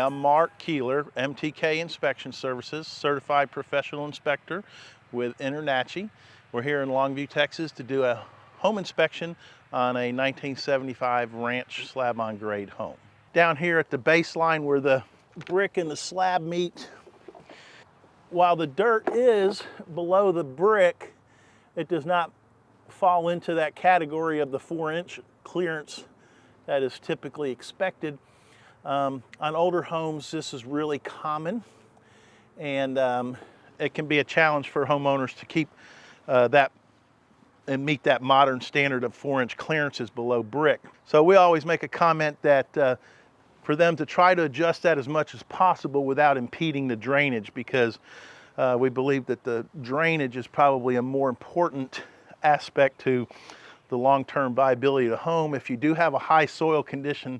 Hi, I'm Mark Keeler, MTK Inspection Services, Certified Professional Inspector with InterNACHI. We're here in Longview, Texas to do a home inspection on a 1975 ranch slab-on grade home. Down here at the baseline where the brick and the slab meet, while the dirt is below the brick, it does not fall into that category of the 4-inch clearance that is typically expected. On older homes, this is really common, and it can be a challenge for homeowners to keep that and meet that modern standard of 4-inch clearances below brick. So we always make a comment that for them to try to adjust that as much as possible without impeding the drainage, because we believe that the drainage is probably a more important aspect to the long-term viability of the home. If you do have a high soil condition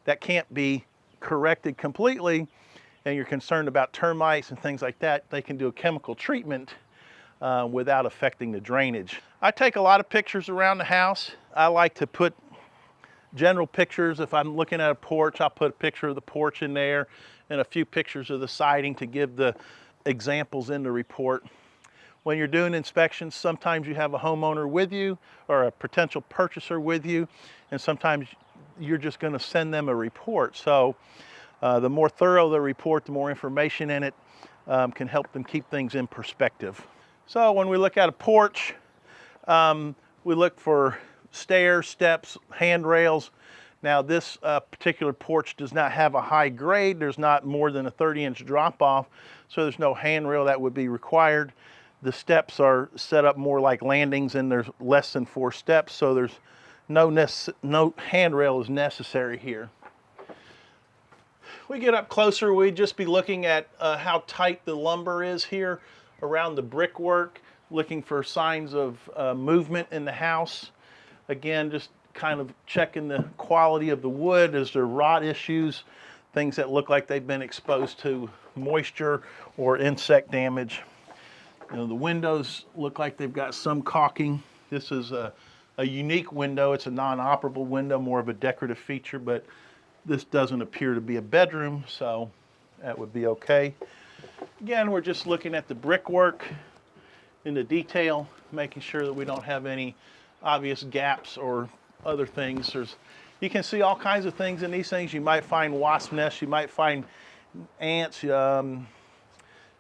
that can't be corrected completely, and you're concerned about termites and things like that, they can do a chemical treatment without affecting the drainage. I take a lot of pictures around the house. I like to put general pictures. If I'm looking at a porch, I'll put a picture of the porch in there and a few pictures of the siding to give the examples in the report. When you're doing inspections, sometimes you have a homeowner with you or a potential purchaser with you, and sometimes you're just going to send them a report. So the more thorough the report, the more information in it can help them keep things in perspective. So when we look at a porch, we look for stairs, steps, handrails. Now this particular porch does not have a high grade. There's not more than a 30-inch drop off, so there's no handrail that would be required. The steps are set up more like landings, and there's less than 4 steps, so there's no handrail is necessary here. We get up closer, we'd just be looking at how tight the lumber is here around the brickwork, looking for signs of movement in the house. Again, just kind of checking the quality of the wood. Is there rot issues, things that look like they've been exposed to moisture or insect damage. You know, the windows look like they've got some caulking. This is a unique window. It's a non-operable window, more of a decorative feature, but this doesn't appear to be a bedroom, so that would be okay. Again, we're just looking at the brickwork in the detail, making sure that we don't have any obvious gaps or other things. You can see all kinds of things in these things. You might find wasp nests, you might find ants,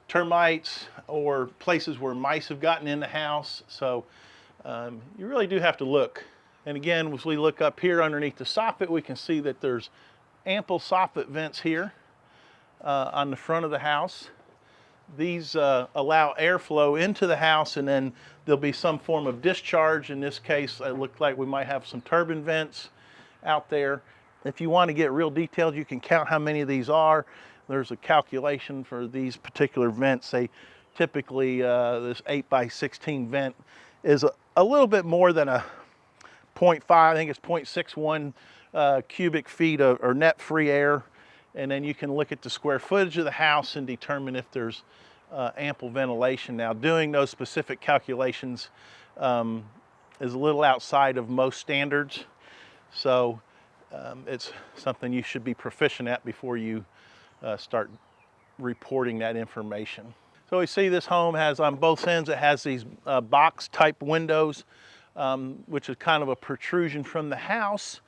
termites, or places where mice have gotten in the house. So you really do have to look. And again, as we look up here underneath the soffit, we can see that there's ample soffit vents here on the front of the house. These allow airflow into the house, and then there'll be some form of discharge. In this case, it looked like we might have some turbine vents out there. If you want to get real detailed, you can count how many of these are. There's a calculation for these particular vents. They typically, this 8x16 vent is a little bit more than a 0.5, I think it's 0.61 cubic feet or net free air. And then you can look at the square footage of the house and determine if there's ample ventilation. Now, doing those specific calculations is a little outside of most standards. So it's something you should be proficient at before you start reporting that information. So we see this home has, on both ends, it has these box type windows, which is kind of a protrusion from the house.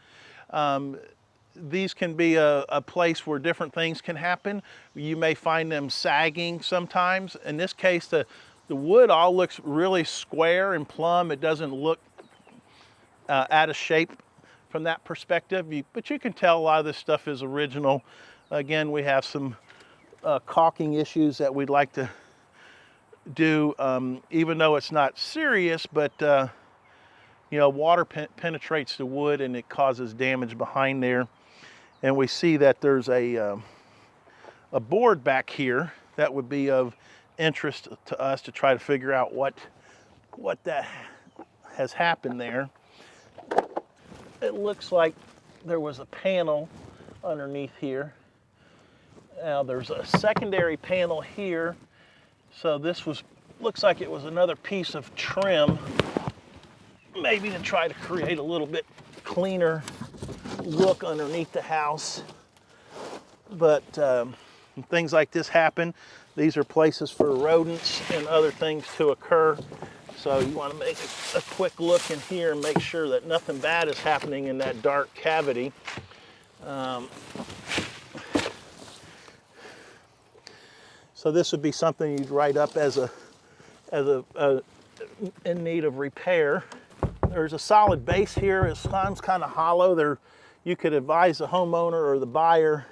These can be a place where different things can happen. You may find them sagging sometimes. In this case, the wood all looks really square and plumb. It doesn't look out of shape from that perspective, but you can tell a lot of this stuff is original. Again, we have some caulking issues that we'd like to do, even though it's not serious, but you know, water penetrates the wood and it causes damage behind there. And we see that there's a board back here that would be of interest to us to try to figure out what that has happened there. It looks like there was a panel underneath here. Now there's a secondary panel here. So this looks like it was another piece of trim, maybe to try to create a little bit cleaner look underneath the house. but when things like this happen, these are places for rodents and other things to occur. So you want to make a quick look in here and make sure that nothing bad is happening in that dark cavity. So this would be something you'd write up as a in need of repair. There's a solid base here. It sounds kind of hollow. There, you could advise the homeowner or the buyer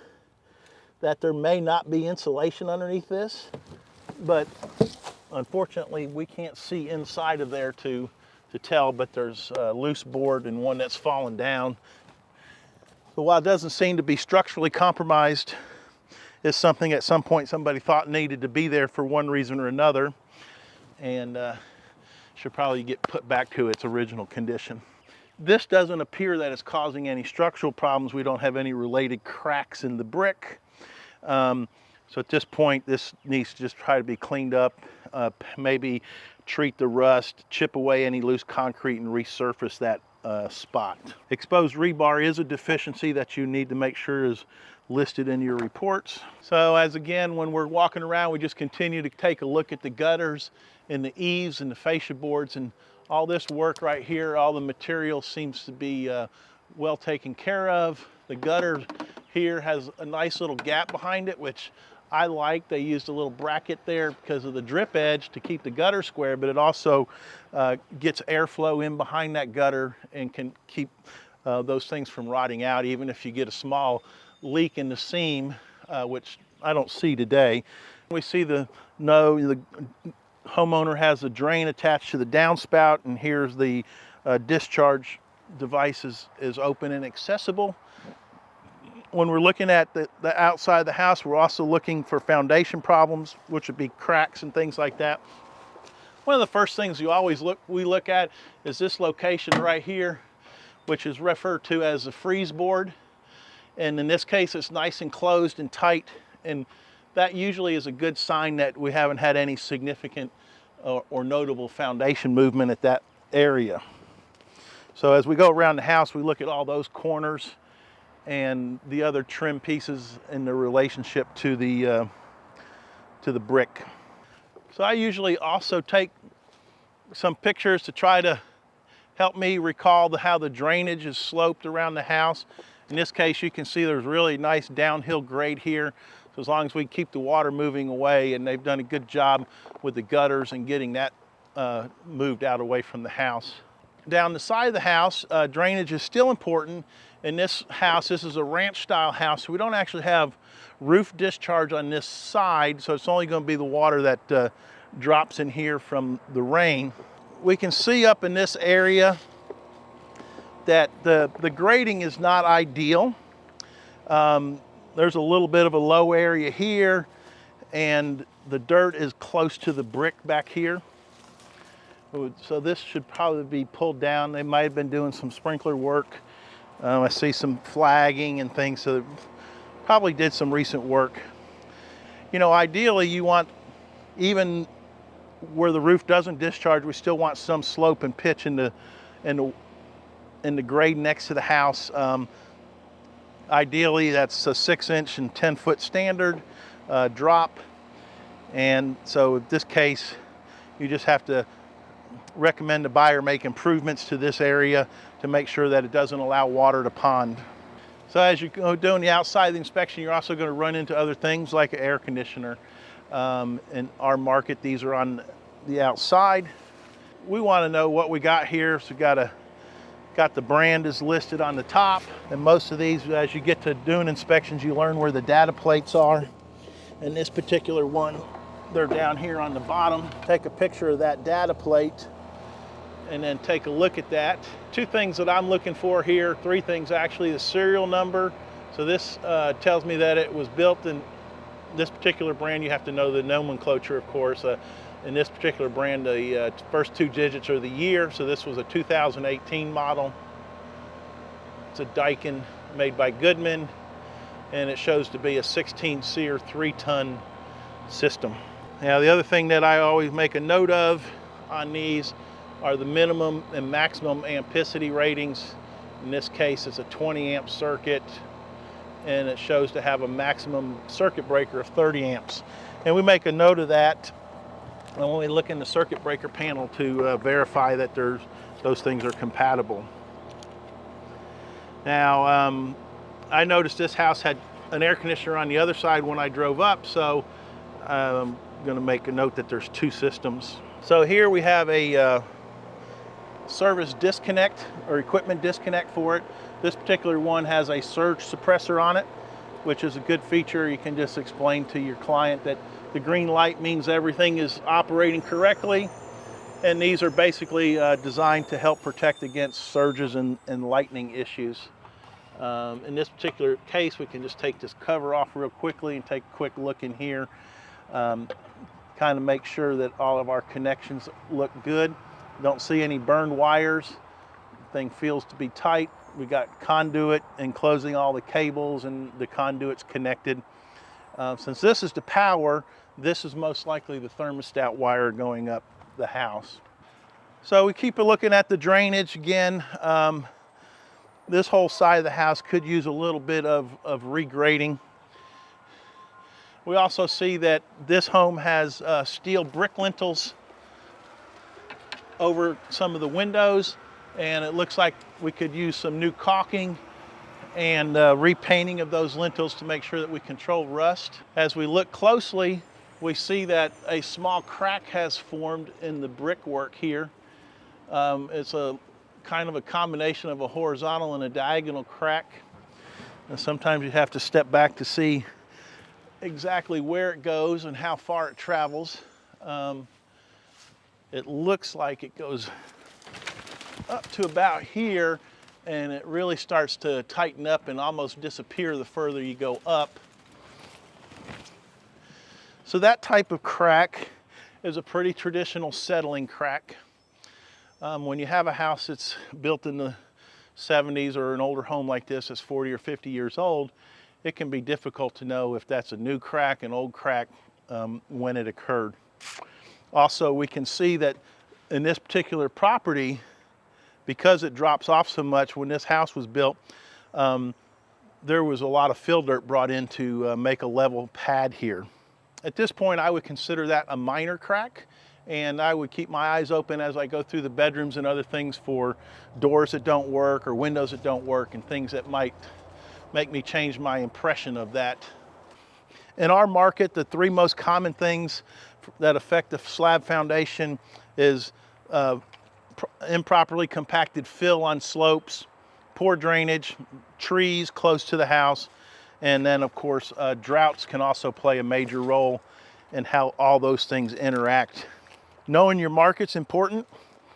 that there may not be insulation underneath this, but unfortunately we can't see inside of there to tell, but there's a loose board and one that's fallen down. So while it doesn't seem to be structurally compromised, it's something at some point somebody thought needed to be there for one reason or another, and should probably get put back to its original condition. This doesn't appear that it's causing any structural problems. We don't have any related cracks in the brick. So at this point, this needs to just try to be cleaned up, maybe treat the rust, chip away any loose concrete, and resurface that spot. Exposed rebar is a deficiency that you need to make sure is listed in your reports. So as again, when we're walking around, we just continue to take a look at the gutters and the eaves and the fascia boards and all this work right here. All the material seems to be well taken care of. The gutter here has a nice little gap behind it, which I like. They used a little bracket there because of the drip edge to keep the gutter square, but it also gets airflow in behind that gutter and can keep those things from rotting out, even if you get a small leak in the seam, which I don't see today. We see the homeowner has a drain attached to the downspout, and here's the discharge device is open and accessible. When we're looking at the outside of the house, we're also looking for foundation problems, which would be cracks and things like that. One of the first things we look at is this location right here, which is referred to as the freeze board. And in this case, it's nice and closed and tight, and that usually is a good sign that we haven't had any significant or notable foundation movement at that area. So as we go around the house, we look at all those corners and the other trim pieces in the relationship to the brick. So I usually also take some pictures to try to help me recall how the drainage is sloped around the house. In this case, you can see there's really nice downhill grade here. So as long as we keep the water moving away, and they've done a good job with the gutters and getting that moved out away from the house. Down the side of the house, drainage is still important. In this house, this is a ranch style house, so we don't actually have roof discharge on this side, so it's only going to be the water that drops in here from the rain. We can see up in this area that the grading is not ideal. There's a little bit of a low area here, and the dirt is close to the brick back here. So this should probably be pulled down. They might have been doing some sprinkler work. I see some flagging and things, so probably did some recent work. You know, ideally you want, even where the roof doesn't discharge, we still want some slope and pitch in the grade next to the house. Ideally that's a 6-inch and 10-foot standard drop. And so in this case, you just have to recommend the buyer make improvements to this area to make sure that it doesn't allow water to pond. So as you go doing the outside of the inspection, you're also going to run into other things like an air conditioner. In our market, these are on the outside. We want to know what we got here, so got the brand is listed on the top, and most of these, as you get to doing inspections, you learn where the data plates are. In this particular one, they're down here on the bottom. Take a picture of that data plate and then take a look at that. 2 things that I'm looking for here, 3 things actually: the serial number. So this tells me that it was built in this particular brand. You have to know the nomenclature, of course. In this particular brand, the first 2 digits are the year. So this was a 2018 model. It's a Daikin made by Goodman, and it shows to be a 16 SEER 3-ton system. Now the other thing that I always make a note of on these are the minimum and maximum ampicity ratings. In this case, it's a 20 amp circuit, and it shows to have a maximum circuit breaker of 30 amps. And we make a note of that when we look in the circuit breaker panel to verify that those things are compatible. Now, I noticed this house had an air conditioner on the other side when I drove up, so I'm going to make a note that there's two systems. So here we have a service disconnect or equipment disconnect for it. This particular one has a surge suppressor on it, which is a good feature. You can just explain to your client that the green light means everything is operating correctly, and these are basically designed to help protect against surges and lightning issues. In this particular case, we can just take this cover off real quickly and take a quick look in here. Kind of make sure that all of our connections look good. Don't see any burned wires. The thing feels to be tight. We got conduit enclosing all the cables, and the conduit's connected. Since this is the power, this is most likely the thermostat wire going up the house. So we keep looking at the drainage again. This whole side of the house could use a little bit of regrading. We also see that this home has steel brick lintels over some of the windows, and it looks like we could use some new caulking and repainting of those lintels to make sure that we control rust. As we look closely, we see that a small crack has formed in the brickwork here. It's a kind of a combination of a horizontal and a diagonal crack. And sometimes you have to step back to see exactly where it goes and how far it travels. It looks like it goes up to about here, and it really starts to tighten up and almost disappear the further you go up. So that type of crack is a pretty traditional settling crack. When you have a house that's built in the 70s or an older home like this that's 40 or 50 years old, it can be difficult to know if that's a new crack, an old crack, when it occurred. Also, we can see that in this particular property, because it drops off so much, when this house was built, there was a lot of fill dirt brought in to make a level pad here. At this point, I would consider that a minor crack, and I would keep my eyes open as I go through the bedrooms and other things for doors that don't work or windows that don't work and things that might make me change my impression of that. In our market, the three most common things that affect the slab foundation is improperly compacted fill on slopes, poor drainage, trees close to the house, and then of course droughts can also play a major role in how all those things interact. Knowing your market's important.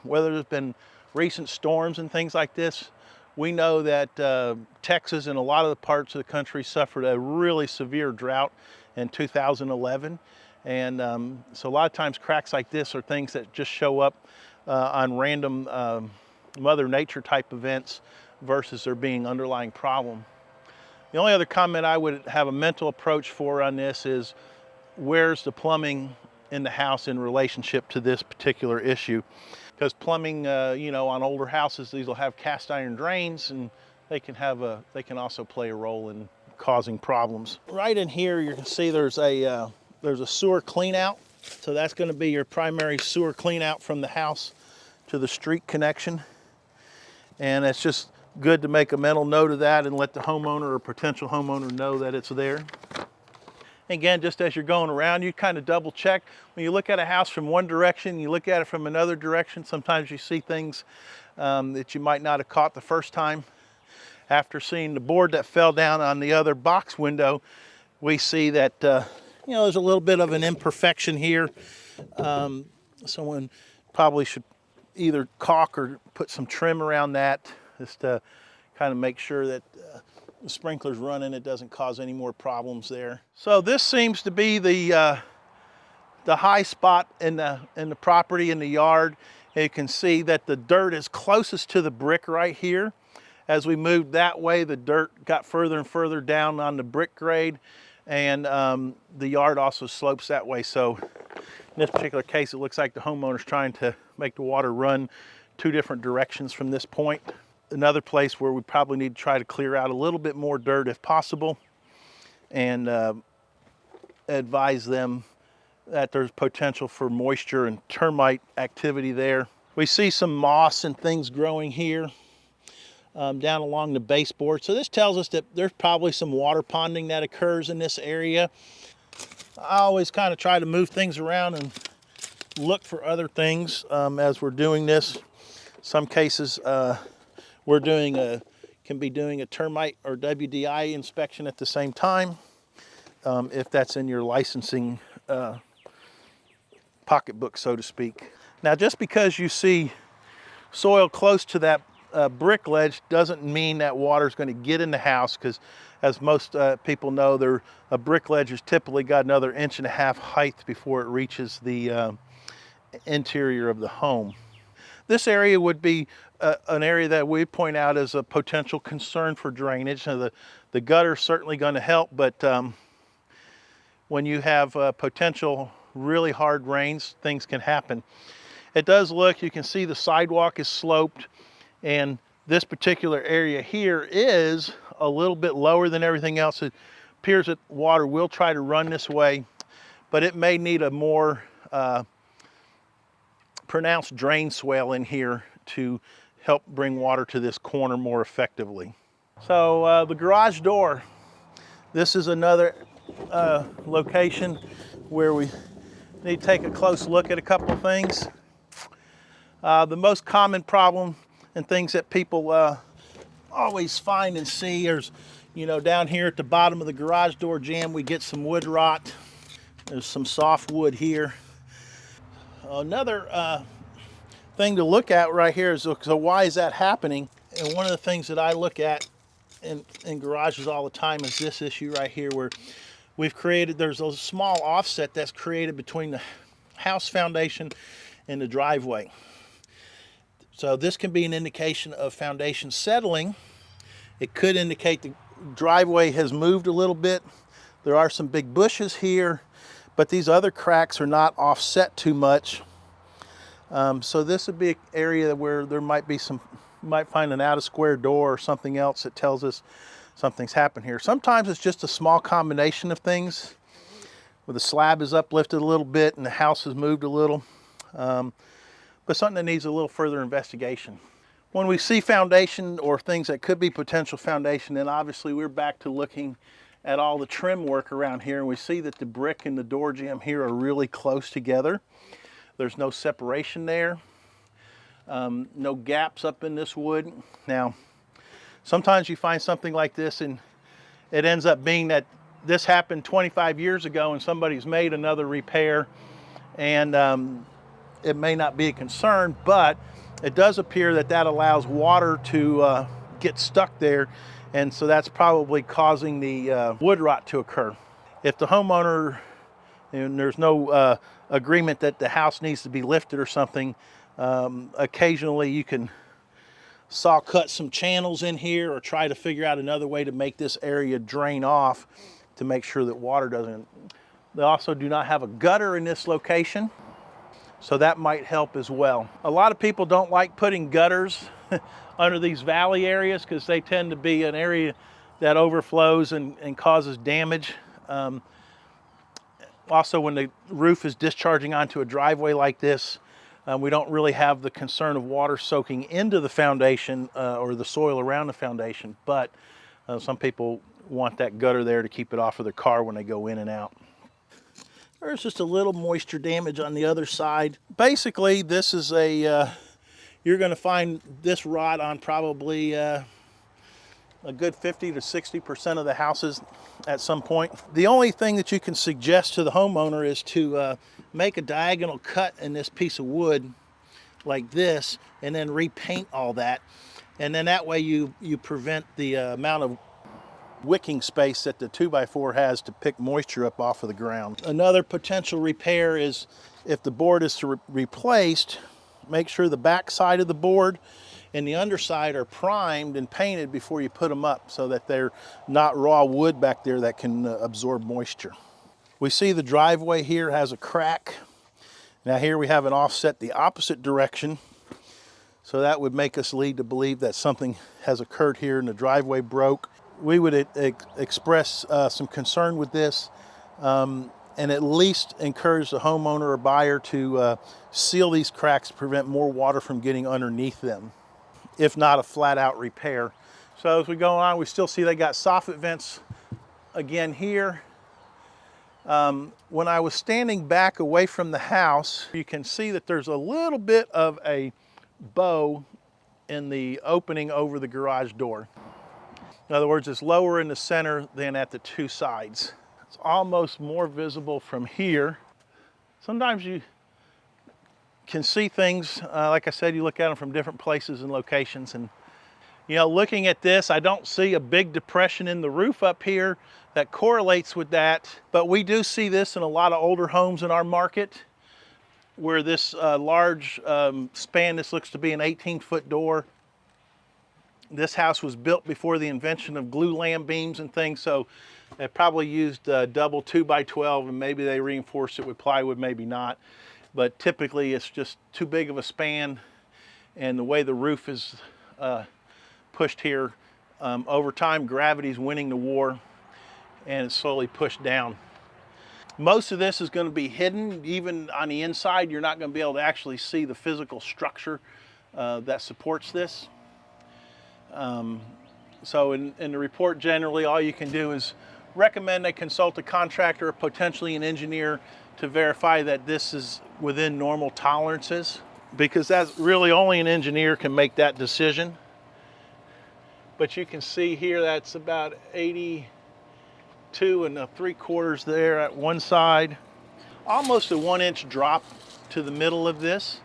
Whether there's been recent storms and things like this, we know that Texas and a lot of the parts of the country suffered a really severe drought in 2011. And so a lot of times cracks like this are things that just show up on random Mother Nature type events versus there being underlying problem. The only other comment I would have a mental approach for on this is, where's the plumbing in the house in relationship to this particular issue? Because plumbing, you know, on older houses, these will have cast iron drains, and they can also play a role in causing problems. Right in here, you can see there's a sewer clean out. So that's going to be your primary sewer clean out from the house to the street connection. And it's just good to make a mental note of that and let the homeowner or potential homeowner know that it's there. Again, just as you're going around, you kind of double check. When you look at a house from one direction, you look at it from another direction, sometimes you see things that you might not have caught the first time. After seeing the board that fell down on the other box window, we see that you know, there's a little bit of an imperfection here. Someone probably should either caulk or put some trim around that, just to kind of make sure that the sprinkler's running, it doesn't cause any more problems there. So this seems to be the high spot in the property, in the yard. And you can see that the dirt is closest to the brick right here. As we moved that way, the dirt got further and further down on the brick grade, and the yard also slopes that way. So in this particular case, it looks like the homeowner's trying to make the water run two different directions from this point. another place where we probably need to try to clear out a little bit more dirt if possible, and advise them that there's potential for moisture and termite activity there. We see some moss and things growing here down along the baseboard. So this tells us that there's probably some water ponding that occurs in this area. I always kind of try to move things around and look for other things as we're doing this. Some cases can be doing a termite or WDI inspection at the same time, if that's in your licensing pocketbook, so to speak. Now, just because you see soil close to that brick ledge doesn't mean that water is going to get in the house, because as most people know, a brick ledge has typically got another 1.5 inch height before it reaches the interior of the home. This area would be an area that we point out as a potential concern for drainage. Now, the gutter's certainly going to help, but when you have potential really hard rains, things can happen. It does look, you can see the sidewalk is sloped, and this particular area here is a little bit lower than everything else. It appears that water will try to run this way, but it may need a more pronounced drain swale in here to help bring water to this corner more effectively. So the garage door, this is another location where we need to take a close look at a couple of things. The most common problem and things that people always find and see is, down here at the bottom of the garage door jamb, we get some wood rot. There's some soft wood here. Another thing to look at right here is, so why is that happening? And one of the things that I look at in garages all the time is this issue right here, where there's a small offset that's created between the house foundation and the driveway. So this can be an indication of foundation settling. It could indicate the driveway has moved a little bit. There are some big bushes here, but these other cracks are not offset too much. So this would be an area where there might be might find an out of square door or something else that tells us something's happened here. Sometimes it's just a small combination of things, where the slab is uplifted a little bit and the house has moved a little, but something that needs a little further investigation. When we see foundation or things that could be potential foundation, then obviously we're back to looking at all the trim work around here, and we see that the brick and the door jamb here are really close together. There's no separation there, no gaps up in this wood. Now, sometimes you find something like this and it ends up being that this happened 25 years ago and somebody's made another repair, and it may not be a concern, but it does appear that allows water to get stuck there, and so that's probably causing the wood rot to occur. If the homeowner, and there's no agreement that the house needs to be lifted or something, occasionally you can saw cut some channels in here or try to figure out another way to make this area drain off to make sure that water doesn't. They also do not have a gutter in this location, so that might help as well. A lot of people don't like putting gutters under these valley areas because they tend to be an area that overflows and causes damage. Also, when the roof is discharging onto a driveway like this, we don't really have the concern of water soaking into the foundation or the soil around the foundation, but some people want that gutter there to keep it off of their car when they go in and out. There's just a little moisture damage on the other side. Basically, this is you're going to find this rot on probably a good 50 to 60% of the houses at some point. The only thing that you can suggest to the homeowner is to make a diagonal cut in this piece of wood like this, and then repaint all that. And then that way you prevent the amount of wicking space that the 2x4 has to pick moisture up off of the ground. Another potential repair is, if the board is to replaced, make sure the back side of the board and the underside are primed and painted before you put them up, so that they're not raw wood back there that can absorb moisture. We see the driveway here has a crack. Now here we have an offset the opposite direction. So that would make us lead to believe that something has occurred here and the driveway broke. We would express some concern with this and at least encourage the homeowner or buyer to seal these cracks to prevent more water from getting underneath them, if not a flat out repair. So as we go on, we still see they got soffit vents again here. When I was standing back away from the house, you can see that there's a little bit of a bow in the opening over the garage door. In other words, it's lower in the center than at the two sides. It's almost more visible from here. Sometimes you can see things, like I said, you look at them from different places and locations, and you know, looking at this, I don't see a big depression in the roof up here that correlates with that, but we do see this in a lot of older homes in our market where this large span, this looks to be an 18-foot door. This house was built before the invention of glue lam beams and things, so they probably used double 2x12, and maybe they reinforced it with plywood, maybe not. But typically it's just too big of a span, and the way the roof is pushed here, over time gravity's winning the war and it's slowly pushed down. Most of this is going to be hidden. Even on the inside, you're not going to be able to actually see the physical structure that supports this. So in the report, generally all you can do is recommend they consult a contractor or potentially an engineer to verify that this is within normal tolerances, because that's really only an engineer can make that decision. But you can see here that's about 82 3/4 there at one side. Almost a 1-inch drop to the middle of this,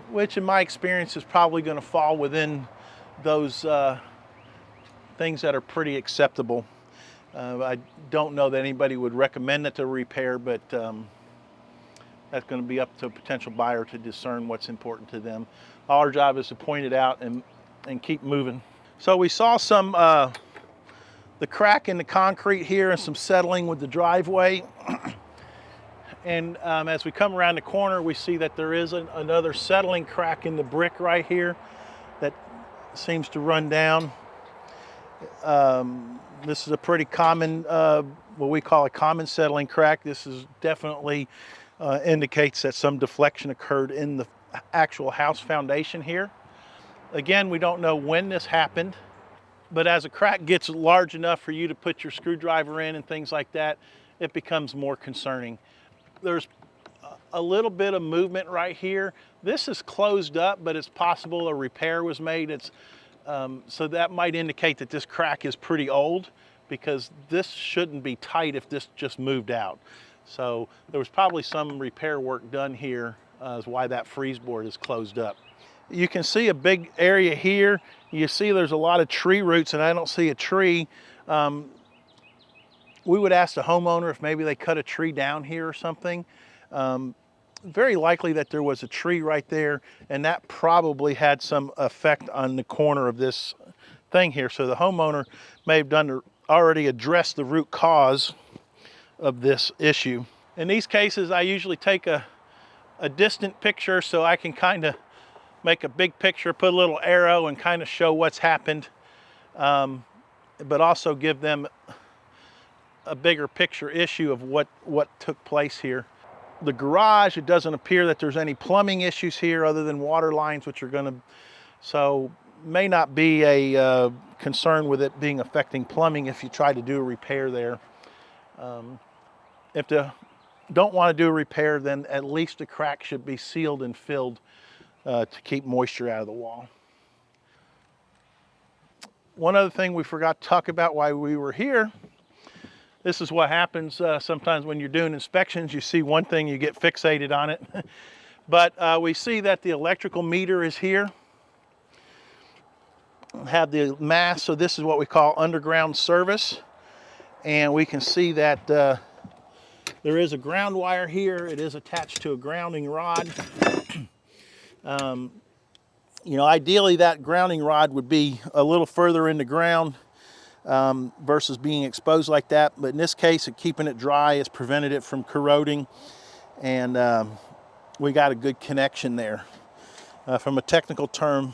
which in my experience is probably going to fall within those things that are pretty acceptable. I don't know that anybody would recommend it to repair, but that's going to be up to a potential buyer to discern what's important to them. Our job is to point it out and keep moving. So we saw some the crack in the concrete here and some settling with the driveway. And as we come around the corner, we see that there is another settling crack in the brick right here that seems to run down. This is a pretty common, what we call a common settling crack. This is definitely indicates that some deflection occurred in the actual house foundation here. Again, we don't know when this happened, but as a crack gets large enough for you to put your screwdriver in and things like that, it becomes more concerning. There's a little bit of movement right here. This is closed up, but it's possible a repair was made. So that might indicate that this crack is pretty old, because this shouldn't be tight if this just moved out. So there was probably some repair work done here, is why that freeze board is closed up. You can see a big area here. You see there's a lot of tree roots, and I don't see a tree. We would ask the homeowner if maybe they cut a tree down here or something. Very likely that there was a tree right there, and that probably had some effect on the corner of this thing here. So the homeowner may have already addressed the root cause of this issue. In these cases, I usually take a distant picture so I can kind of make a big picture, put a little arrow and kind of show what's happened, but also give them a bigger picture issue of what took place here. The garage, it doesn't appear that there's any plumbing issues here other than water lines, which are going to, so may not be a concern with it being affecting plumbing if you try to do a repair there. If they don't want to do a repair, then at least the crack should be sealed and filled to keep moisture out of the wall. One other thing we forgot to talk about while we were here, this is what happens sometimes when you're doing inspections. You see one thing, you get fixated on it. But we see that the electrical meter is here. Have the mass, so this is what we call underground service. And we can see that there is a ground wire here. It is attached to a grounding rod. You know, ideally that grounding rod would be a little further in the ground versus being exposed like that. But in this case, keeping it dry has prevented it from corroding. And we got a good connection there. From a technical term,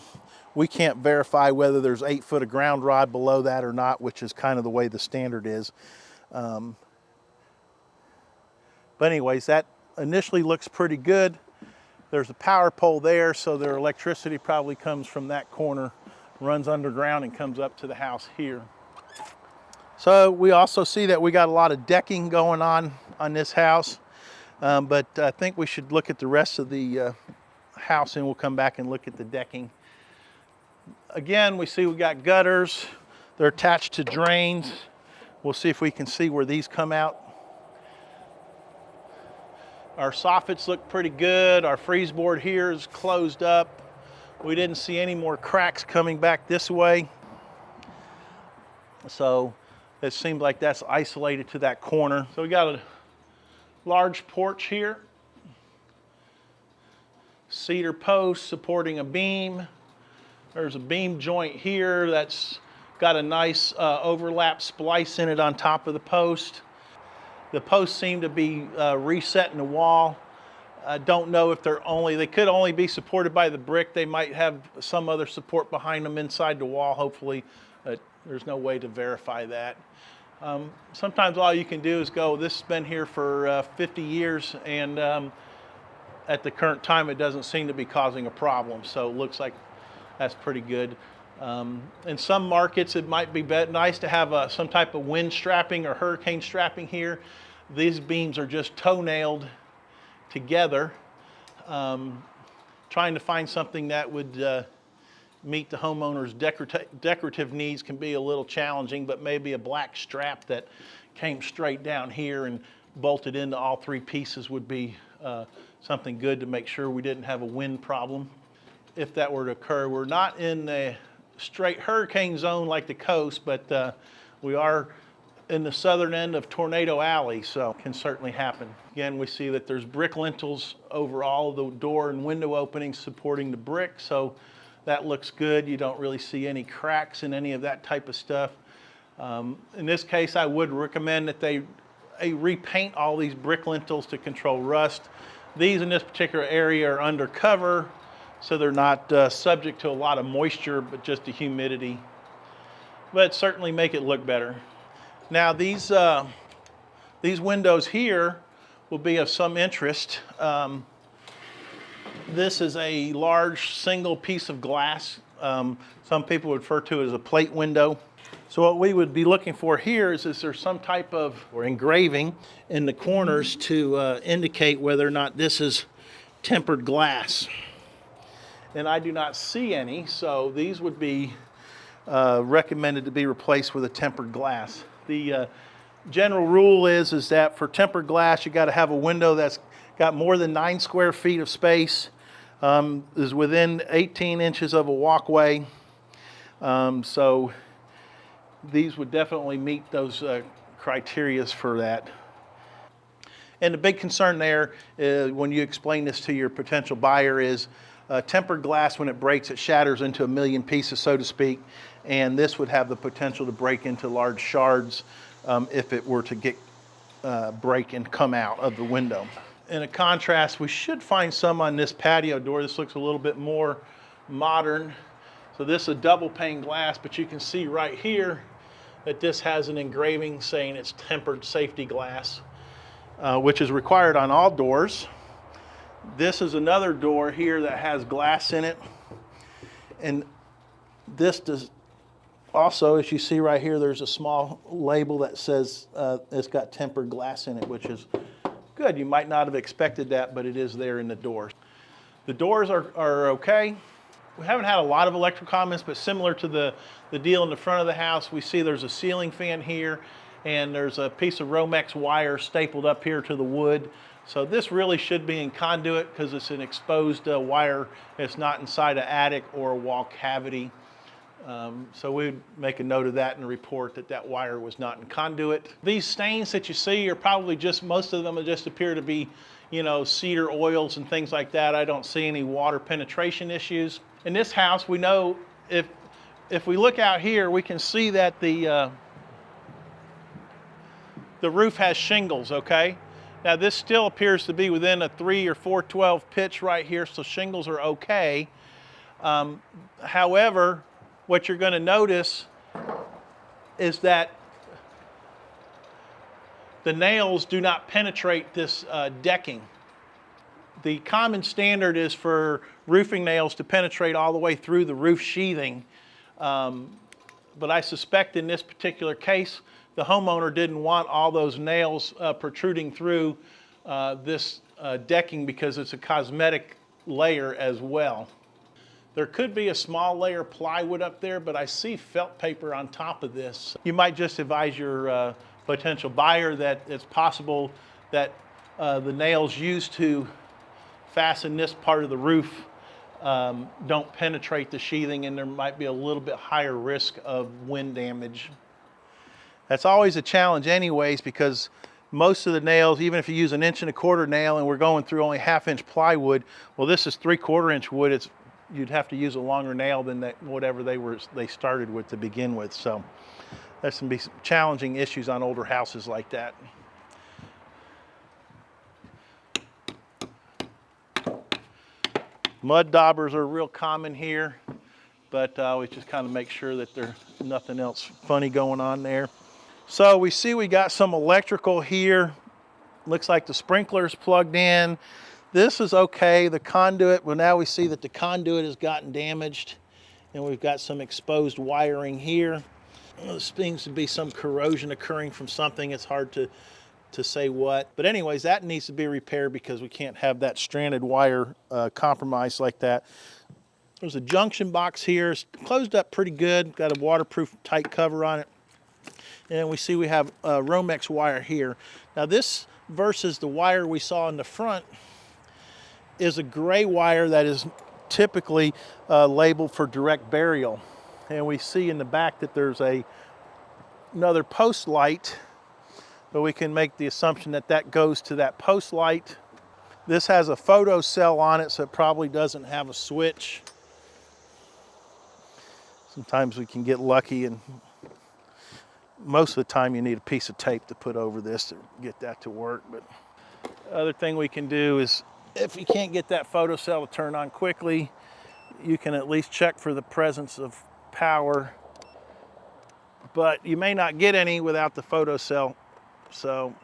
we can't verify whether there's 8 foot of ground rod below that or not, which is kind of the way the standard is. But anyways, that initially looks pretty good. There's a power pole there, so their electricity probably comes from that corner, runs underground and comes up to the house here. So we also see that we got a lot of decking going on this house, but I think we should look at the rest of the house and we'll come back and look at the decking. Again, we see we got gutters. They're attached to drains. We'll see if we can see where these come out. Our soffits look pretty good. Our freeze board here is closed up. We didn't see any more cracks coming back this way. So it seems like that's isolated to that corner. So we got a large porch here. Cedar post supporting a beam. There's a beam joint here that's got a nice overlap splice in it on top of the post. The posts seem to be reset in the wall. I don't know if they could only be supported by the brick. They might have some other support behind them inside the wall, hopefully. There's no way to verify that. Sometimes all you can do is go, this has been here for 50 years, and at the current time it doesn't seem to be causing a problem. So it looks like that's pretty good. In some markets, it might be nice to have some type of wind strapping or hurricane strapping here. These beams are just toe-nailed together. Trying to find something that would meet the homeowner's decorative needs can be a little challenging, but maybe a black strap that came straight down here and bolted into all 3 pieces would be something good to make sure we didn't have a wind problem if that were to occur. We're not in a straight hurricane zone like the coast, but we are in the southern end of Tornado Alley, so it can certainly happen. Again, we see that there's brick lintels over all of the door and window openings supporting the brick, so that looks good. You don't really see any cracks in any of that type of stuff. In this case, I would recommend that they repaint all these brick lintels to control rust. These in this particular area are undercover, so they're not subject to a lot of moisture, but just the humidity. But certainly make it look better. Now these windows here will be of some interest. This is a large single piece of glass. Some people refer to it as a plate window. So what we would be looking for here is there some type of engraving in the corners to indicate whether or not this is tempered glass. And I do not see any, so these would be recommended to be replaced with a tempered glass. The general rule is that for tempered glass, you got to have a window that's got more than 9 square feet of space, is within 18 inches of a walkway. So these would definitely meet those criteria for that. And the big concern there when you explain this to your potential buyer is tempered glass, when it breaks, it shatters into a million pieces, so to speak, and this would have the potential to break into large shards if it were to break and come out of the window. In a contrast, we should find some on this patio door. This looks a little bit more modern. So this is a double pane glass, but you can see right here that this has an engraving saying it's tempered safety glass, which is required on all doors. This is another door here that has glass in it. And this does also, as you see right here, there's a small label that says it's got tempered glass in it, which is good. You might not have expected that, but it is there in the doors. The doors are okay. We haven't had a lot of electrical comments, but similar to the deal in the front of the house, we see there's a ceiling fan here, and there's a piece of Romex wire stapled up here to the wood. So this really should be in conduit because it's an exposed wire. It's not inside an attic or a wall cavity. So we'd make a note of that in the report that wire was not in conduit. These stains that you see are probably just, most of them just appear to be, cedar oils and things like that. I don't see any water penetration issues. In this house, we know if we look out here, we can see that the roof has shingles, okay? Now this still appears to be within a 3 or 412 pitch right here, so shingles are okay. However, what you're going to notice is that the nails do not penetrate this decking. The common standard is for roofing nails to penetrate all the way through the roof sheathing. But I suspect in this particular case, the homeowner didn't want all those nails protruding through this decking because it's a cosmetic layer as well. There could be a small layer of plywood up there, but I see felt paper on top of this. You might just advise your potential buyer that it's possible that the nails used to fasten this part of the roof don't penetrate the sheathing, and there might be a little bit higher risk of wind damage. That's always a challenge anyways, because most of the nails, even if you use an 1.25 inch nail and we're going through only 1/2 inch plywood, well, this is 3/4 inch wood. You'd have to use a longer nail than whatever they started with to begin with. So there's some challenging issues on older houses like that. Mud daubers are real common here, but we just kind of make sure that there's nothing else funny going on there. So we see we got some electrical here. Looks like the sprinkler's plugged in. This is okay. The conduit, well, now we see that the conduit has gotten damaged, and we've got some exposed wiring here. There seems to be some corrosion occurring from something. It's hard to say what. But anyways, that needs to be repaired because we can't have that stranded wire compromised like that. There's a junction box here. It's closed up pretty good. Got a waterproof tight cover on it. And we see we have Romex wire here. Now this versus the wire we saw in the front is a gray wire that is typically labeled for direct burial. And we see in the back that there's another post light, but we can make the assumption that that goes to that post light. This has a photo cell on it, so it probably doesn't have a switch. Sometimes we can get lucky, and most of the time you need a piece of tape to put over this to get that to work. But the other thing we can do is, if you can't get that photo cell to turn on quickly, you can at least check for the presence of power. But you may not get any without the photo cell. So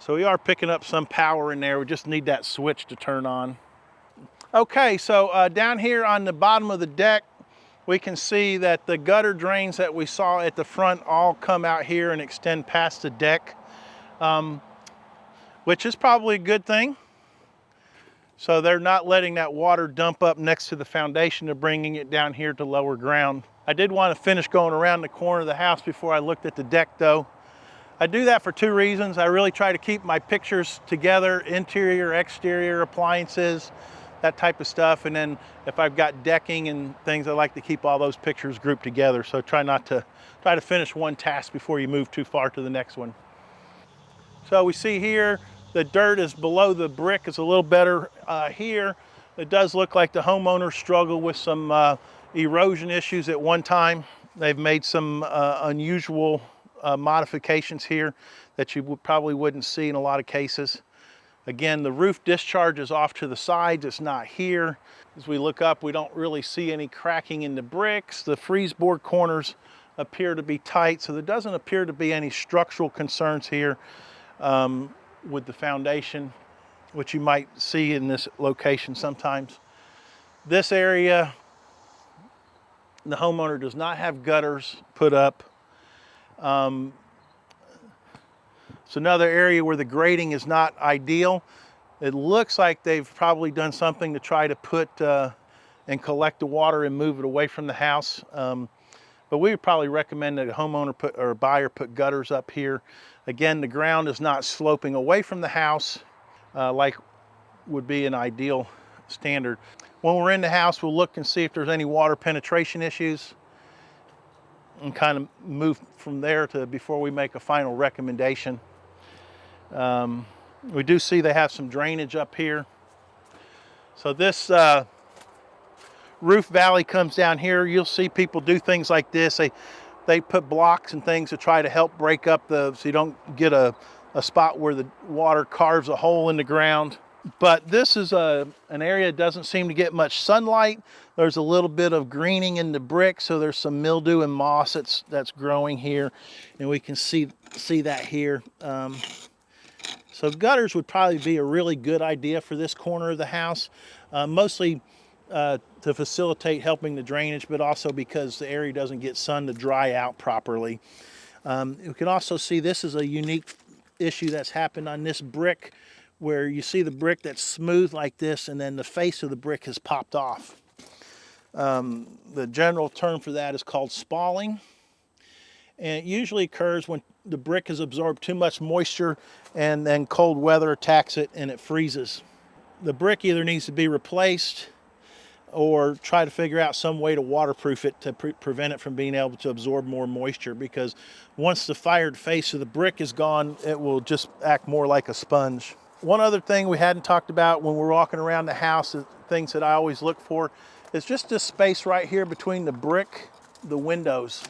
we are picking up some power in there. We just need that switch to turn on. Okay, so down here on the bottom of the deck, we can see that the gutter drains that we saw at the front all come out here and extend past the deck, which is probably a good thing. So they're not letting that water dump up next to the foundation. They're bringing it down here to lower ground. I did want to finish going around the corner of the house before I looked at the deck though. I do that for two reasons. I really try to keep my pictures together, interior, exterior, appliances, that type of stuff. And then if I've got decking and things, I like to keep all those pictures grouped together. So try to finish one task before you move too far to the next one. So we see here, the dirt is below the brick. It's a little better here. It does look like the homeowner struggled with some erosion issues at one time. They've made some unusual modifications here that you probably wouldn't see in a lot of cases. Again, the roof discharge is off to the sides. It's not here. As we look up, we don't really see any cracking in the bricks. The freeze board corners appear to be tight, so there doesn't appear to be any structural concerns here with the foundation, which you might see in this location sometimes. This area, the homeowner does not have gutters put up. It's another area where the grading is not ideal. It looks like they've probably done something to try to put and collect the water and move it away from the house. But we would probably recommend that a homeowner or a buyer put gutters up here. Again, the ground is not sloping away from the house like would be an ideal standard. When we're in the house, we'll look and see if there's any water penetration issues and kind of move from there to before we make a final recommendation. We do see they have some drainage up here. So this roof valley comes down here. You'll see people do things like this. They put blocks and things to try to help break up so you don't get a a spot where the water carves a hole in the ground. But this is an area that doesn't seem to get much sunlight. There's a little bit of greening in the brick, so there's some mildew and moss that's growing here, and we can see that here. So gutters would probably be a really good idea for this corner of the house, mostly to facilitate helping the drainage, but also because the area doesn't get sun to dry out properly. You can also see this is a unique issue that's happened on this brick, where you see the brick that's smooth like this, and then the face of the brick has popped off. The general term for that is called spalling, and it usually occurs when the brick has absorbed too much moisture and then cold weather attacks it and it freezes. The brick either needs to be replaced or try to figure out some way to waterproof it to prevent it from being able to absorb more moisture, because once the fired face of the brick is gone, it will just act more like a sponge. One other thing we hadn't talked about when we're walking around the house, things that I always look for, is just this space right here between the brick, the windows.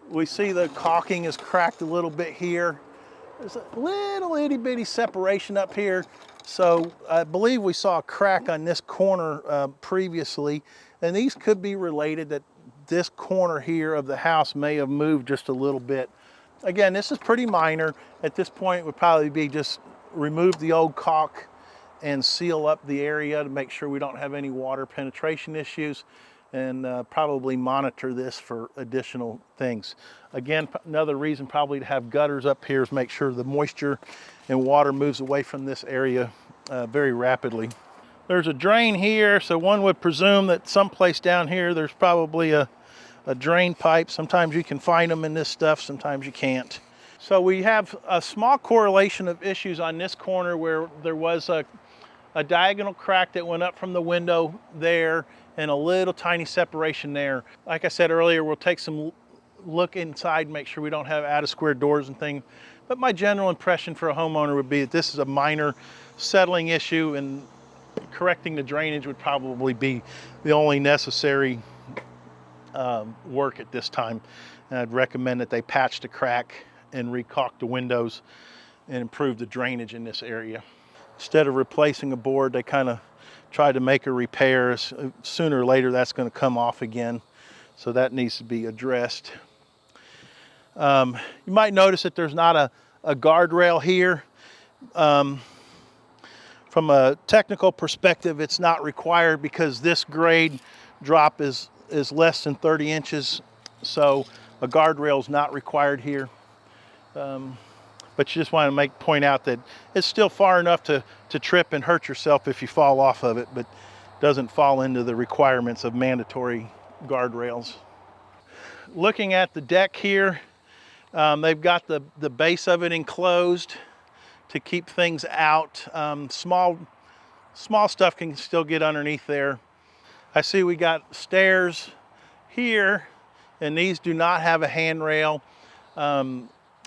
We see the caulking is cracked a little bit here. There's a little itty bitty separation up here. So I believe we saw a crack on this corner previously, and these could be related, that this corner here of the house may have moved just a little bit. Again, this is pretty minor. At this point, it would probably be just remove the old caulk and seal up the area to make sure we don't have any water penetration issues, and probably monitor this for additional things. Again, another reason probably to have gutters up here is make sure the moisture and water moves away from this area very rapidly. There's a drain here, so one would presume that someplace down here there's probably a drain pipe. Sometimes you can find them in this stuff, sometimes you can't. So we have a small correlation of issues on this corner where there was a diagonal crack that went up from the window there, and a little tiny separation there. Like I said earlier, we'll take some look inside and make sure we don't have out of square doors and things. But my general impression for a homeowner would be that this is a minor settling issue, and correcting the drainage would probably be the only necessary work at this time. And I'd recommend that they patch the crack and re-caulk the windows and improve the drainage in this area. Instead of replacing a board, they kind of try to make a repair. Sooner or later that's going to come off again, so that needs to be addressed. You might notice that there's not a guardrail here. From a technical perspective, it's not required because this grade drop is less than 30 inches, so a guardrail is not required here. But you just want to point out that it's still far enough to trip and hurt yourself if you fall off of it, but doesn't fall into the requirements of mandatory guardrails. Looking at the deck here, they've got the base of it enclosed to keep things out. Small stuff can still get underneath there. I see we got stairs here, and these do not have a handrail.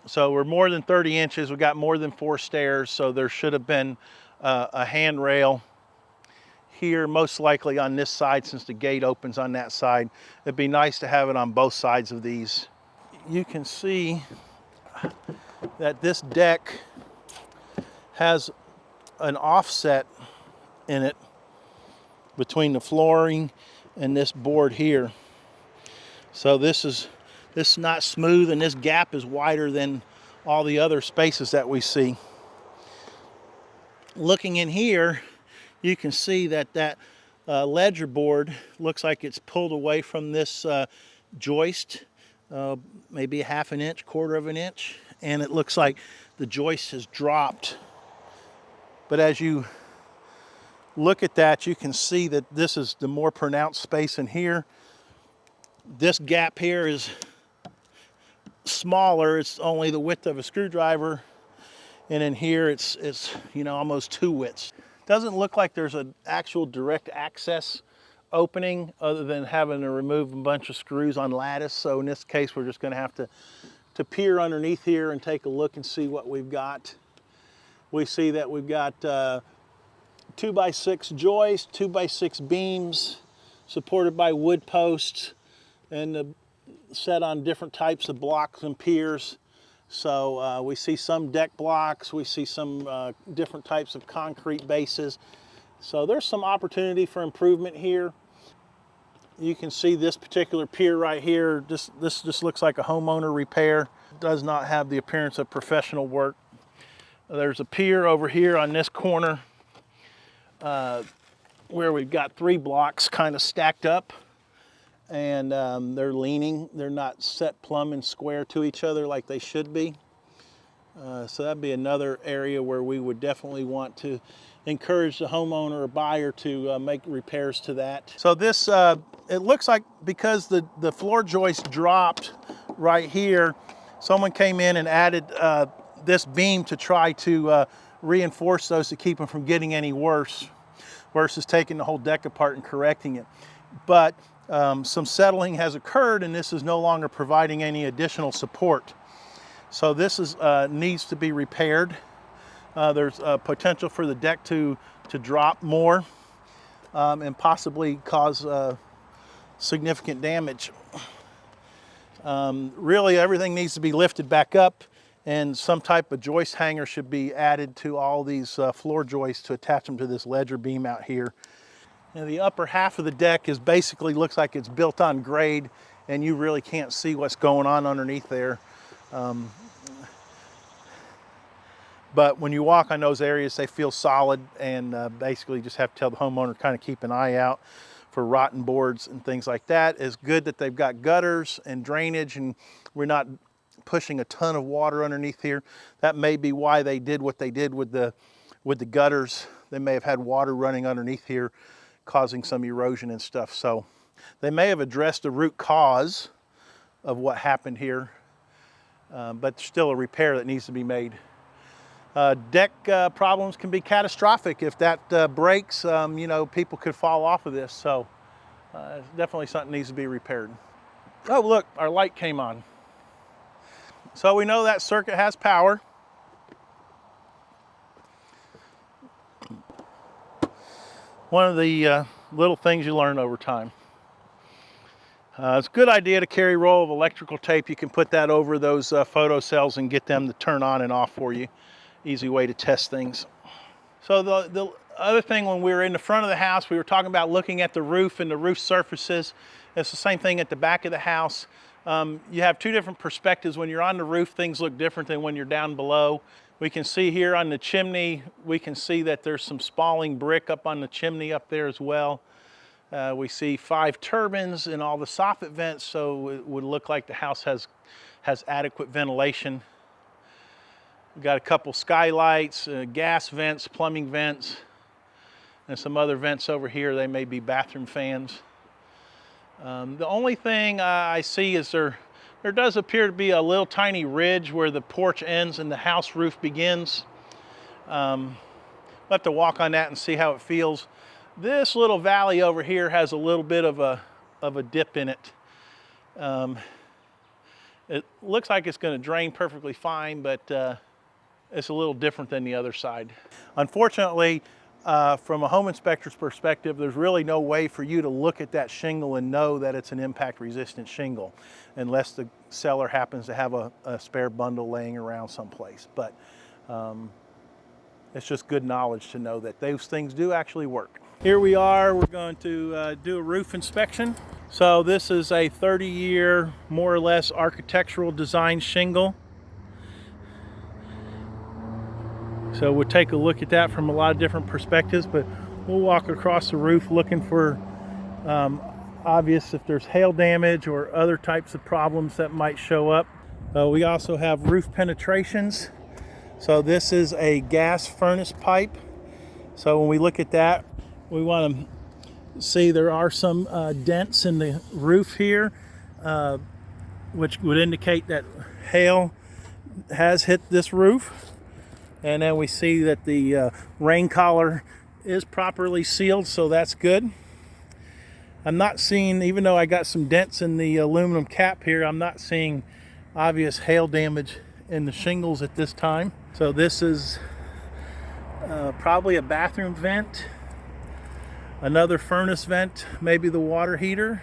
So we're more than 30 inches. We got more than 4 stairs, so there should have been a handrail here, most likely on this side since the gate opens on that side. It'd be nice to have it on both sides of these. You can see that this deck has an offset in it between the flooring and this board here. So this is not smooth, and this gap is wider than all the other spaces that we see. Looking in here, you can see that ledger board looks like it's pulled away from this joist, maybe a half an inch, quarter of an inch, and it looks like the joist has dropped. But as you look at that, you can see that this is the more pronounced space in here. This gap here is smaller. It's only the width of a screwdriver, and in here it's almost 2 widths. Doesn't look like there's an actual direct access opening other than having to remove a bunch of screws on lattice. So in this case, we're just going to have to peer underneath here and take a look and see what we've got. We see that we've got 2x6 joists, 2x6 beams supported by wood posts, and set on different types of blocks and piers. So we see some deck blocks, we see some different types of concrete bases. So there's some opportunity for improvement here. You can see this particular pier right here. This just looks like a homeowner repair. It does not have the appearance of professional work. There's a pier over here on this corner where we've got 3 blocks kind of stacked up, and they're leaning. They're not set plumb and square to each other like they should be. So that'd be another area where we would definitely want to encourage the homeowner or buyer to make repairs to that. So this, it looks like because the floor joist dropped right here, someone came in and added this beam to try to reinforce those to keep them from getting any worse, versus taking the whole deck apart and correcting it. But some settling has occurred, and this is no longer providing any additional support. So this is needs to be repaired. There's potential for the deck to drop more and possibly cause significant damage. Really, everything needs to be lifted back up, and some type of joist hanger should be added to all these floor joists to attach them to this ledger beam out here. Now, the upper half of the deck is basically looks like it's built on grade, and you really can't see what's going on underneath there. But when you walk on those areas, they feel solid, and basically just have to tell the homeowner kind of keep an eye out for rotten boards and things like that. It's good that they've got gutters and drainage, and we're not pushing a ton of water underneath here. That may be why they did what they did with the gutters. They may have had water running underneath here, causing some erosion and stuff. So they may have addressed the root cause of what happened here, but still a repair that needs to be made. Deck problems can be catastrophic. If that breaks, you know, people could fall off of this. So it's definitely something that needs to be repaired. Oh, look, our light came on. So we know that circuit has power. One of the little things you learn over time. It's a good idea to carry a roll of electrical tape. You can put that over those photo cells and get them to turn on and off for you. Easy way to test things. So the other thing, when we were in the front of the house, we were talking about looking at the roof and the roof surfaces. It's the same thing at the back of the house. You have 2 different perspectives. When you're on the roof, things look different than when you're down below. We can see here on the chimney, we can see that there's some spalling brick up on the chimney up there as well. We see 5 turbines in all the soffit vents, so it would look like the house has adequate ventilation. We've got a couple skylights, gas vents, plumbing vents, and some other vents over here. They may be bathroom fans. The only thing I see is there does appear to be a little tiny ridge where the porch ends and the house roof begins. We'll have to walk on that and see how it feels. This little valley over here has a little bit of a dip in it. It looks like it's going to drain perfectly fine, but it's a little different than the other side. Unfortunately, from a home inspector's perspective, there's really no way for you to look at that shingle and know that it's an impact resistant shingle, unless the seller happens to have a spare bundle laying around someplace. But it's just good knowledge to know that those things do actually work. Here we are, we're going to do a roof inspection. So this is a 30-year, more or less, architectural design shingle. So we'll take a look at that from a lot of different perspectives, but we'll walk across the roof looking for obvious if there's hail damage or other types of problems that might show up. We also have roof penetrations. So this is a gas furnace pipe. So when we look at that, we want to see there are some dents in the roof here, which would indicate that hail has hit this roof. And then we see that the rain collar is properly sealed, so that's good. I'm not seeing, even though I got some dents in the aluminum cap here, I'm not seeing obvious hail damage in the shingles at this time. So this is probably a bathroom vent, another furnace vent, maybe the water heater.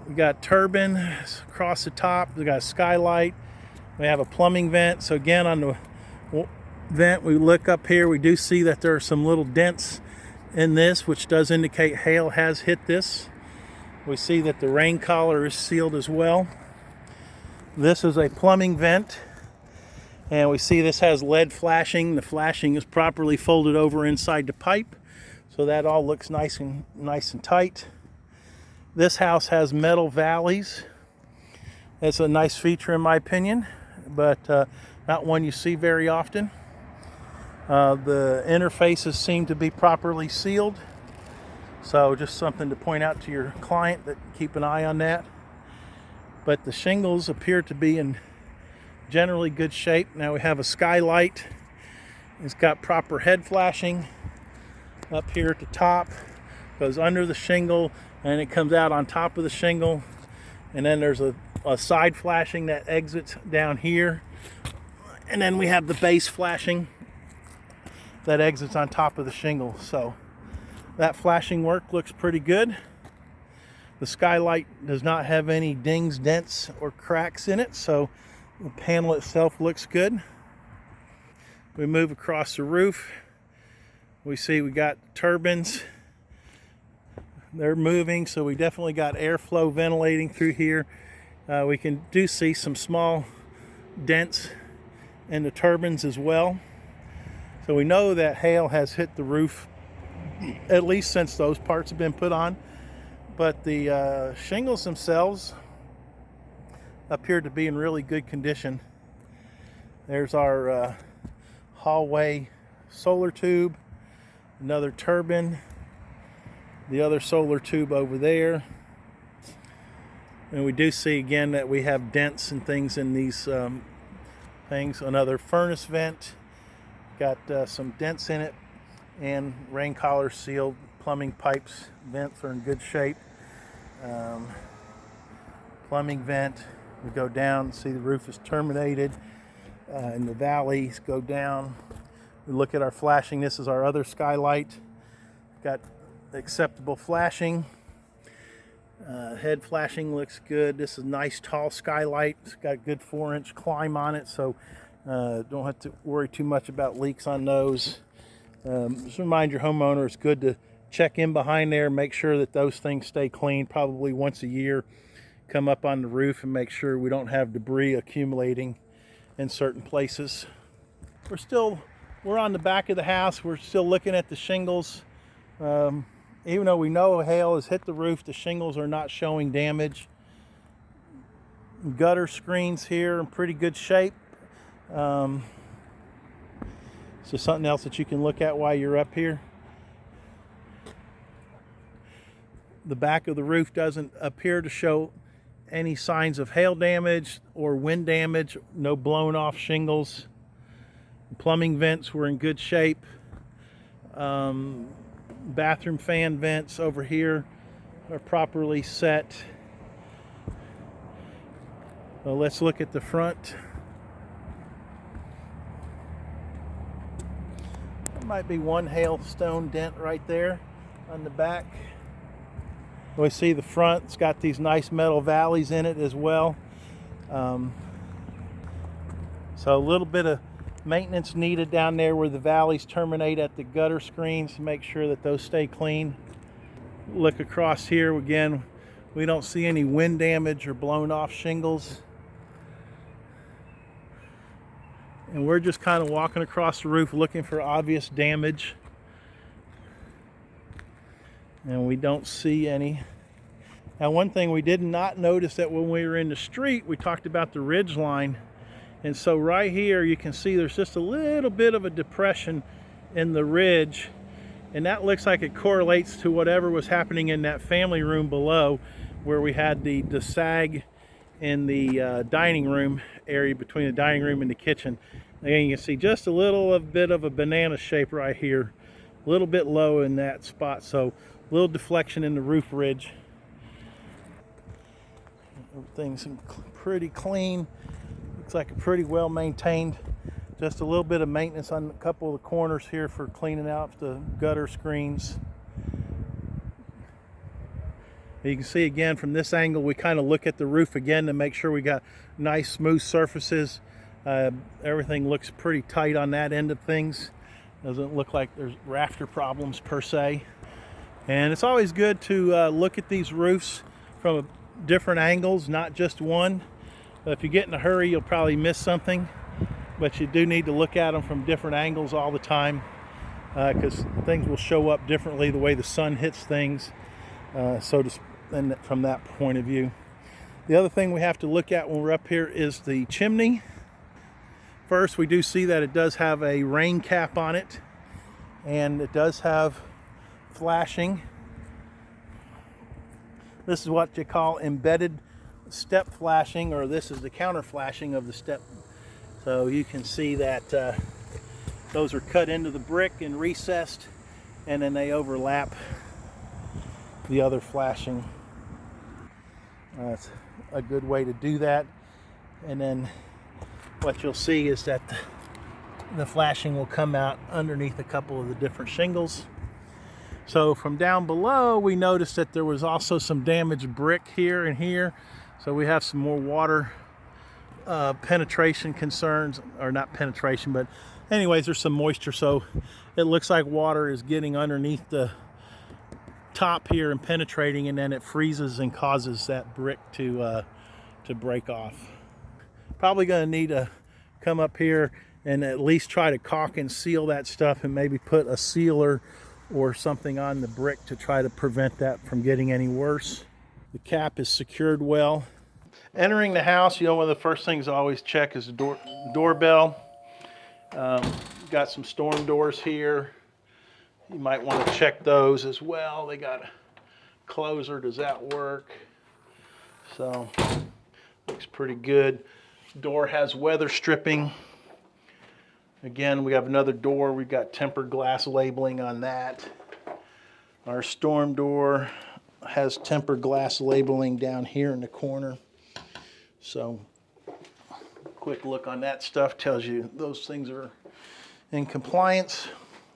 We got turbine across the top, we got a skylight, We have a plumbing vent. So again, on the vent, we look up here, we do see that there are some little dents in this, which does indicate hail has hit this. We see that the rain collar is sealed as well. This is a plumbing vent, and we see this has lead flashing. The flashing is properly folded over inside the pipe, so that all looks nice and tight. This house has metal valleys. That's a nice feature in my opinion, but not one you see very often. The interfaces seem to be properly sealed, so just something to point out to your client, that keep an eye on that. But the shingles appear to be in generally good shape. Now we have a skylight. It's got proper head flashing up here at the top, goes under the shingle, and it comes out on top of the shingle. And then there's a side flashing that exits down here. And then we have the base flashing that exits on top of the shingle. So that flashing work looks pretty good. The skylight does not have any dings, dents, or cracks in it, so the panel itself looks good. We move across the roof. We see we got turbines. They're moving, so we definitely got airflow ventilating through here. We do see some small dents in the turbines as well. So we know that hail has hit the roof, at least since those parts have been put on. But the shingles themselves appear to be in really good condition. There's our hallway solar tube, another turbine, the other solar tube over there. And we do see again that we have dents and things in these things. Another furnace vent, got some dents in it, and rain collar sealed. Plumbing pipes, vents are in good shape. Plumbing vent, we go down, see the roof is terminated, and the valleys go down. We look at our flashing. This is our other skylight. Got acceptable flashing. Head flashing looks good. This is a nice tall skylight. It's got good 4-inch climb on it, so don't have to worry too much about leaks on those. Just remind your homeowner it's good to check in behind there, make sure that those things stay clean. Probably once a year, come up on the roof and make sure we don't have debris accumulating in certain places. We're on the back of the house. We're still looking at the shingles. Even though we know hail has hit the roof, the shingles are not showing damage. Gutter screens here in pretty good shape. So something else that you can look at while you're up here. The back of the roof doesn't appear to show any signs of hail damage or wind damage. No blown off shingles. The plumbing vents were in good shape. Bathroom fan vents over here are properly set. Well, let's look at the front. There might be one hailstone dent right there on the back. We see the front. It's got these nice metal valleys in it as well. So a little bit of maintenance needed down there where the valleys terminate at the gutter screens to make sure that those stay clean. Look across here again. We don't see any wind damage or blown off shingles. And we're just kind of walking across the roof looking for obvious damage. And we don't see any. Now, one thing we did not notice that when we were in the street, we talked about the ridge line. And so right here you can see there's just a little bit of a depression in the ridge, and that looks like it correlates to whatever was happening in that family room below, where we had the sag in the dining room area between the dining room and the kitchen. Again, you can see just a little bit of a banana shape right here, a little bit low in that spot, so a little deflection in the roof ridge. Everything's pretty clean. Looks like a pretty well maintained. Just a little bit of maintenance on a couple of the corners here for cleaning out the gutter screens. You can see again from this angle, we kind of look at the roof again to make sure we got nice smooth surfaces. Everything looks pretty tight on that end of things. Doesn't look like there's rafter problems per se. And it's always good to look at these roofs from different angles, not just one. If you get in a hurry, you'll probably miss something, but you do need to look at them from different angles all the time, because things will show up differently the way the sun hits things. And from that point of view. The other thing we have to look at when we're up here is the chimney. First, we do see that it does have a rain cap on it, and it does have flashing. This is what you call embedded step flashing, or this is the counter flashing of the step. So you can see that those are cut into the brick and recessed, and then they overlap the other flashing. That's a good way to do that. And then what you'll see is that the flashing will come out underneath a couple of the different shingles. So from down below, we noticed that there was also some damaged brick here and here. So we have some more water penetration concerns, or not penetration, but anyways, there's some moisture. So it looks like water is getting underneath the top here and penetrating, and then it freezes and causes that brick to break off. Probably going to need to come up here and at least try to caulk and seal that stuff, and maybe put a sealer or something on the brick to try to prevent that from getting any worse. The cap is secured well. Entering the house, one of the first things I always check is the doorbell. Got some storm doors here. You might want to check those as well. They got a closer. Does that work? So, looks pretty good. Door has weather stripping. Again, we have another door. We've got tempered glass labeling on that. Our storm door has tempered glass labeling down here in the corner. So, quick look on that stuff tells you those things are in compliance.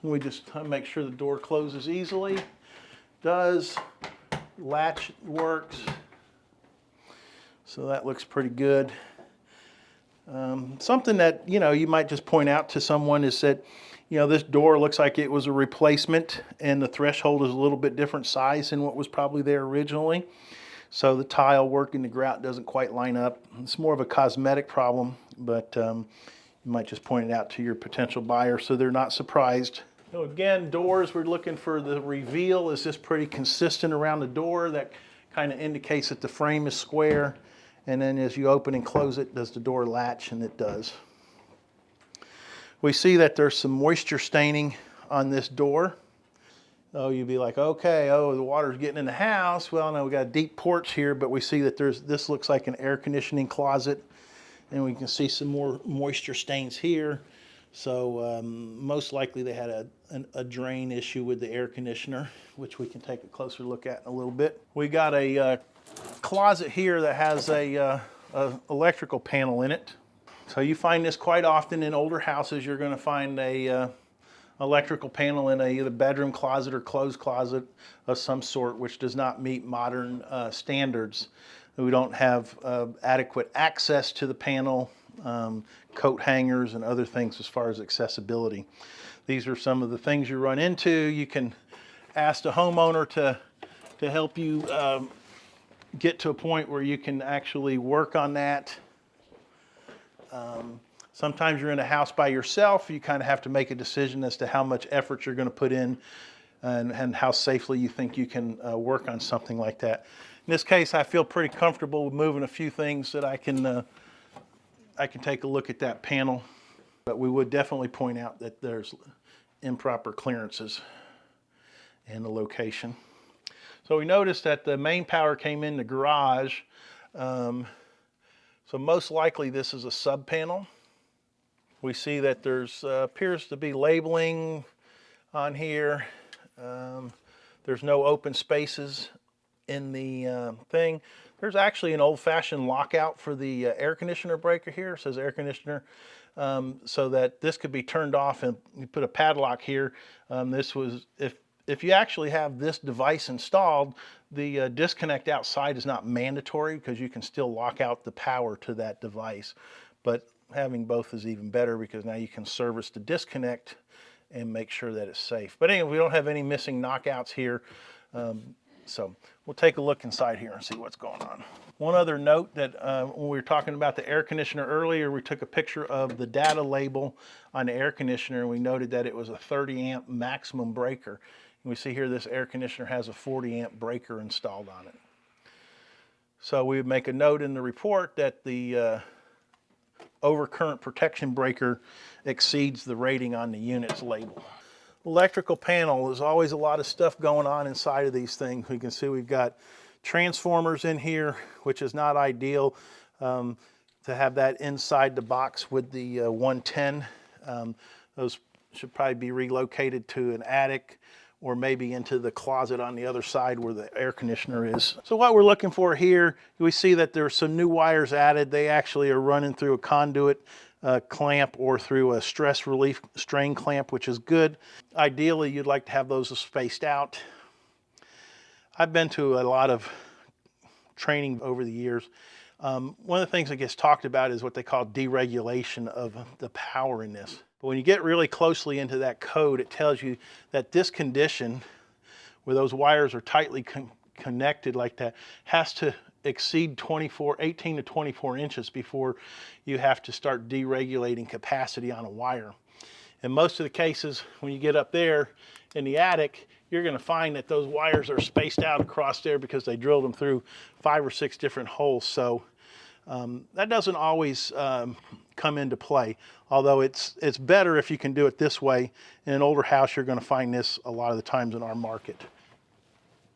We just make sure the door closes easily. Does. Latch works. So that looks pretty good. Something that, you might just point out to someone is that, this door looks like it was a replacement, and the threshold is a little bit different size than what was probably there originally. So the tile work in the grout doesn't quite line up. It's more of a cosmetic problem, but you might just point it out to your potential buyer so they're not surprised. So again, doors, we're looking for the reveal. Is this pretty consistent around the door? That kind of indicates that the frame is square. And then as you open and close it, does the door latch? And it does. We see that there's some moisture staining on this door. Oh, you'd be like, okay, the water's getting in the house. Well, no, we got a deep porch here, but we see that this looks like an air conditioning closet. And we can see some more moisture stains here. So most likely they had a drain issue with the air conditioner, which we can take a closer look at in a little bit. We got a closet here that has a electrical panel in it. So you find this quite often in older houses. You're going to find a electrical panel in either bedroom closet or clothes closet of some sort, which does not meet modern standards. We don't have adequate access to the panel, coat hangers and other things as far as accessibility. These are some of the things you run into. You can ask the homeowner to help you get to a point where you can actually work on that. Sometimes you're in a house by yourself. You kind of have to make a decision as to how much effort you're going to put in and how safely you think you can work on something like that. In this case, I feel pretty comfortable with moving a few things that I can take a look at that panel. But we would definitely point out that there's improper clearances in the location. So we noticed that the main power came in the garage. So most likely this is a sub panel. We see that there's appears to be labeling on here. There's no open spaces in the thing. There's actually an old-fashioned lockout for the air conditioner breaker here. It says air conditioner, so that this could be turned off, and you put a padlock here. This was, if you actually have this device installed, The disconnect outside is not mandatory because you can still lock out the power to that device, but having both is even better because now you can service the disconnect and make sure that it's safe. But anyway, we don't have any missing knockouts here. So we'll take a look inside here and see what's going on. One other note that when we were talking about the air conditioner earlier, we took a picture of the data label on the air conditioner and we noted that it was a 30 amp maximum breaker. And we see here this air conditioner has a 40 amp breaker installed on it. So we would make a note in the report that the overcurrent protection breaker exceeds the rating on the unit's label. Electrical panel, there's always a lot of stuff going on inside of these things. We can see we've got transformers in here, which is not ideal to have that inside the box with the 110. Those should probably be relocated to an attic or maybe into the closet on the other side where the air conditioner is. So what we're looking for here, we see that there's some new wires added. They actually are running through a conduit clamp or through a stress relief strain clamp, which is good. Ideally, you'd like to have those spaced out. I've been to a lot of training over the years. One of the things that gets talked about is what they call deregulation of the power in this. But when you get really closely into that code, it tells you that this condition, where those wires are tightly connected like that, has to exceed 18 to 24 inches before you have to start deregulating capacity on a wire. In most of the cases, when you get up there in the attic, you're going to find that those wires are spaced out across there because they drilled them through 5 or 6 different holes. So that doesn't always come into play, although it's better if you can do it this way. In an older house, you're going to find this a lot of the times in our market.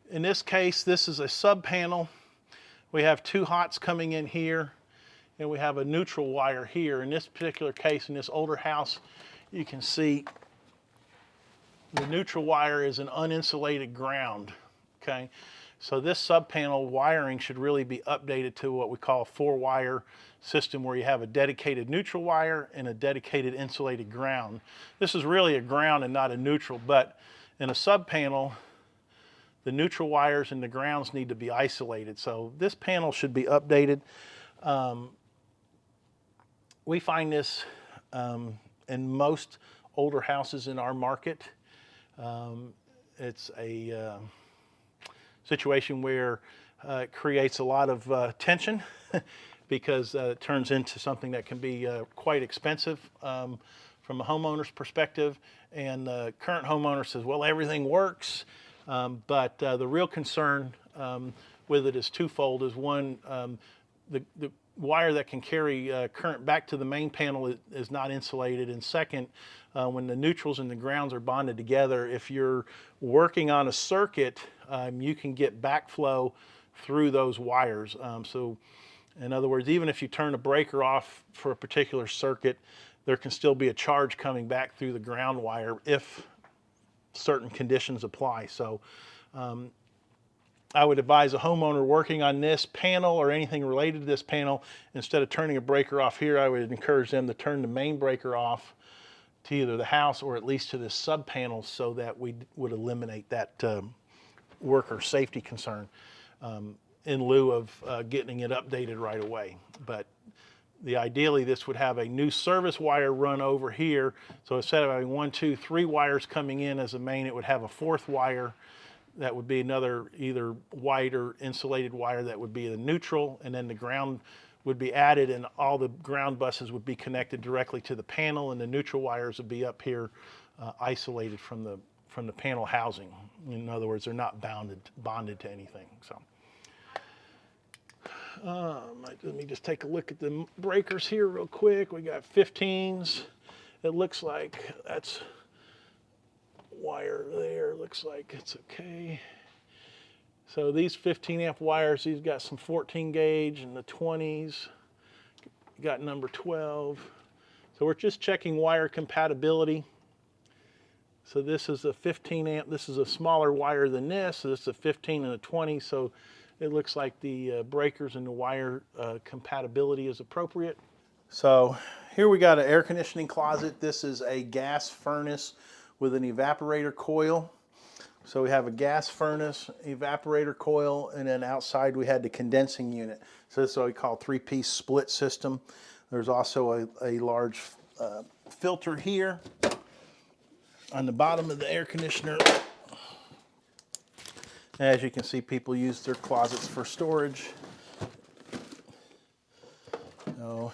In this case, this is a sub panel. We have 2 hots coming in here, and we have a neutral wire here. In this particular case, in this older house, you can see the neutral wire is an uninsulated ground, okay? So this sub-panel wiring should really be updated to what we call a 4-wire system where you have a dedicated neutral wire and a dedicated insulated ground. This is really a ground and not a neutral, but in a sub-panel, the neutral wires and the grounds need to be isolated. So this panel should be updated. We find this in most older houses in our market. It's a situation where it creates a lot of tension because it turns into something that can be quite expensive from a homeowner's perspective. And the current homeowner says, well, everything works. But the real concern with it is twofold. Is one, the wire that can carry current back to the main panel is not insulated. And second, when the neutrals and the grounds are bonded together, if you're working on a circuit, you can get backflow through those wires. So in other words, even if you turn a breaker off for a particular circuit, there can still be a charge coming back through the ground wire if certain conditions apply. So I would advise a homeowner working on this panel or anything related to this panel, instead of turning a breaker off here, I would encourage them to turn the main breaker off to either the house or at least to this sub panel so that we would eliminate that worker safety concern in lieu of getting it updated right away. But ideally, this would have a new service wire run over here. So instead of having 1, 2, 3 wires coming in as a main, it would have a 4th wire that would be another either white or insulated wire that would be the neutral, and then the ground would be added, and all the ground buses would be connected directly to the panel, and the neutral wires would be up here isolated from the panel housing. In other words, they're not bonded to anything. So. Let me just take a look at the breakers here real quick. We got 15s. It looks like that's wire there. Looks like it's okay. So these 15 amp wires, these got some 14 gauge and the 20s. Got number 12. So we're just checking wire compatibility. So this is a 15 amp. This is a smaller wire than this. So this is a 15 and a 20. So it looks like the breakers and the wire compatibility is appropriate. So here we got an air conditioning closet. This is a gas furnace with an evaporator coil. So we have a gas furnace, evaporator coil, and then outside we had the condensing unit. So this is what we call three-piece split system. There's also a large filter here on the bottom of the air conditioner. As you can see, people use their closets for storage. So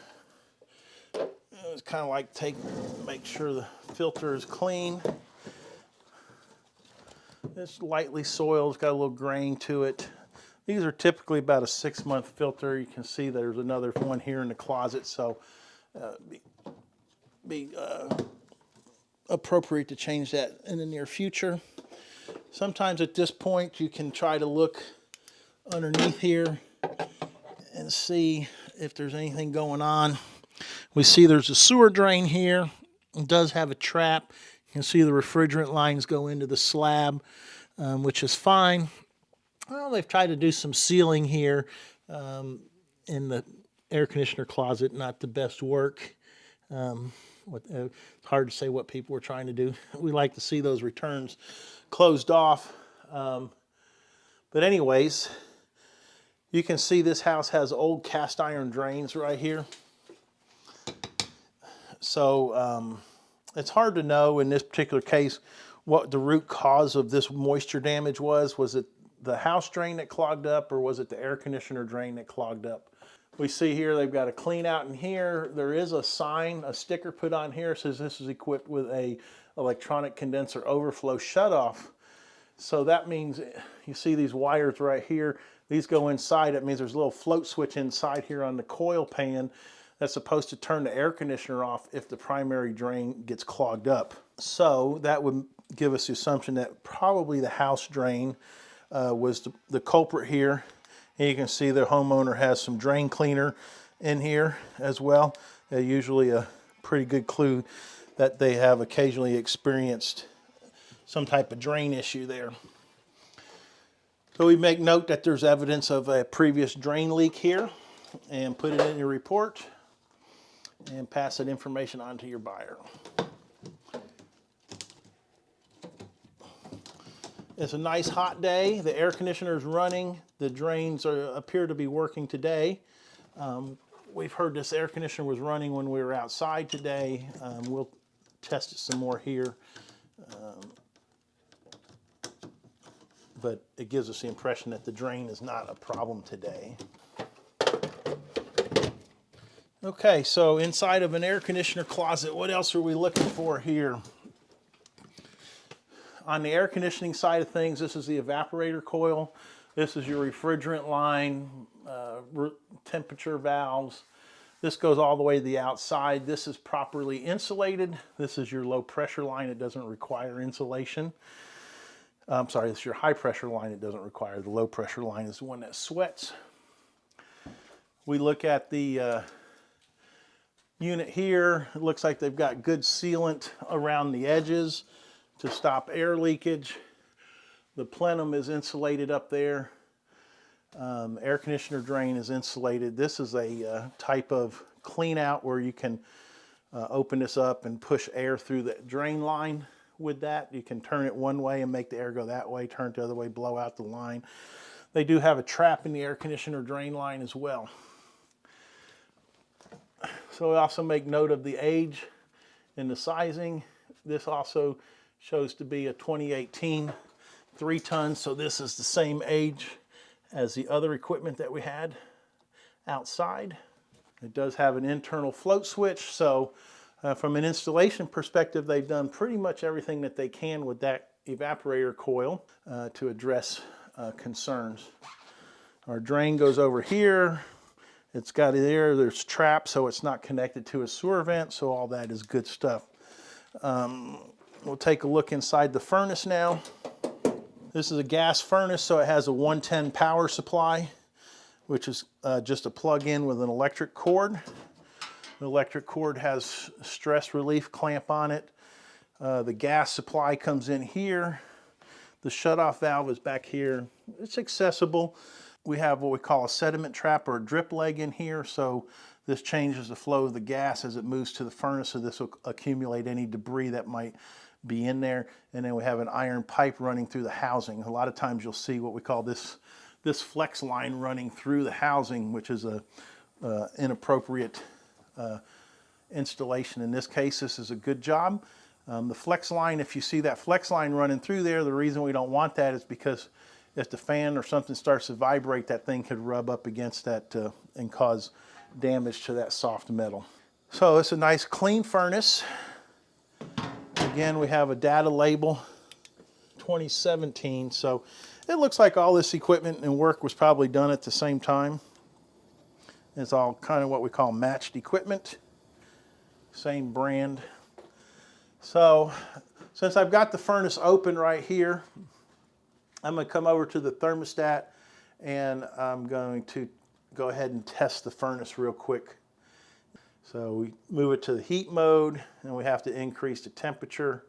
it's kind of like make sure the filter is clean. It's lightly soiled, it's got a little grain to it. These are typically about a 6-month filter. You can see there's another one here in the closet, so be appropriate to change that in the near future. Sometimes at this point you can try to look underneath here and see if there's anything going on. We see there's a sewer drain here. It does have a trap. You can see the refrigerant lines go into the slab, which is fine. Well, they've tried to do some sealing here in the air conditioner closet. Not the best work. It's hard to say what people were trying to do. We like to see those returns closed off. But anyways, you can see this house has old cast iron drains right here. So it's hard to know in this particular case what the root cause of this moisture damage was. Was it the house drain that clogged up, or was it the air conditioner drain that clogged up? We see here they've got a clean out in here. There is a sign, a sticker put on here, says this is equipped with a electronic condenser overflow shutoff. So that means you see these wires right here. These go inside. That means there's a little float switch inside here on the coil pan that's supposed to turn the air conditioner off if the primary drain gets clogged up. So that would give us the assumption that probably the house drain was the culprit here. And you can see the homeowner has some drain cleaner in here as well. Usually a pretty good clue that they have occasionally experienced some type of drain issue there. So we make note that there's evidence of a previous drain leak here, and put it in your report and pass that information on to your buyer. It's a nice hot day. The air conditioner is running. The drains appear to be working today. We've heard this air conditioner was running when we were outside today. We'll test it some more here. But it gives us the impression that the drain is not a problem today. Okay, so inside of an air conditioner closet, what else are we looking for here? On the air conditioning side of things, this is the evaporator coil. This is your refrigerant line, temperature valves. This goes all the way to the outside. This is properly insulated. This is your low pressure line. It doesn't require insulation. I'm sorry, this is your high pressure line. It doesn't require. The low pressure line is the one that sweats. We look at the unit here. It looks like they've got good sealant around the edges to stop air leakage. The plenum is insulated up there. Air conditioner drain is insulated. This is a type of clean out where you can open this up and push air through the drain line with that. You can turn it one way and make the air go that way, turn it the other way, blow out the line. They do have a trap in the air conditioner drain line as well. So we also make note of the age and the sizing. This also shows to be a 2018 3 tons, so this is the same age as the other equipment that we had outside. It does have an internal float switch, so from an installation perspective, they've done pretty much everything that they can with that evaporator coil to address concerns. Our drain goes over here. It's got there's traps, so it's not connected to a sewer vent, so all that is good stuff. We'll take a look inside the furnace now. This is a gas furnace, so it has a 110 power supply, which is just a plug-in with an electric cord. The electric cord has stress relief clamp on it. The gas supply comes in here. The shutoff valve is back here. It's accessible. We have what we call a sediment trap or a drip leg in here, so this changes the flow of the gas as it moves to the furnace, so this will accumulate any debris that might be in there. And then we have an iron pipe running through the housing. A lot of times you'll see what we call this flex line running through the housing, which is a inappropriate installation. In this case, this is a good job. The flex line, if you see that flex line running through there, the reason we don't want that is because if the fan or something starts to vibrate, that thing could rub up against that and cause damage to that soft metal. So it's a nice clean furnace. Again, we have a data label, 2017. So it looks like all this equipment and work was probably done at the same time. It's all kind of what we call matched equipment. Same brand. So since I've got the furnace open right here, I'm going to come over to the thermostat and I'm going to go ahead and test the furnace real quick. So we move it to the heat mode and we have to increase the temperature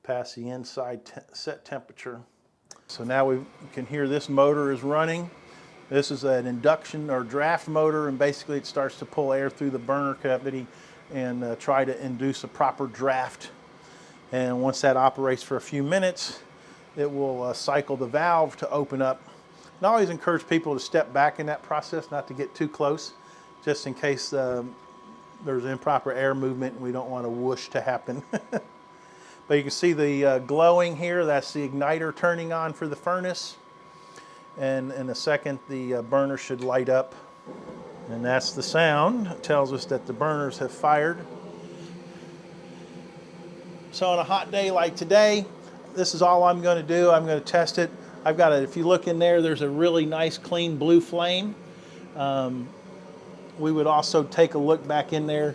past the inside set temperature. So now we can hear this motor is running. This is an induction or draft motor, and basically it starts to pull air through the burner cavity and try to induce a proper draft. And once that operates for a few minutes, it will cycle the valve to open up. And I always encourage people to step back in that process, not to get too close, just in case there's improper air movement and we don't want a whoosh to happen. But you can see the glowing here. That's the igniter turning on for the furnace. And in a second, the burner should light up. And that's the sound. It tells us that the burners have fired. So on a hot day like today, this is all I'm going to do. I'm going to test it. I've got if you look in there, there's a really nice clean blue flame. We would also take a look back in there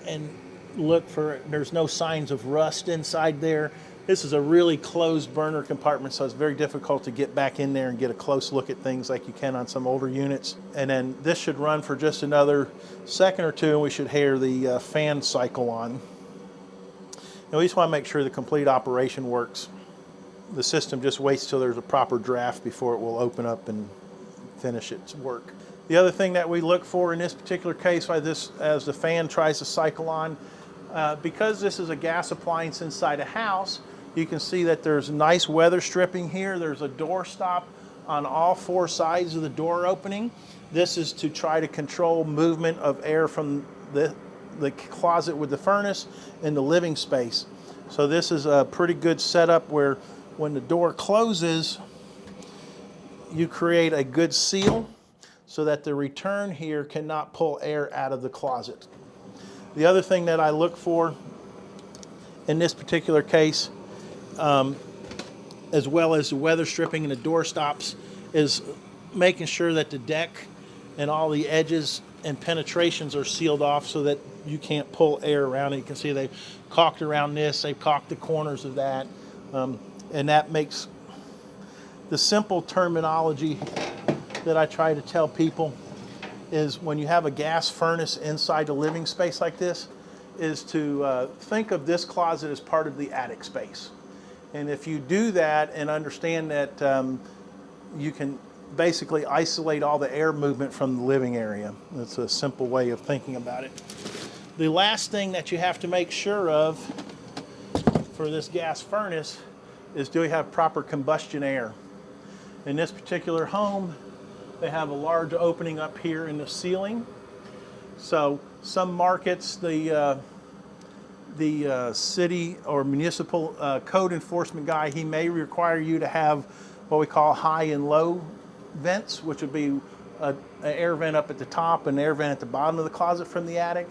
and look for, there's no signs of rust inside there. This is a really closed burner compartment, so it's very difficult to get back in there and get a close look at things like you can on some older units. And then this should run for just another second or two, and we should hear the fan cycle on. And we just want to make sure the complete operation works. The system just waits till there's a proper draft before it will open up and finish its work. The other thing that we look for in this particular case, as the fan tries to cycle on, because this is a gas appliance inside a house, you can see that there's nice weather stripping here. There's a door stop on all four sides of the door opening. This is to try to control movement of air from the closet with the furnace in the living space. So this is a pretty good setup where when the door closes, you create a good seal so that the return here cannot pull air out of the closet. The other thing that I look for in this particular case, as well as the weather stripping and the door stops, is making sure that the deck and all the edges and penetrations are sealed off so that you can't pull air around it. You can see they've caulked around this, they've caulked the corners of that, and that makes the simple terminology that I try to tell people is when you have a gas furnace inside a living space like this, is to think of this closet as part of the attic space. And if you do that and understand that you can basically isolate all the air movement from the living area. That's a simple way of thinking about it. The last thing that you have to make sure of for this gas furnace is, do we have proper combustion air? In this particular home, they have a large opening up here in the ceiling. So some markets, the city or municipal code enforcement guy, he may require you to have what we call high and low vents, which would be an air vent up at the top and an air vent at the bottom of the closet from the attic.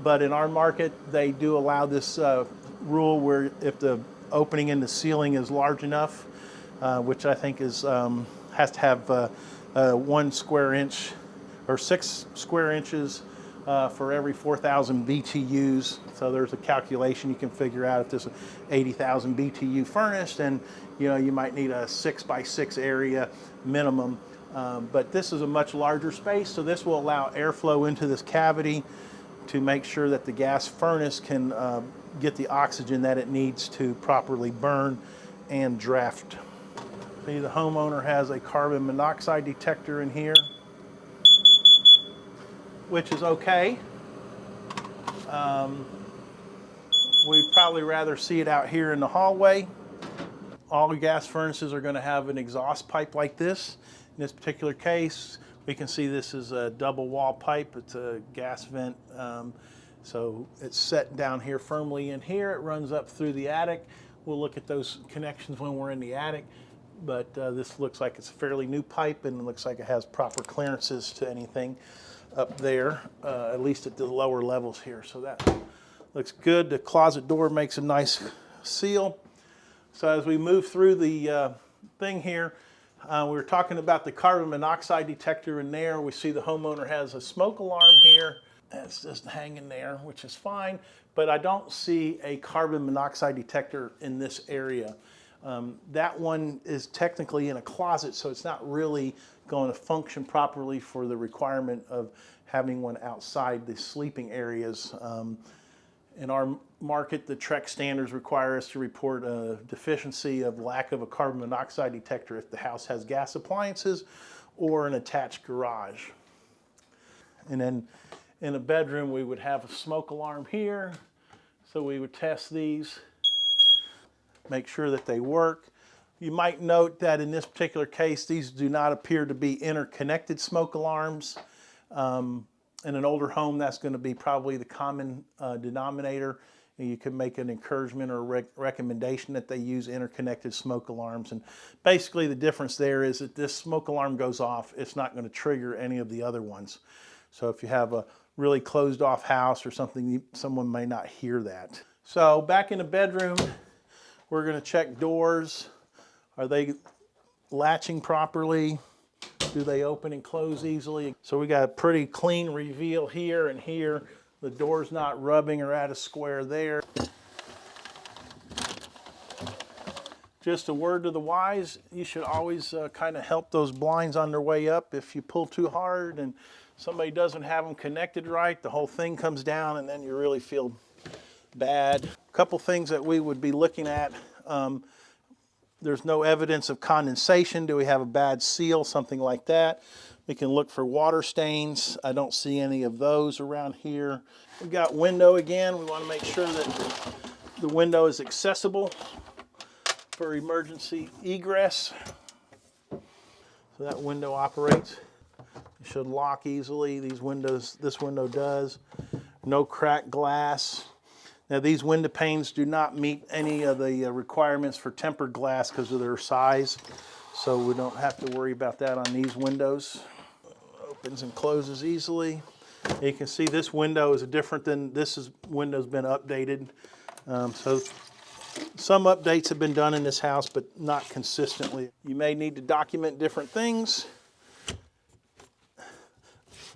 But in our market, they do allow this rule where if the opening in the ceiling is large enough, which I think is has to have 1 square inch or 6 square inches for every 4,000 BTUs. So there's a calculation you can figure out. If there's an 80,000 BTU furnace, then you might need a 6x6 area minimum. But this is a much larger space, so this will allow airflow into this cavity to make sure that the gas furnace can get the oxygen that it needs to properly burn and draft. See, the homeowner has a carbon monoxide detector in here, which is okay. We'd probably rather see it out here in the hallway. All gas furnaces are going to have an exhaust pipe like this. In this particular case, we can see this is a double wall pipe. It's a gas vent. So it's set down here firmly in here. It runs up through the attic. We'll look at those connections when we're in the attic. But this looks like it's a fairly new pipe, and it looks like it has proper clearances to anything up there, at least at the lower levels here. So that looks good. The closet door makes a nice seal. So as we move through the thing here, we were talking about the carbon monoxide detector in there. We see the homeowner has a smoke alarm here. It's just hanging there, which is fine, but I don't see a carbon monoxide detector in this area. That one is technically in a closet, so it's not really going to function properly for the requirement of having one outside the sleeping areas. In our market, the TREC standards require us to report a deficiency of lack of a carbon monoxide detector if the house has gas appliances or an attached garage. And then in a bedroom, we would have a smoke alarm here. So we would test these, make sure that they work. You might note that in this particular case, these do not appear to be interconnected smoke alarms. In an older home, that's going to be probably the common denominator. You can make an encouragement or recommendation that they use interconnected smoke alarms. And basically the difference there is that this smoke alarm goes off, it's not going to trigger any of the other ones. So if you have a really closed off house or something, someone may not hear that. So back in the bedroom, we're going to check doors. Are they latching properly? Do they open and close easily? So we got a pretty clean reveal here and here. The door's not rubbing or at a square there. Just a word to the wise, you should always kind of help those blinds on their way up. If you pull too hard and somebody doesn't have them connected right, the whole thing comes down and then you really feel bad. A couple things that we would be looking at. There's no evidence of condensation. Do we have a bad seal? Something like that. We can look for water stains. I don't see any of those around here. We've got window again. We want to make sure that the window is accessible for emergency egress. So that window operates. It should lock easily. These windows, this window does. No cracked glass. Now these window panes do not meet any of the requirements for tempered glass because of their size. So we don't have to worry about that on these windows. Opens and closes easily. You can see this window is different than window's been updated. So some updates have been done in this house, but not consistently. You may need to document different things.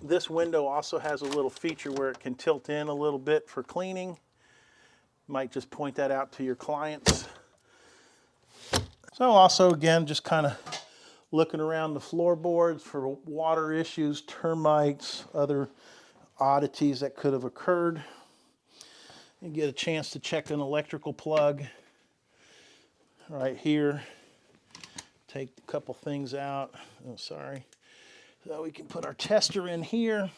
This window also has a little feature where it can tilt in a little bit for cleaning. Might just point that out to your clients. So also again, just kind of looking around the floorboards for water issues, termites, other oddities that could have occurred. You get a chance to check an electrical plug right here. Take a couple things out. Oh, sorry. So we can put our tester in here.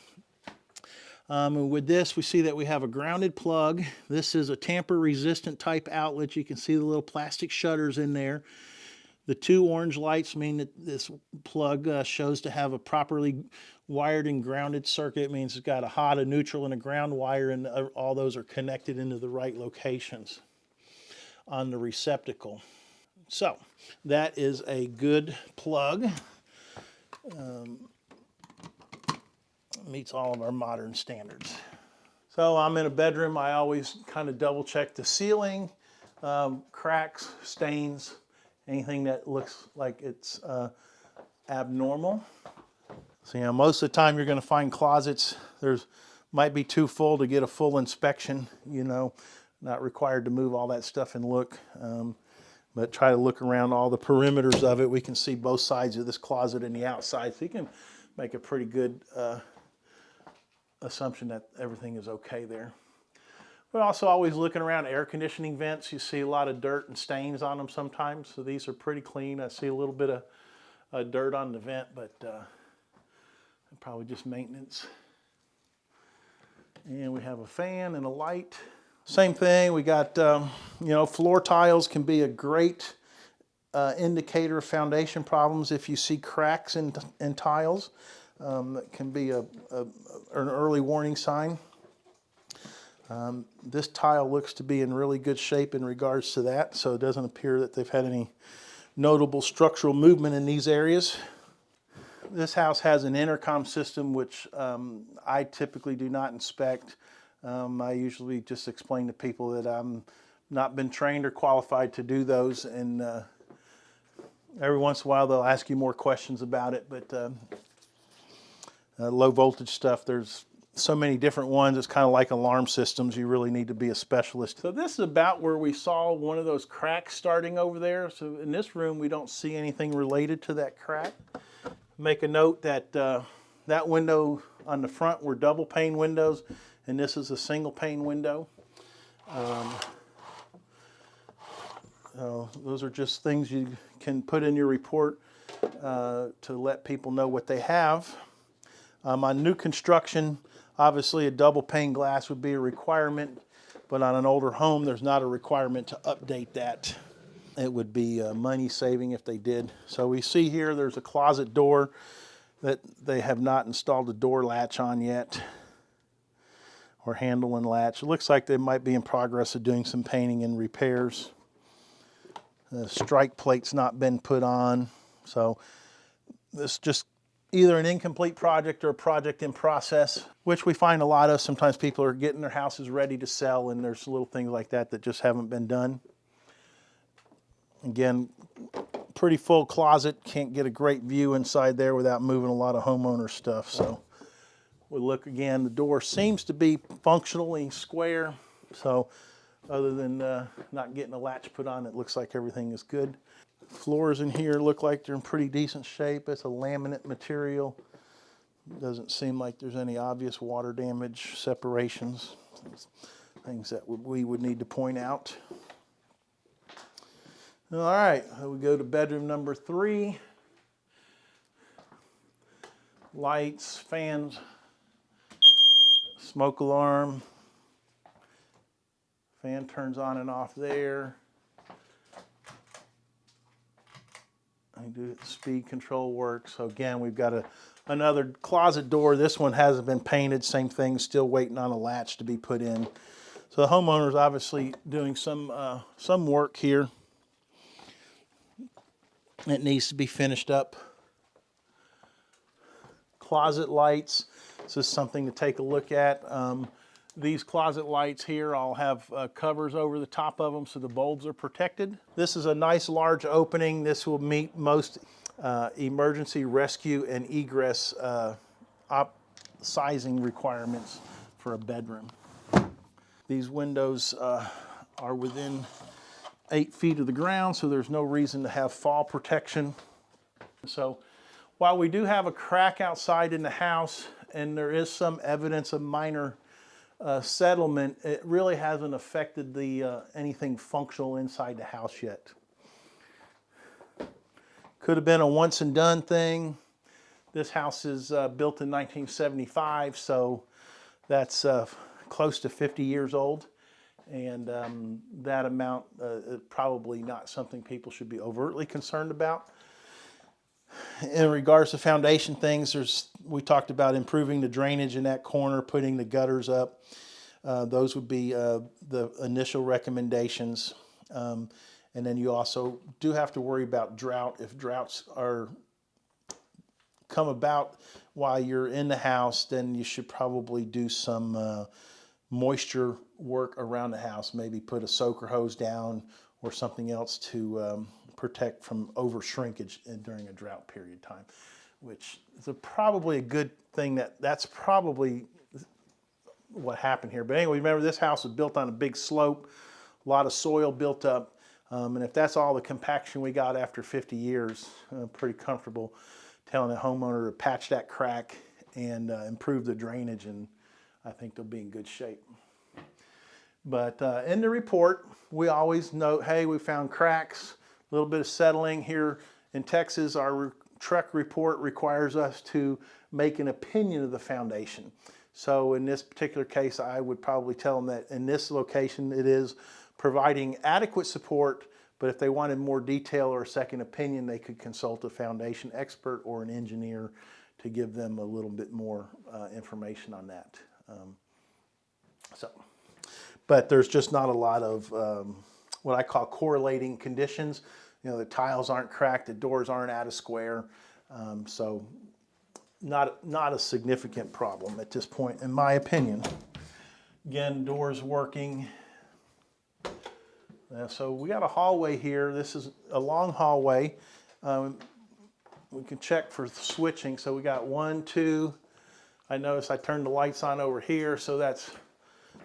And with this, we see that we have a grounded plug. This is a tamper-resistant type outlet. You can see the little plastic shutters in there. The two orange lights mean that this plug shows to have a properly wired and grounded circuit. It means it's got a hot, a neutral, and a ground wire, and all those are connected into the right locations on the receptacle. So that is a good plug. Meets all of our modern standards. So I'm in a bedroom. I always kind of double check the ceiling, cracks, stains, anything that looks like it's abnormal. So most of the time you're going to find closets, might be too full to get a full inspection, not required to move all that stuff and look. But try to look around all the perimeters of it. We can see both sides of this closet and the outside, so you can make a pretty good assumption that everything is okay there. We're also always looking around air conditioning vents. You see a lot of dirt and stains on them sometimes, so these are pretty clean. I see a little bit of dirt on the vent, but probably just maintenance. And we have a fan and a light Same thing, we got, you know, floor tiles can be a great indicator of foundation problems. If you see cracks in tiles, that can be an early warning sign. This tile looks to be in really good shape in regards to that, so it doesn't appear that they've had any notable structural movement in these areas. This house has an intercom system, which I typically do not inspect. I usually just explain to people that I'm not been trained or qualified to do those, and every once in a while they'll ask you more questions about it, but low voltage stuff, there's so many different ones. It's kind of like alarm systems. You really need to be a specialist. So this is about where we saw one of those cracks starting over there. So in this room, we don't see anything related to that crack. Make a note that that window on the front were double pane windows, and this is a single pane window. Those are just things you can put in your report to let people know what they have. On new construction, obviously a double pane glass would be a requirement, but on an older home, there's not a requirement to update that. It would be money saving if they did. So we see here there's a closet door that they have not installed a door latch on yet, or handle and latch. It looks like they might be in progress of doing some painting and repairs. The strike plate's not been put on, so this is just either an incomplete project or a project in process, which we find a lot of. Sometimes people are getting their houses ready to sell, and there's little things like that that just haven't been done. Again, pretty full closet. Can't get a great view inside there without moving a lot of homeowner stuff. So we look again, the door seems to be functionally square. So other than not getting a latch put on, it looks like everything is good. Floors in here look like they're in pretty decent shape. It's a laminate material. Doesn't seem like there's any obvious water damage, separations, things that we would need to point out. All right, we go to bedroom number 3. Lights, fans, smoke alarm. Fan turns on and off there. I do speed control work. So again, we've got another closet door. This one hasn't been painted. Same thing, still waiting on a latch to be put in. So the homeowner's obviously doing some work here. It needs to be finished up. Closet lights. This is something to take a look at. These closet lights here all have covers over the top of them so the bulbs are protected. This is a nice large opening. This will meet most emergency rescue and egress sizing requirements for a bedroom. These windows are within 8 feet of the ground, so there's no reason to have fall protection. So while we do have a crack outside in the house and there is some evidence of minor settlement, it really hasn't affected the anything functional inside the house yet. Could have been a once and done thing. This house is built in 1975, so that's close to 50 years old. And that amount is probably not something people should be overtly concerned about. In regards to foundation things, we talked about improving the drainage in that corner, putting the gutters up. Those would be the initial recommendations. And then you also do have to worry about drought. If droughts come about while you're in the house, then you should probably do some moisture work around the house. Maybe put a soaker hose down or something else to protect from over shrinkage during a drought period of time, which is probably a good thing. That's probably what happened here. But anyway, remember this house was built on a big slope, a lot of soil built up, and if that's all the compaction we got after 50 years, I'm pretty comfortable telling the homeowner to patch that crack and improve the drainage, and I think they'll be in good shape. But in the report, we always note, hey, we found cracks, a little bit of settling here in Texas. Our TREC report requires us to make an opinion of the foundation. So in this particular case, I would probably tell them that in this location, it is providing adequate support, but if they wanted more detail or a second opinion, they could consult a foundation expert or an engineer to give them a little bit more information on that. But there's just not a lot of what I call correlating conditions. You know, the tiles aren't cracked, the doors aren't out of square, so not a significant problem at this point, in my opinion. Again, doors working. So we got a hallway here. This is a long hallway. We can check for switching. So we got 1, 2. I notice I turned the lights on over here, so that's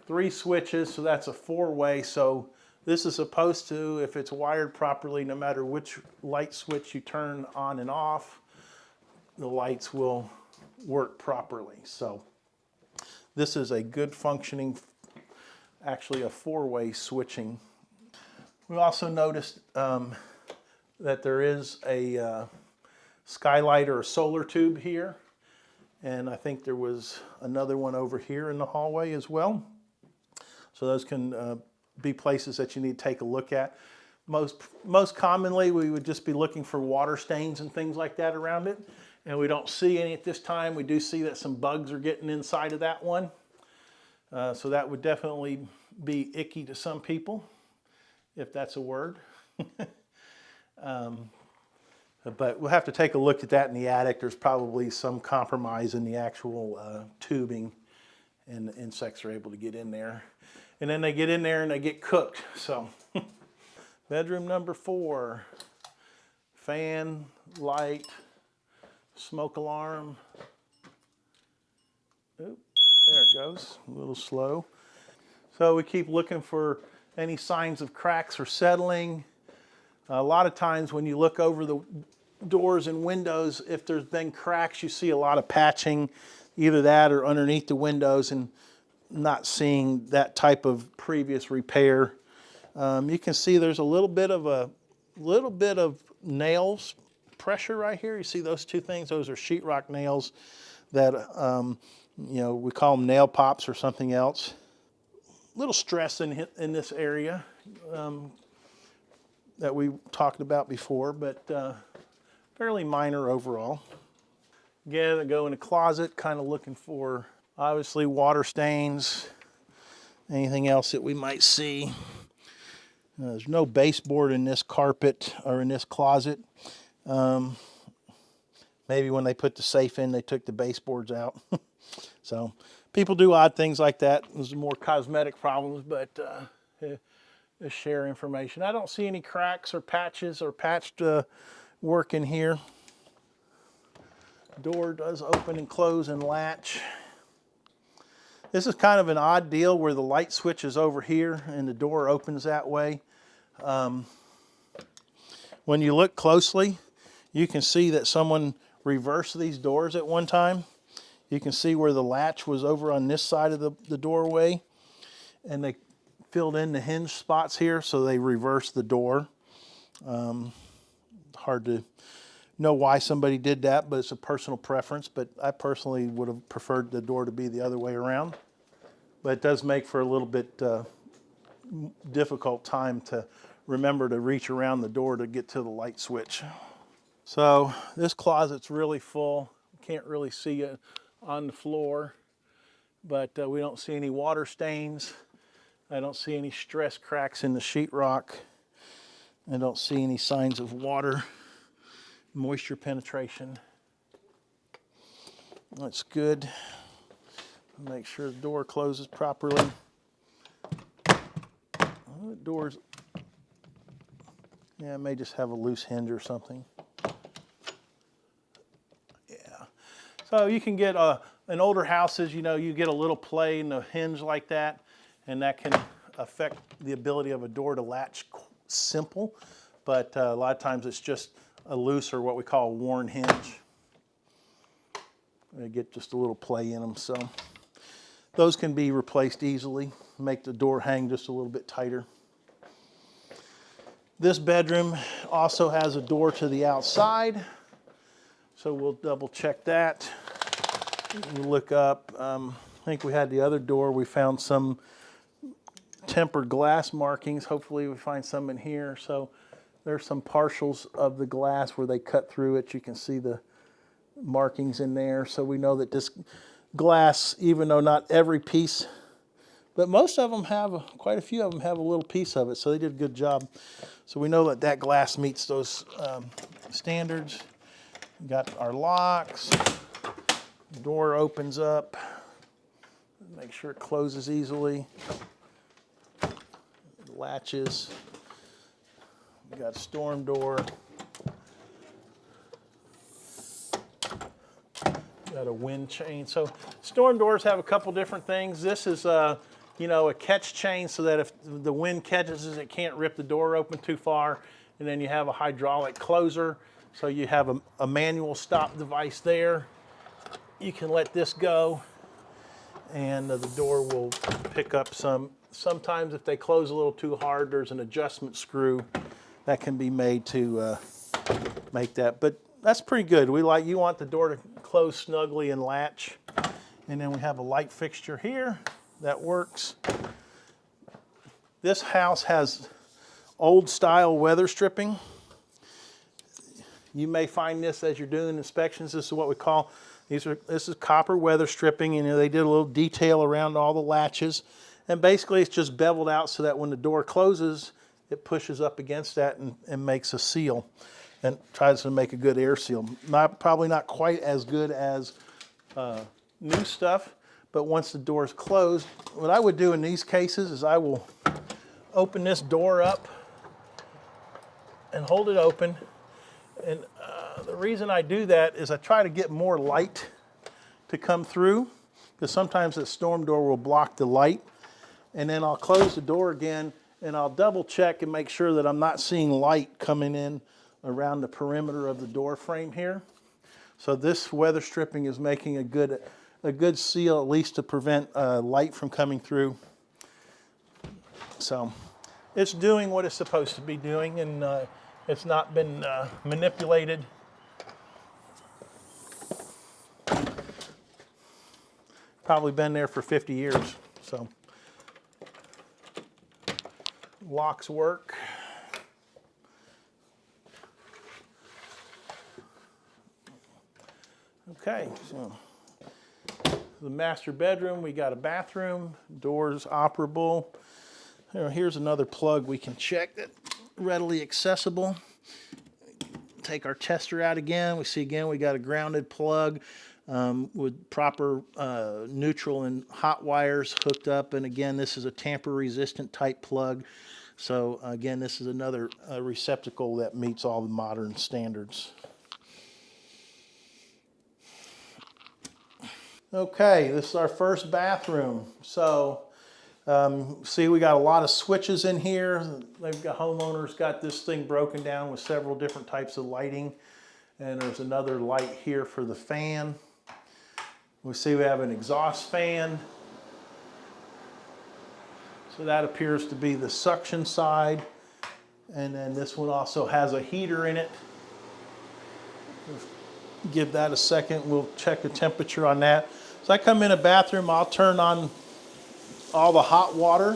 3 switches, so that's a 4-way. So this is supposed to, if it's wired properly, no matter which light switch you turn on and off, the lights will work properly. So this is a good functioning, actually a 4-way switching. We also noticed that there is a skylight or a solar tube here, and I think there was another one over here in the hallway as well. So those can be places that you need to take a look at. Most commonly, we would just be looking for water stains and things like that around it, and we don't see any at this time. We do see that some bugs are getting inside of that one, so that would definitely be icky to some people, if that's a word. But we'll have to take a look at that in the attic. There's probably some compromise in the actual tubing, and the insects are able to get in there. And then they get in there and they get cooked. So bedroom number 4, fan, light, smoke alarm. Oop, there it goes, a little slow. So we keep looking for any signs of cracks or settling. A lot of times when you look over the doors and windows, if there's been cracks, you see a lot of patching, either that or underneath the windows, and not seeing that type of previous repair. You can see there's a little bit of nails pressure right here. You see those 2 things? Those are sheetrock nails that you know, we call them nail pops or something else. Little stress in this area that we talked about before, but fairly minor overall. Again, I go in the closet, kind of looking for obviously water stains, anything else that we might see. There's no baseboard in this carpet or in this closet. Maybe when they put the safe in, they took the baseboards out. So people do odd things like that. Those are more cosmetic problems, but just share information. I don't see any cracks or patches or patched work in here. Door does open and close and latch. This is kind of an odd deal where the light switch is over here and the door opens that way. When you look closely, you can see that someone reversed these doors at one time. You can see where the latch was over on this side of the doorway, and they filled in the hinge spots here, so they reversed the door. Hard to know why somebody did that, but it's a personal preference. But I personally would have preferred the door to be the other way around. But it does make for a little bit difficult time to remember to reach around the door to get to the light switch. So this closet's really full. Can't really see it on the floor, but we don't see any water stains. I don't see any stress cracks in the sheetrock. I don't see any signs of water, moisture penetration. That's good. Make sure the door closes properly. The doors, yeah, it may just have a loose hinge or something. Yeah. So you can get in older houses, you know, you get a little play in the hinge like that, and that can affect the ability of a door to latch simple. But a lot of times it's just a loose, or what we call a worn hinge. They get just a little play in them, so those can be replaced easily. Make the door hang just a little bit tighter. This bedroom also has a door to the outside, so we'll double check that. You look up. I think we had the other door. We found some tempered glass markings. Hopefully we find some in here. So there's some partials of the glass where they cut through it. You can see the markings in there. So we know that this glass, even though not every piece, but most of them have, quite a few of them have a little piece of it. So they did a good job. So we know that that glass meets those standards. We got our locks. The door opens up. Make sure it closes easily. The latches. We got a storm door. Got a wind chain. So storm doors have a couple different things. This is you know, a catch chain so that if the wind catches it, it can't rip the door open too far. And then you have a hydraulic closer. So you have a manual stop device there. You can let this go and the door will pick up some. Sometimes if they close a little too hard, there's an adjustment screw that can be made to make that. But that's pretty good. You want the door to close snugly and latch. And then we have a light fixture here that works. This house has old style weather stripping. You may find this as you're doing inspections. This is what we call, this is copper weather stripping, and they did a little detail around all the latches. And basically it's just beveled out so that when the door closes, it pushes up against that and makes a seal and tries to make a good air seal. Probably not quite as good as new stuff, but once the door is closed, what I would do in these cases is I will open this door up and hold it open. And the reason I do that is I try to get more light to come through, because sometimes the storm door will block the light. And then I'll close the door again and I'll double check and make sure that I'm not seeing light coming in around the perimeter of the door frame here. So this weather stripping is making a good seal, at least to prevent light from coming through. So it's doing what it's supposed to be doing, and it's not been manipulated. Probably been there for 50 years. So locks work. Okay, so the master bedroom, we got a bathroom, doors operable. Here's another plug we can check that's readily accessible. Take our tester out again. We see again we got a grounded plug with proper neutral and hot wires hooked up. And again, this is a tamper resistant type plug. So again, this is another receptacle that meets all the modern standards. Okay, this is our first bathroom. So see, we got a lot of switches in here. Homeowners got this thing broken down with several different types of lighting. And there's another light here for the fan. We see we have an exhaust fan. So that appears to be the suction side. And then this one also has a heater in it. Give that a second. We'll check the temperature on that. So I come in a bathroom, I'll turn on all the hot water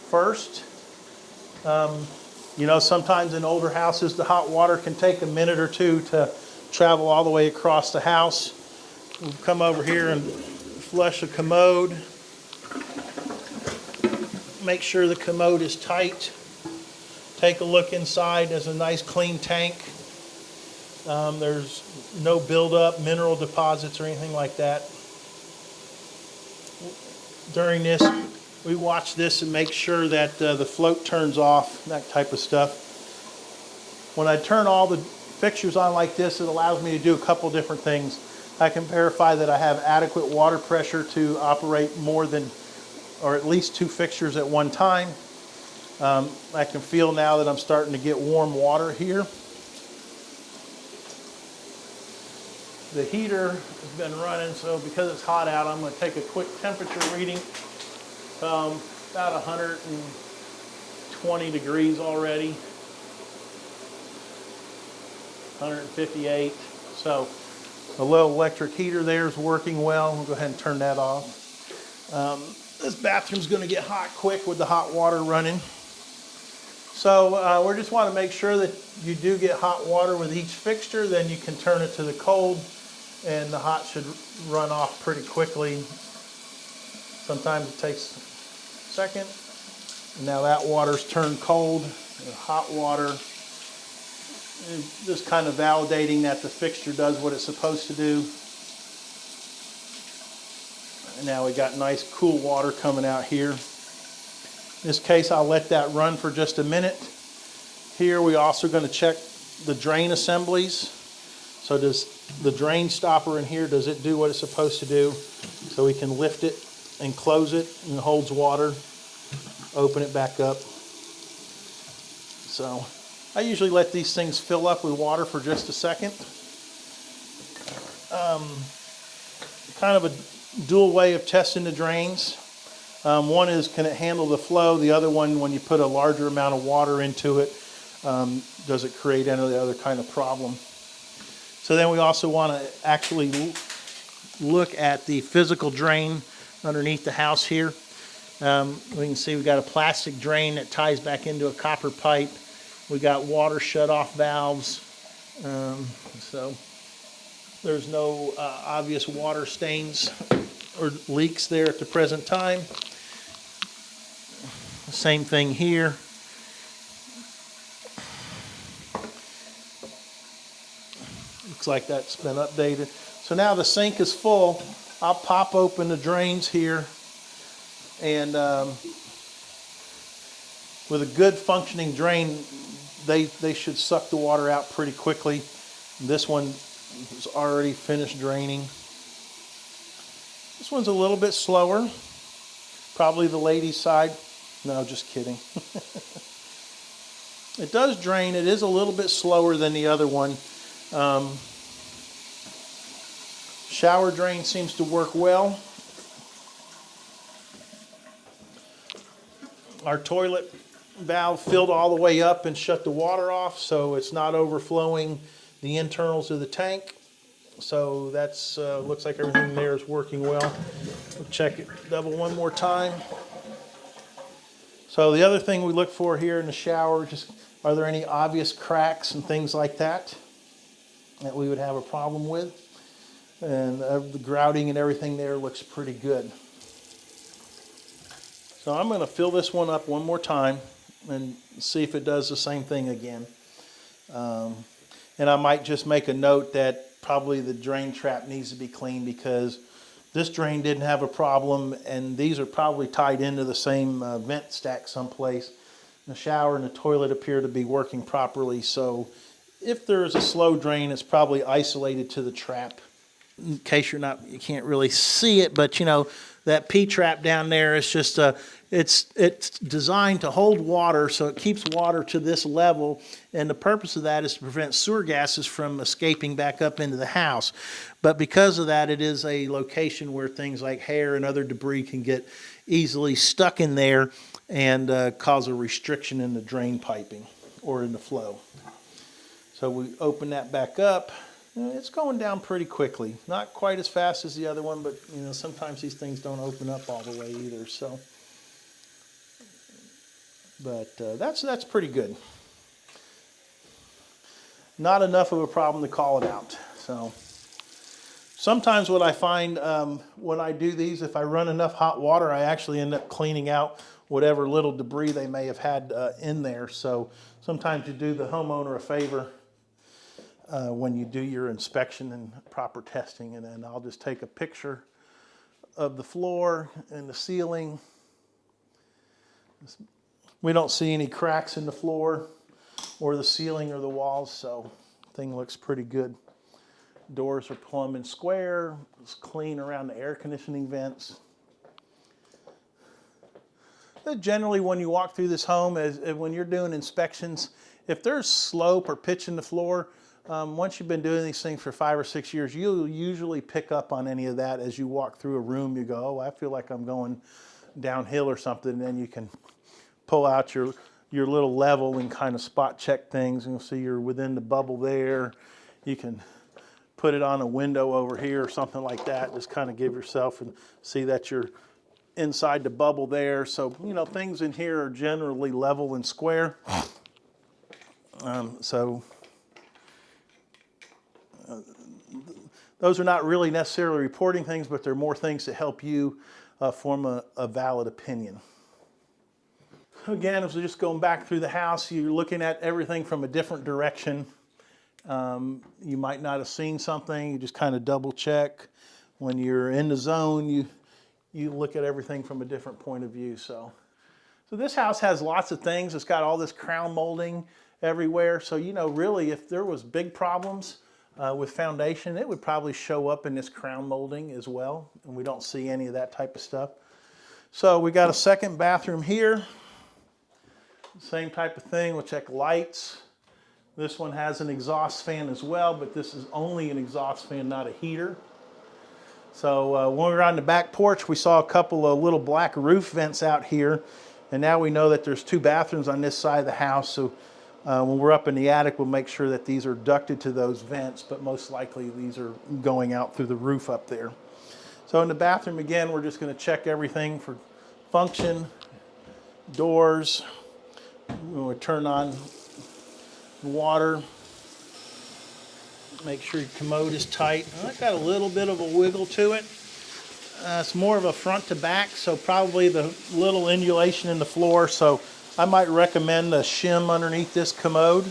first. You know, sometimes in older houses, the hot water can take a minute or two to travel all the way across the house. We'll come over here and flush a commode. Make sure the commode is tight. Take a look inside. There's a nice clean tank. There's no buildup, mineral deposits or anything like that. During this, we watch this and make sure that the float turns off, that type of stuff. When I turn all the fixtures on like this, it allows me to do a couple different things. I can verify that I have adequate water pressure to operate more than, or at least 2 fixtures at one time. I can feel now that I'm starting to get warm water here. The heater has been running, so because it's hot out, I'm going to take a quick temperature reading. About 120 degrees already. 158. So The low electric heater there is working well. We'll go ahead and turn that off. This bathroom's going to get hot quick with the hot water running. So we just want to make sure that you do get hot water with each fixture, then you can turn it to the cold and the hot should run off pretty quickly. Sometimes it takes a second. Now that water's turned cold, the hot water. Just kind of validating that the fixture does what it's supposed to do. And now we got nice cool water coming out here. In this case, I'll let that run for just a minute. Here we're also going to check the drain assemblies. So does the drain stopper in here, does it do what it's supposed to do? So we can lift it and close it, and it holds water. Open it back up. So I usually let these things fill up with water for just a second. Kind of a dual way of testing the drains. One is, can it handle the flow? The other one, when you put a larger amount of water into it, does it create any other kind of problem? So then we also want to actually look at the physical drain underneath the house here. We can see we've got a plastic drain that ties back into a copper pipe. We got water shut-off valves, so there's no obvious water stains or leaks there at the present time. Same thing here. Looks like that's been updated. So now the sink is full. I'll pop open the drains here, and with a good functioning drain, they should suck the water out pretty quickly. This one is already finished draining. This one's a little bit slower. Probably the ladies' side. No, just kidding. It does drain. It is a little bit slower than the other one. Shower drain seems to work well. Our toilet valve filled all the way up and shut the water off, so it's not overflowing the internals of the tank. So that's looks like everything there is working well. We'll check it double one more time. So the other thing we look for here in the shower, just are there any obvious cracks and things like that we would have a problem with? And the grouting and everything there looks pretty good. So I'm going to fill this one up one more time and see if it does the same thing again. And I might just make a note that probably the drain trap needs to be cleaned, because this drain didn't have a problem, and these are probably tied into the same vent stack someplace. The shower and the toilet appear to be working properly, so if there is a slow drain, it's probably isolated to the trap. In case you can't really see it, but you know, that P-trap down there is just it's designed to hold water, so it keeps water to this level, and the purpose of that is to prevent sewer gases from escaping back up into the house. But because of that, it is a location where things like hair and other debris can get easily stuck in there and cause a restriction in the drain piping or in the flow. So we open that back up. It's going down pretty quickly. Not quite as fast as the other one, but you know, sometimes these things don't open up all the way either. So, but that's pretty good. Not enough of a problem to call it out. So sometimes what I find when I do these, if I run enough hot water, I actually end up cleaning out whatever little debris they may have had in there. So sometimes you do the homeowner a favor when you do your inspection and proper testing, and then I'll just take a picture of the floor and the ceiling. We don't see any cracks in the floor or the ceiling or the walls, so the thing looks pretty good. Doors are plumb and square. It's clean around the air conditioning vents. Generally, when you walk through this home, when you're doing inspections, if there's slope or pitch in the floor, once you've been doing these things for 5 or 6 years, you'll usually pick up on any of that as you walk through a room. You go, oh, I feel like I'm going downhill or something, and then you can pull out your little level and kind of spot check things, and you'll see you're within the bubble there. You can put it on a window over here or something like that. Just kind of give yourself and see that you're inside the bubble there. So, you know, things in here are generally level and square. Those are not really necessarily reporting things, but they're more things to help you form a valid opinion. Again, as we're just going back through the house, you're looking at everything from a different direction. You might not have seen something, you just kind of double check. When you're in the zone, you look at everything from a different point of view. So this house has lots of things. It's got all this crown molding everywhere. So, you know, really, if there was big problems with foundation, it would probably show up in this crown molding as well. And we don't see any of that type of stuff. So we got a second bathroom here. Same type of thing. We'll check lights. This one has an exhaust fan as well, but this is only an exhaust fan, not a heater. So when we were on the back porch, we saw a couple of little black roof vents out here. And now we know that there's 2 bathrooms on this side of the house. So when we're up in the attic, we'll make sure that these are ducted to those vents, but most likely these are going out through the roof up there. So in the bathroom, again, we're just going to check everything for function, doors. We'll turn on water. Make sure your commode is tight. It's got a little bit of a wiggle to it. It's more of a front to back, so probably the little indulation in the floor. So I might recommend a shim underneath this commode,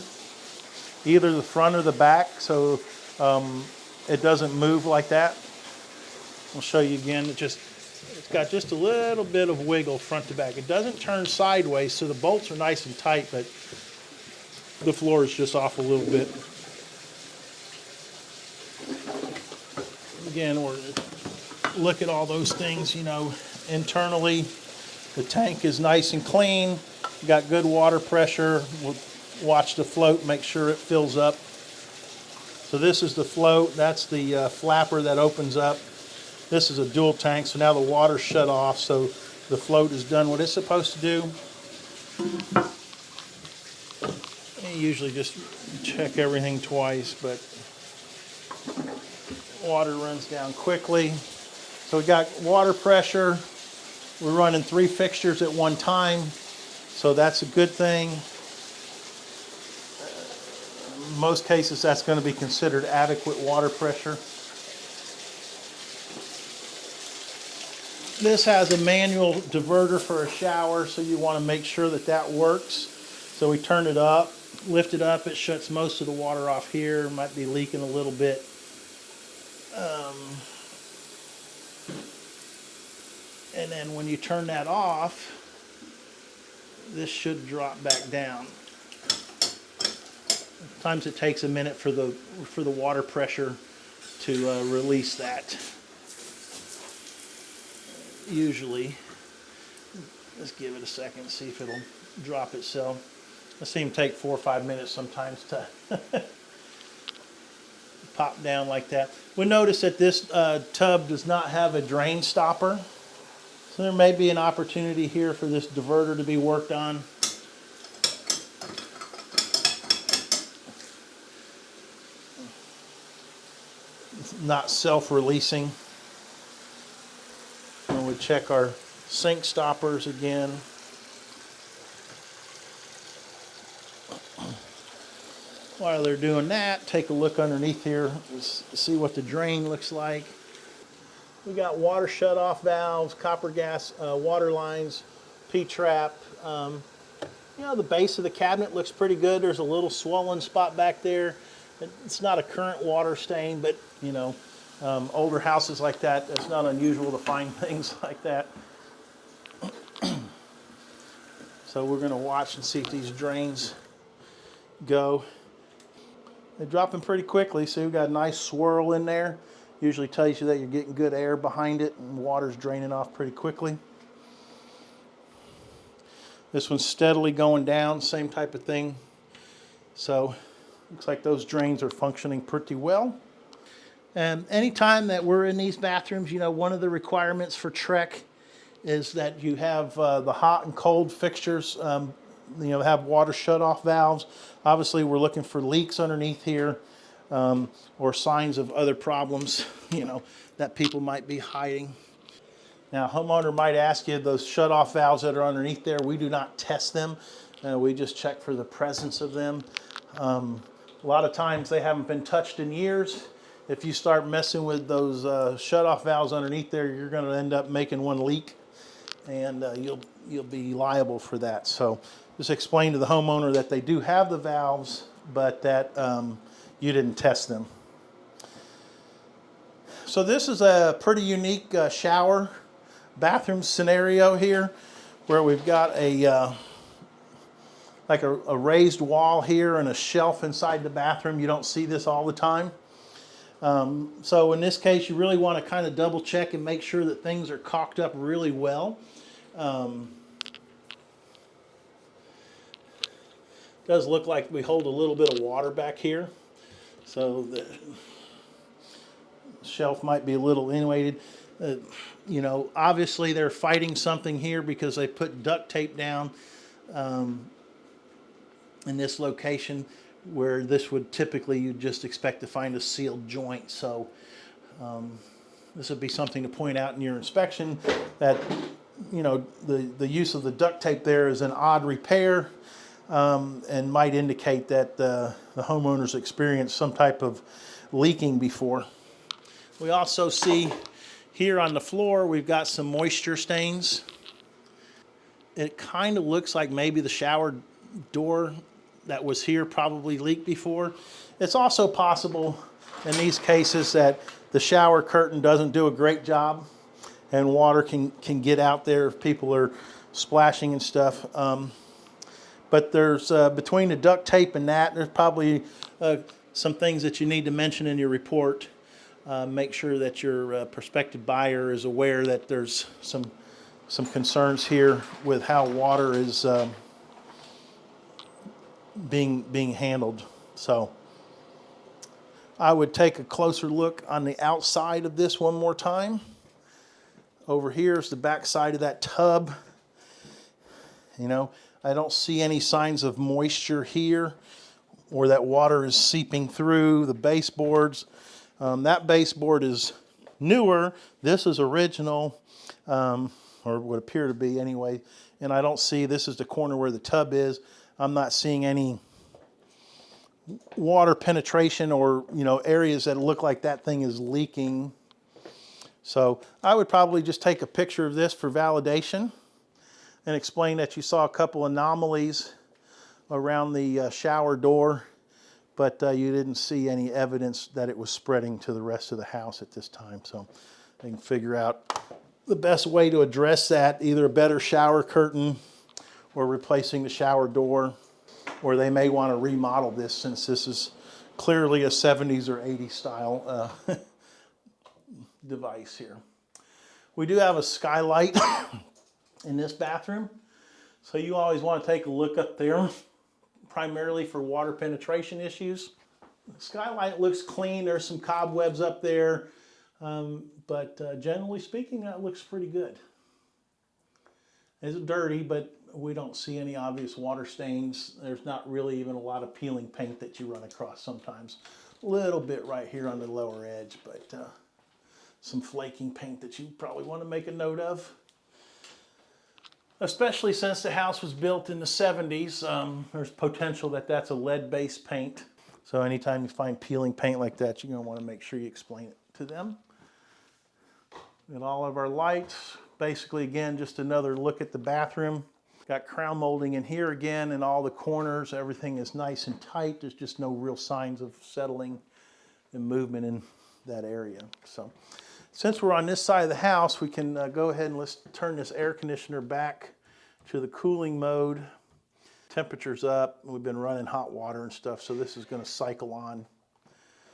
either the front or the back, so it doesn't move like that. I'll show you again. It's got just a little bit of wiggle front to back. It doesn't turn sideways, so the bolts are nice and tight, but the floor is just off a little bit. Again, we're look at all those things, you know, internally. The tank is nice and clean. Got good water pressure. We'll watch the float, make sure it fills up. So this is the float. That's the flapper that opens up. This is a dual tank, so now the water's shut off, so the float has done what it's supposed to do. You usually just check everything twice, but water runs down quickly. So we got water pressure. We're running 3 fixtures at one time, so that's a good thing. In most cases, that's going to be considered adequate water pressure. This has a manual diverter for a shower, so you want to make sure that that works. So we turn it up, lift it up, it shuts most of the water off here. Might be leaking a little bit. And then when you turn that off, this should drop back down. Sometimes it takes a minute for the water pressure to release that. Usually, let's give it a second, see if it'll drop itself. I see them take 4 or 5 minutes sometimes to pop down like that. We'll notice that this tub does not have a drain stopper. So there may be an opportunity here for this diverter to be worked on. It's not self-releasing. And we check our sink stoppers again. While they're doing that, take a look underneath here, see what the drain looks like. We got water shut-off valves, copper gas water lines, P-trap. You know, the base of the cabinet looks pretty good. There's a little swollen spot back there. It's not a current water stain, but you know, older houses like that, it's not unusual to find things like that. So we're going to watch and see if these drains go. They're dropping pretty quickly, so we've got a nice swirl in there. Usually tells you that you're getting good air behind it and water's draining off pretty quickly. This one's steadily going down, same type of thing. So looks like those drains are functioning pretty well. And anytime that we're in these bathrooms, you know, one of the requirements for Trek is that you have the hot and cold fixtures, you know, have water shut-off valves. Obviously, we're looking for leaks underneath here. or signs of other problems, that people might be hiding. Now, a homeowner might ask you, those shut-off valves that are underneath there, we do not test them. We just check for the presence of them. A lot of times they haven't been touched in years. If you start messing with those shut-off valves underneath there, you're going to end up making one leak, and you'll be liable for that. So just explain to the homeowner that they do have the valves, but that you didn't test them. So this is a pretty unique shower bathroom scenario here, where we've got a like a raised wall here and a shelf inside the bathroom. You don't see this all the time. So in this case, you really want to kind of double check and make sure that things are caulked up really well. Does look like we hold a little bit of water back here, so the shelf might be a little inundated. Obviously they're fighting something here because they put duct tape down in this location, where this would typically, you'd just expect to find a sealed joint. So this would be something to point out in your inspection, that the use of the duct tape there is an odd repair, and might indicate that the homeowners experienced some type of leaking before. We also see here on the floor we've got some moisture stains. It kind of looks like maybe the shower door that was here probably leaked before. It's also possible in these cases that the shower curtain doesn't do a great job, and water can get out there if people are splashing and stuff. But there's between the duct tape and that, there's probably some things that you need to mention in your report. Make sure that your prospective buyer is aware that there's some concerns here with how water is being handled. So I would take a closer look on the outside of this one more time. Over here is the back side of that tub. I don't see any signs of moisture here, or that water is seeping through the baseboards. That baseboard is newer. This is original, or would appear to be anyway. And I don't see, this is the corner where the tub is. I'm not seeing any water penetration or areas that look like that thing is leaking. So I would probably just take a picture of this for validation and explain that you saw a couple anomalies around the shower door, but you didn't see any evidence that it was spreading to the rest of the house at this time. So they can figure out the best way to address that, either a better shower curtain or replacing the shower door, or they may want to remodel this, since this is clearly a 70s or 80s style device here. We do have a skylight in this bathroom, so you always want to take a look up there, primarily for water penetration issues. The skylight looks clean. There's some cobwebs up there, but generally speaking, that looks pretty good. It's dirty, but we don't see any obvious water stains. There's not really even a lot of peeling paint that you run across sometimes. A little bit right here on the lower edge, but some flaking paint that you probably want to make a note of. Especially since the house was built in the 70s, there's potential that that's a lead-based paint. So anytime you find peeling paint like that, you're going to want to make sure you explain it to them. And all of our lights, basically again, just another look at the bathroom. Got crown molding in here again, in all the corners. Everything is nice and tight. There's just no real signs of settling and movement in that area. So since we're on this side of the house, we can go ahead and let's turn this air conditioner back to the cooling mode. Temperature's up. We've been running hot water and stuff, so this is going to cycle on.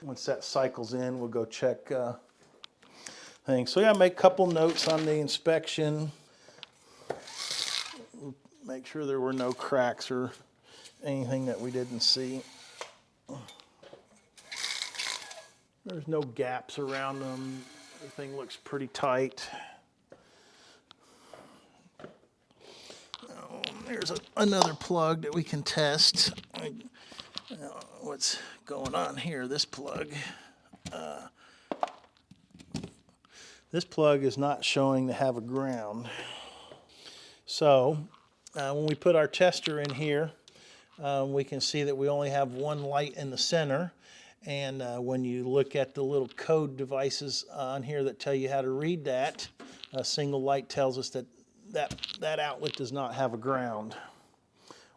Once that cycles in, we'll go check things. So yeah, make a couple notes on the inspection. Make sure there were no cracks or anything that we didn't see. There's no gaps around them. Everything looks pretty tight. There's another plug that we can test. what's going on here. This plug is not showing to have a ground. So when we put our tester in here, we can see that we only have one light in the center. And when you look at the little code devices on here that tell you how to read that, a single light tells us that outlet does not have a ground,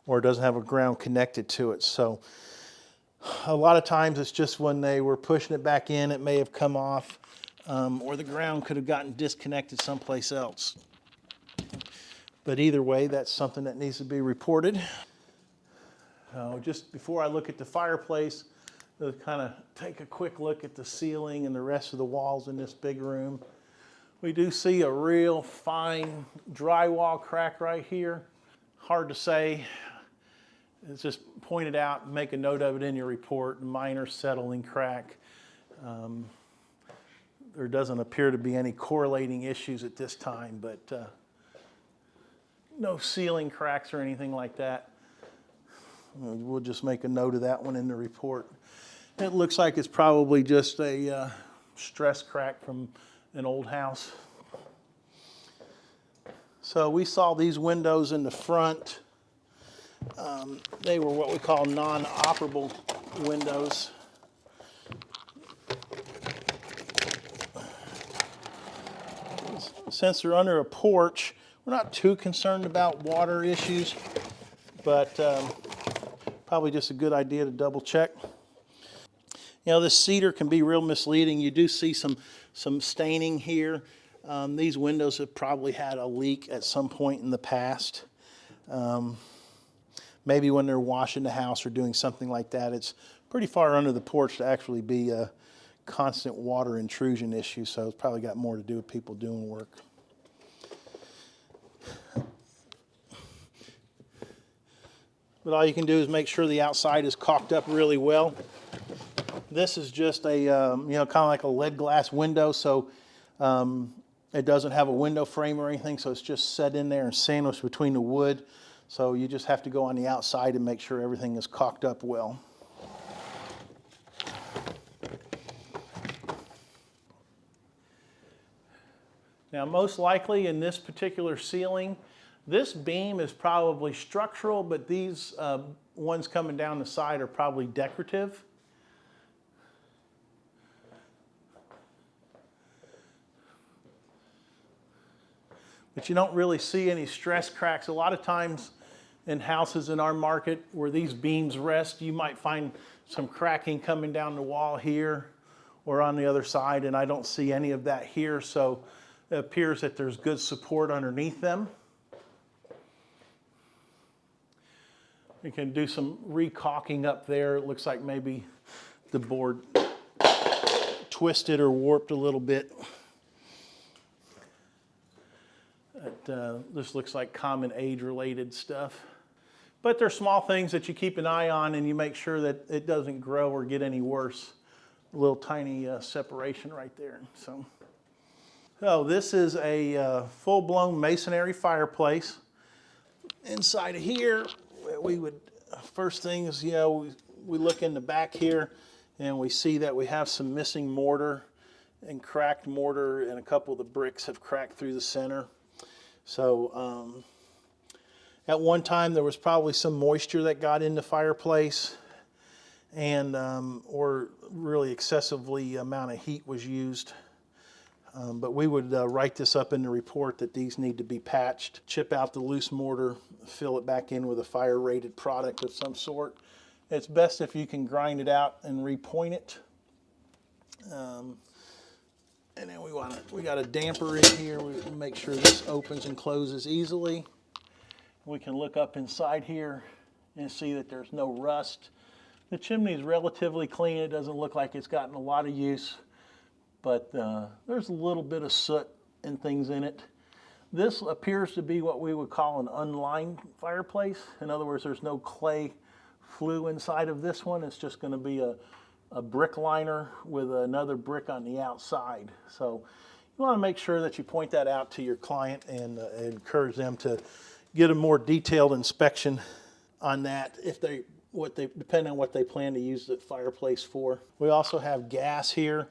or doesn't have a ground connected to it. So a lot of times it's just when they were pushing it back in, it may have come off, or the ground could have gotten disconnected someplace else. But either way, that's something that needs to be reported. Just before I look at the fireplace, to kind of take a quick look at the ceiling and the rest of the walls in this big room. We do see a real fine drywall crack right here. Hard to say. It's just pointed out, make a note of it in your report, minor settling crack. There doesn't appear to be any correlating issues at this time, but no ceiling cracks or anything like that. We'll just make a note of that one in the report. It looks like it's probably just a stress crack from an old house. So we saw these windows in the front. They were what we call non-operable windows. Since they're under a porch, we're not too concerned about water issues, but probably just a good idea to double check. You know, this cedar can be real misleading. You do see some staining here. These windows have probably had a leak at some point in the past. Maybe when they're washing the house or doing something like that. It's pretty far under the porch to actually be a constant water intrusion issue, so it's probably got more to do with people doing work. But all you can do is make sure the outside is caulked up really well. This is just a, kind of like a lead glass window, so it doesn't have a window frame or anything, so it's just set in there and sandwiched between the wood. So you just have to go on the outside and make sure everything is caulked up well. Now, most likely in this particular ceiling, this beam is probably structural, but these ones coming down the side are probably decorative. But you don't really see any stress cracks. A lot of times in houses in our market where these beams rest, you might find some cracking coming down the wall here or on the other side, and I don't see any of that here, so it appears that there's good support underneath them. You can do some recaulking up there. It looks like maybe the board twisted or warped a little bit. This looks like common age-related stuff. But they're small things that you keep an eye on and you make sure that it doesn't grow or get any worse. A little tiny separation right there. So this is a full-blown masonry fireplace. Inside of here, we would, first thing is, we look in the back here and we see that we have some missing mortar and cracked mortar, and a couple of the bricks have cracked through the center. So at one time there was probably some moisture that got in the fireplace, and or really excessively amount of heat was used. But we would write this up in the report that these need to be patched, chip out the loose mortar, fill it back in with a fire-rated product of some sort. It's best if you can grind it out and repoint it. And then we got a damper in here. We make sure this opens and closes easily. We can look up inside here and see that there's no rust. The chimney is relatively clean. It doesn't look like it's gotten a lot of use, but there's a little bit of soot and things in it. This appears to be what we would call an unlined fireplace. In other words, there's no clay flue inside of this one. It's just going to be a brick liner with another brick on the outside. So you want to make sure that you point that out to your client and encourage them to get a more detailed inspection on that if they depending on what they plan to use the fireplace for. We also have gas here,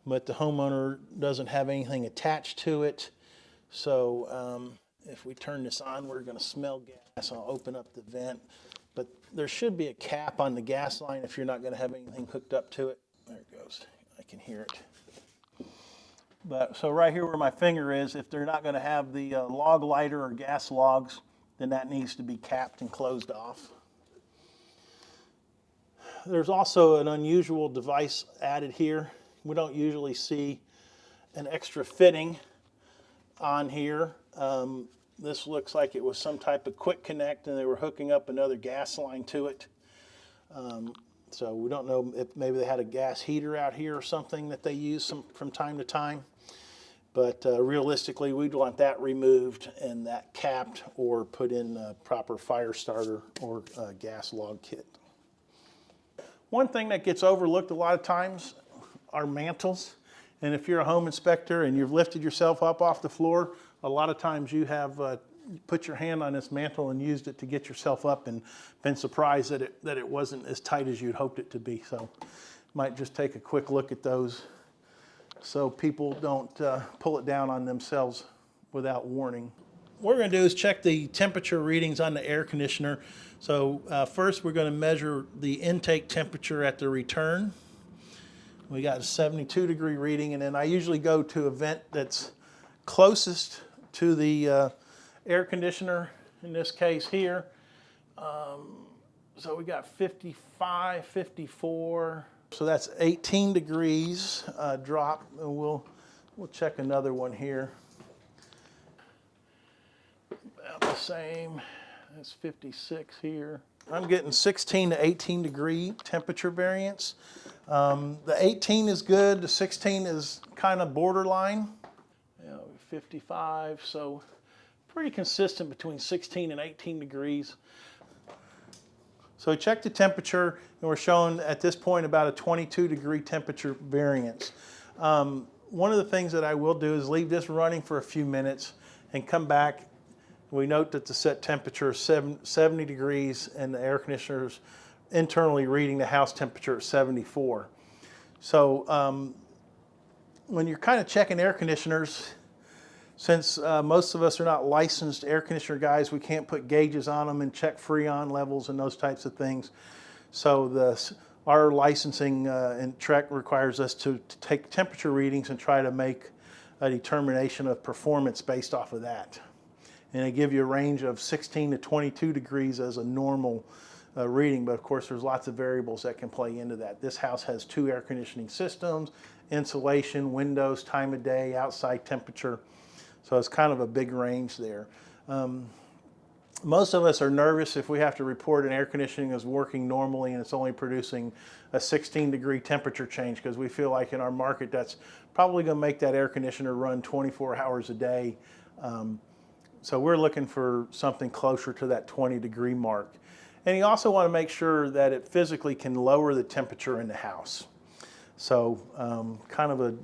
but the homeowner doesn't have anything attached to it. So if we turn this on, we're going to smell gas. I'll open up the vent, but there should be a cap on the gas line if you're not going to have anything hooked up to it. There it goes. I can hear it. But so right here where my finger is, if they're not going to have the log lighter or gas logs, then that needs to be capped and closed off. There's also an unusual device added here. We don't usually see an extra fitting on here. This looks like it was some type of quick connect and they were hooking up another gas line to it. So we don't know if maybe they had a gas heater out here or something that they use from time to time. But realistically, we'd want that removed and that capped or put in a proper fire starter or gas log kit. One thing that gets overlooked a lot of times are mantles. And if you're a home inspector and you've lifted yourself up off the floor, a lot of times you have put your hand on this mantle and used it to get yourself up and been surprised that it wasn't as tight as you'd hoped it to be. So might just take a quick look at those so people don't pull it down on themselves without warning. What we're going to do is check the temperature readings on the air conditioner. So first we're going to measure the intake temperature at the return. We got a 72 degree reading, and then I usually go to a vent that's closest to the air conditioner, in this case here. So we got 55, 54. So that's 18 degrees drop, and we'll check another one here. About the same. That's 56 here. I'm getting 16 to 18 degree temperature variance. The 18 is good. The 16 is kind of borderline. 55. So pretty consistent between 16 and 18 degrees. So we checked the temperature, and we're showing at this point about a 22 degree temperature variance. One of the things that I will do is leave this running for a few minutes and come back. We note that the set temperature is 70 degrees and the air conditioner is internally reading the house temperature at 74. So when you're kind of checking air conditioners, since most of us are not licensed air conditioner guys, we can't put gauges on them and check Freon levels and those types of things. So our licensing and Trek requires us to take temperature readings and try to make a determination of performance based off of that. And they give you a range of 16 to 22 degrees as a normal reading, but of course there's lots of variables that can play into that. This house has 2 air conditioning systems, insulation, windows, time of day, outside temperature. So it's kind of a big range there. Most of us are nervous if we have to report an air conditioning is working normally and it's only producing a 16 degree temperature change, because we feel like in our market that's probably going to make that air conditioner run 24 hours a day. So we're looking for something closer to that 20 degree mark. And you also want to make sure that it physically can lower the temperature in the house. So kind of a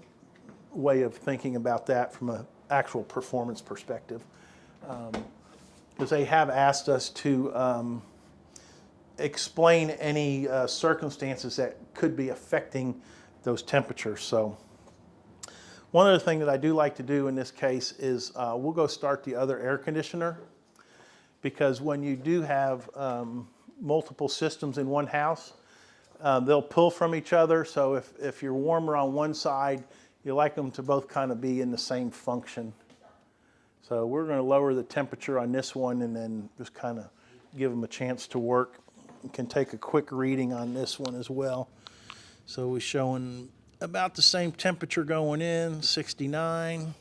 way of thinking about that from an actual performance perspective. Because they have asked us to explain any circumstances that could be affecting those temperatures. So one other thing that I do like to do in this case is we'll go start the other air conditioner, because when you do have multiple systems in one house, they'll pull from each other. So if you're warmer on one side, you like them to both kind of be in the same function. So we're going to lower the temperature on this one and then just kind of give them a chance to work. We can take a quick reading on this one as well. So we're showing about the same temperature going in, 69.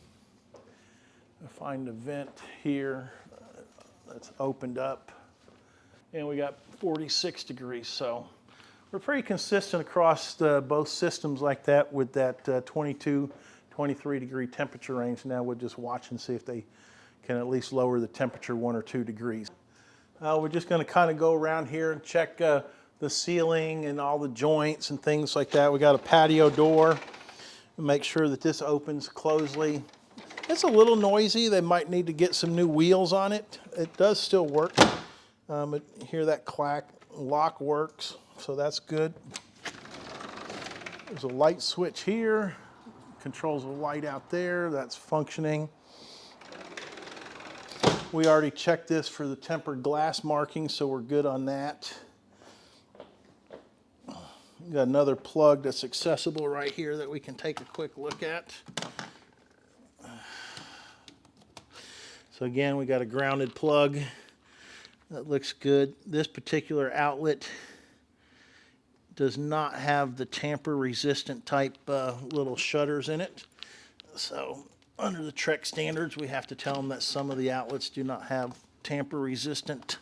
I'll find the vent here that's opened up. And we got 46 degrees. So we're pretty consistent across both systems like that with that 22, 23 degree temperature range. Now we'll just watch and see if they can at least lower the temperature 1 or 2 degrees. We're just going to kind of go around here and check the ceiling and all the joints and things like that. We got a patio door. Make sure that this opens closely. It's a little noisy. They might need to get some new wheels on it. It does still work. Hear that clack. Lock works, so that's good. There's a light switch here, controls the light out there, that's functioning. We already checked this for the tempered glass marking, so we're good on that. Got another plug that's accessible right here that we can take a quick look at. So again, we got a grounded plug. That looks good. This particular outlet does not have the tamper resistant type little shutters in it. So under the Trek standards, we have to tell them that some of the outlets do not have tamper resistant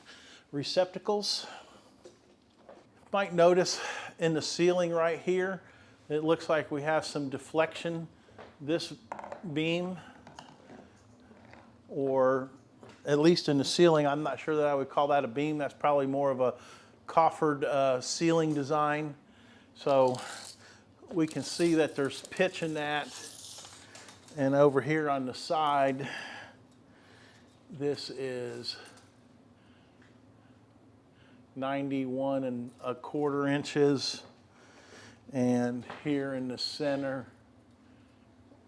receptacles. You might notice in the ceiling right here, it looks like we have some deflection. This beam, or at least in the ceiling, I'm not sure that I would call that a beam. That's probably more of a coffered ceiling design. So we can see that there's pitch in that. And over here on the side, this is 91¼ inches. And here in the center,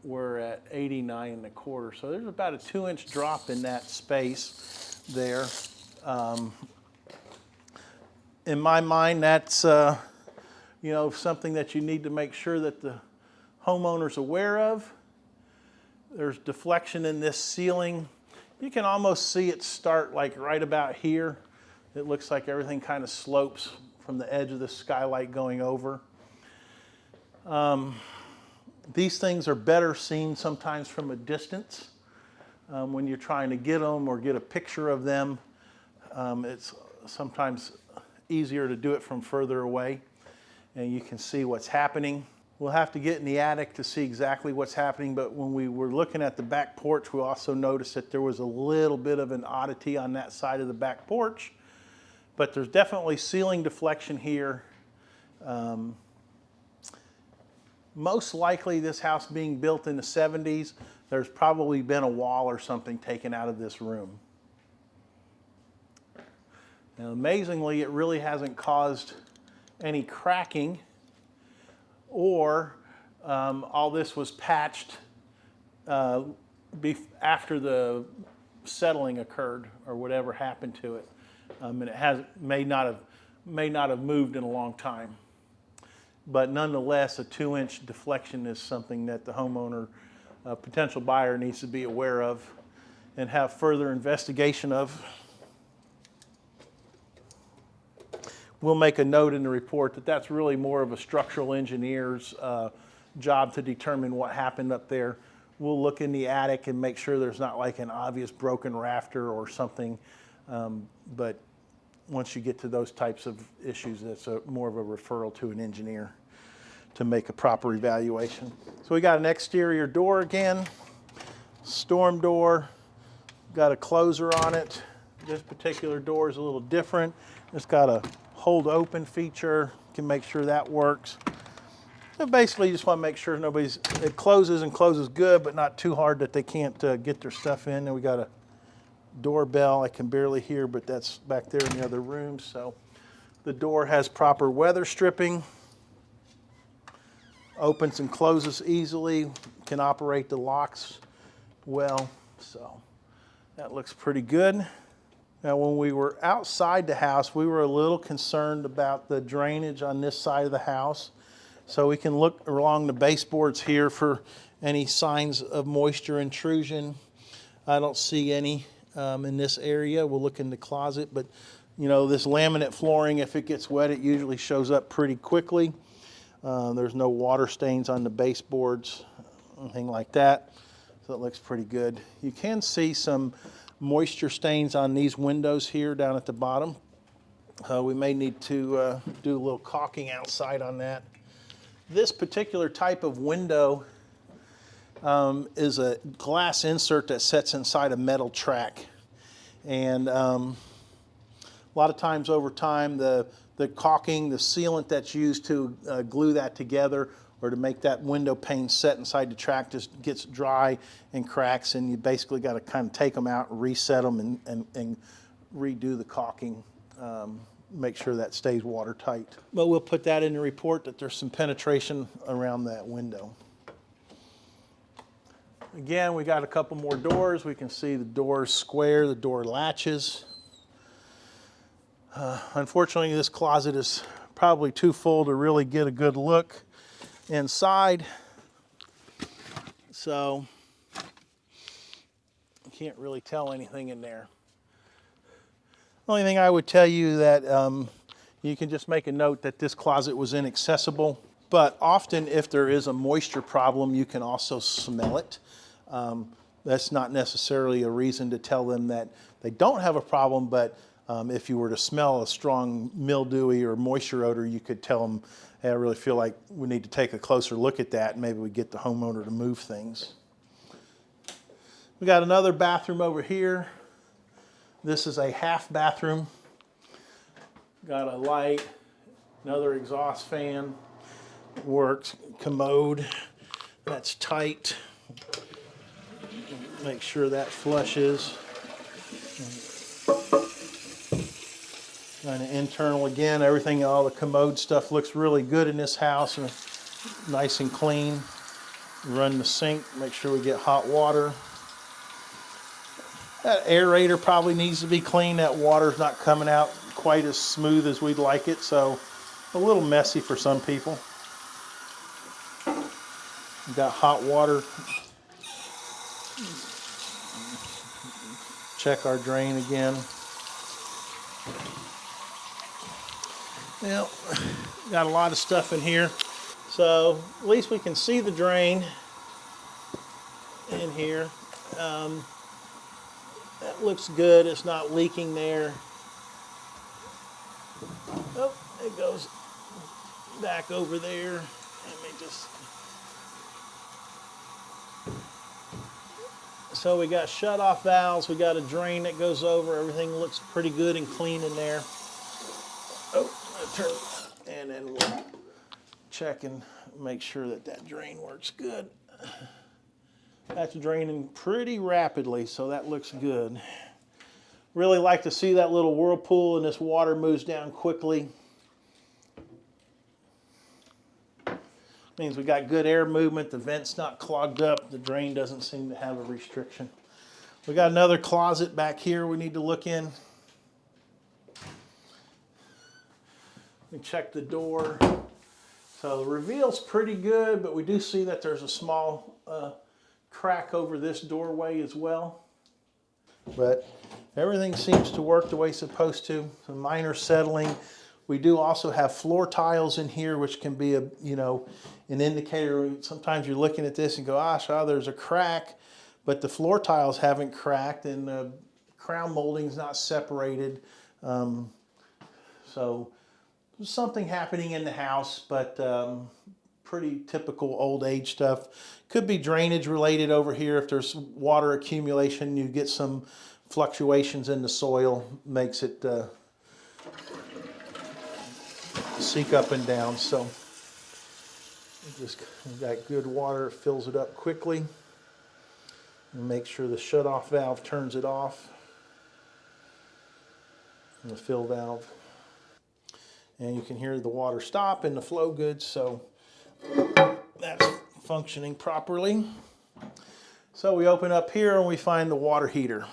we're at 89¼ So there's about a 2-inch drop in that space there. In my mind, that's something that you need to make sure that the homeowner's aware of. There's deflection in this ceiling. You can almost see it start like right about here. It looks like everything kind of slopes from the edge of the skylight going over. These things are better seen sometimes from a distance. When you're trying to get them or get a picture of them, it's sometimes easier to do it from further away, and you can see what's happening. We'll have to get in the attic to see exactly what's happening, but when we were looking at the back porch, we also noticed that there was a little bit of an oddity on that side of the back porch, but there's definitely ceiling deflection here. Most likely this house being built in the 70s, there's probably been a wall or something taken out of this room. Now, amazingly, it really hasn't caused any cracking, or all this was patched after the settling occurred or whatever happened to it, and it may not have moved in a long time. But nonetheless, a 2-inch deflection is something that the homeowner, potential buyer, needs to be aware of and have further investigation of. We'll make a note in the report that that's really more of a structural engineer's job to determine what happened up there. We'll look in the attic and make sure there's not like an obvious broken rafter or something. But once you get to those types of issues, it's more of a referral to an engineer to make a proper evaluation. So we got an exterior door again, storm door, got a closer on it. This particular door is a little different. It's got a hold open feature, can make sure that works. So basically, you just want to make sure it closes and closes good, but not too hard that they can't get their stuff in. And we got a doorbell I can barely hear, but that's back there in the other room. So the door has proper weather stripping, opens and closes easily, can operate the locks well. So that looks pretty good. Now, when we were outside the house, we were a little concerned about the drainage on this side of the house. So we can look along the baseboards here for any signs of moisture intrusion. I don't see any in this area. We'll look in the closet, but this laminate flooring, if it gets wet, it usually shows up pretty quickly. There's no water stains on the baseboards, anything like that. So it looks pretty good. You can see some moisture stains on these windows here down at the bottom. We may need to do a little caulking outside on that. This particular type of window is a glass insert that sits inside a metal track. And a lot of times over time, the caulking, the sealant that's used to glue that together or to make that window pane set inside the track just gets dry and cracks, and you basically got to kind of take them out and reset them and redo the caulking. make sure that stays watertight. But we'll put that in the report that there's some penetration around that window. Again, we got a couple more doors. We can see the doors square, the door latches. Unfortunately, this closet is probably too full to really get a good look inside. So, I can't really tell anything in there. Only thing I would tell you that you can just make a note that this closet was inaccessible. But often if there is a moisture problem, you can also smell it. That's not necessarily a reason to tell them that they don't have a problem, but if you were to smell a strong mildewy or moisture odor, you could tell them, hey, I really feel like we need to take a closer look at that, and maybe we get the homeowner to move things. We got another bathroom over here. This is a half bathroom. Got a light, another exhaust fan, works, commode, that's tight. Make sure that flushes. And internal again, everything, all the commode stuff looks really good in this house, nice and clean. Run the sink, make sure we get hot water. That aerator probably needs to be cleaned. That water's not coming out quite as smooth as we'd like it, so a little messy for some people. We've got hot water. Check our drain again. Well, got a lot of stuff in here. So at least we can see the drain in here. That looks good. It's not leaking there. Oh, it goes back over there. Let me just... So we got shut-off valves, we got a drain that goes over, everything looks pretty good and clean in there. Oh, I'll turn, and then we'll check and make sure that that drain works good. That's draining pretty rapidly, so that looks good. Really like to see that little whirlpool and this water moves down quickly. Means we got good air movement, the vent's not clogged up, the drain doesn't seem to have a restriction. We got another closet back here we need to look in. We check the door. So the reveal's pretty good, but we do see that there's a small crack over this doorway as well. But everything seems to work the way it's supposed to. Some minor settling. We do also have floor tiles in here, which can be an indicator. Sometimes you're looking at this and go, gosh, there's a crack, but the floor tiles haven't cracked and the crown molding's not separated. So there's something happening in the house, but pretty typical old age stuff. Could be drainage related over here. If there's water accumulation, you get some fluctuations in the soil, makes it seek up and down. So just got good water, it fills it up quickly. And make sure the shut-off valve turns it off. And the fill valve. And you can hear the water stop and the flow good, so that's functioning properly. So we open up here and we find the water heater.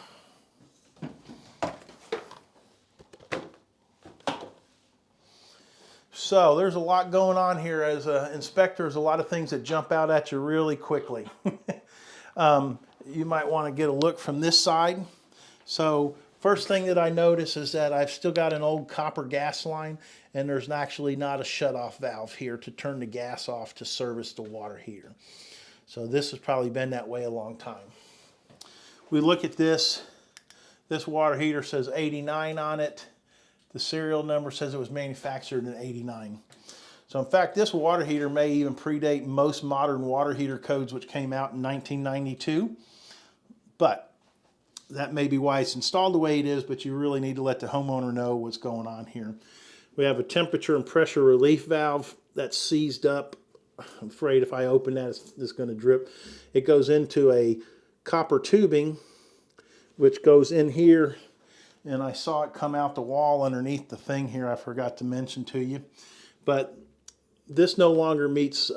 So there's a lot going on here. As an inspector, there's a lot of things that jump out at you really quickly. You might want to get a look from this side. So first thing that I notice is that I've still got an old copper gas line, and there's actually not a shut-off valve here to turn the gas off to service the water heater. So this has probably been that way a long time. We look at this. This water heater says 89 on it. The serial number says it was manufactured in '89. So in fact, this water heater may even predate most modern water heater codes, which came out in 1992. But that may be why it's installed the way it is, but you really need to let the homeowner know what's going on here. We have a temperature and pressure relief valve that's seized up. I'm afraid if I open that, it's going to drip. It goes into a copper tubing, which goes in here and I saw it come out the wall underneath the thing here. I forgot to mention to you, but this no longer meets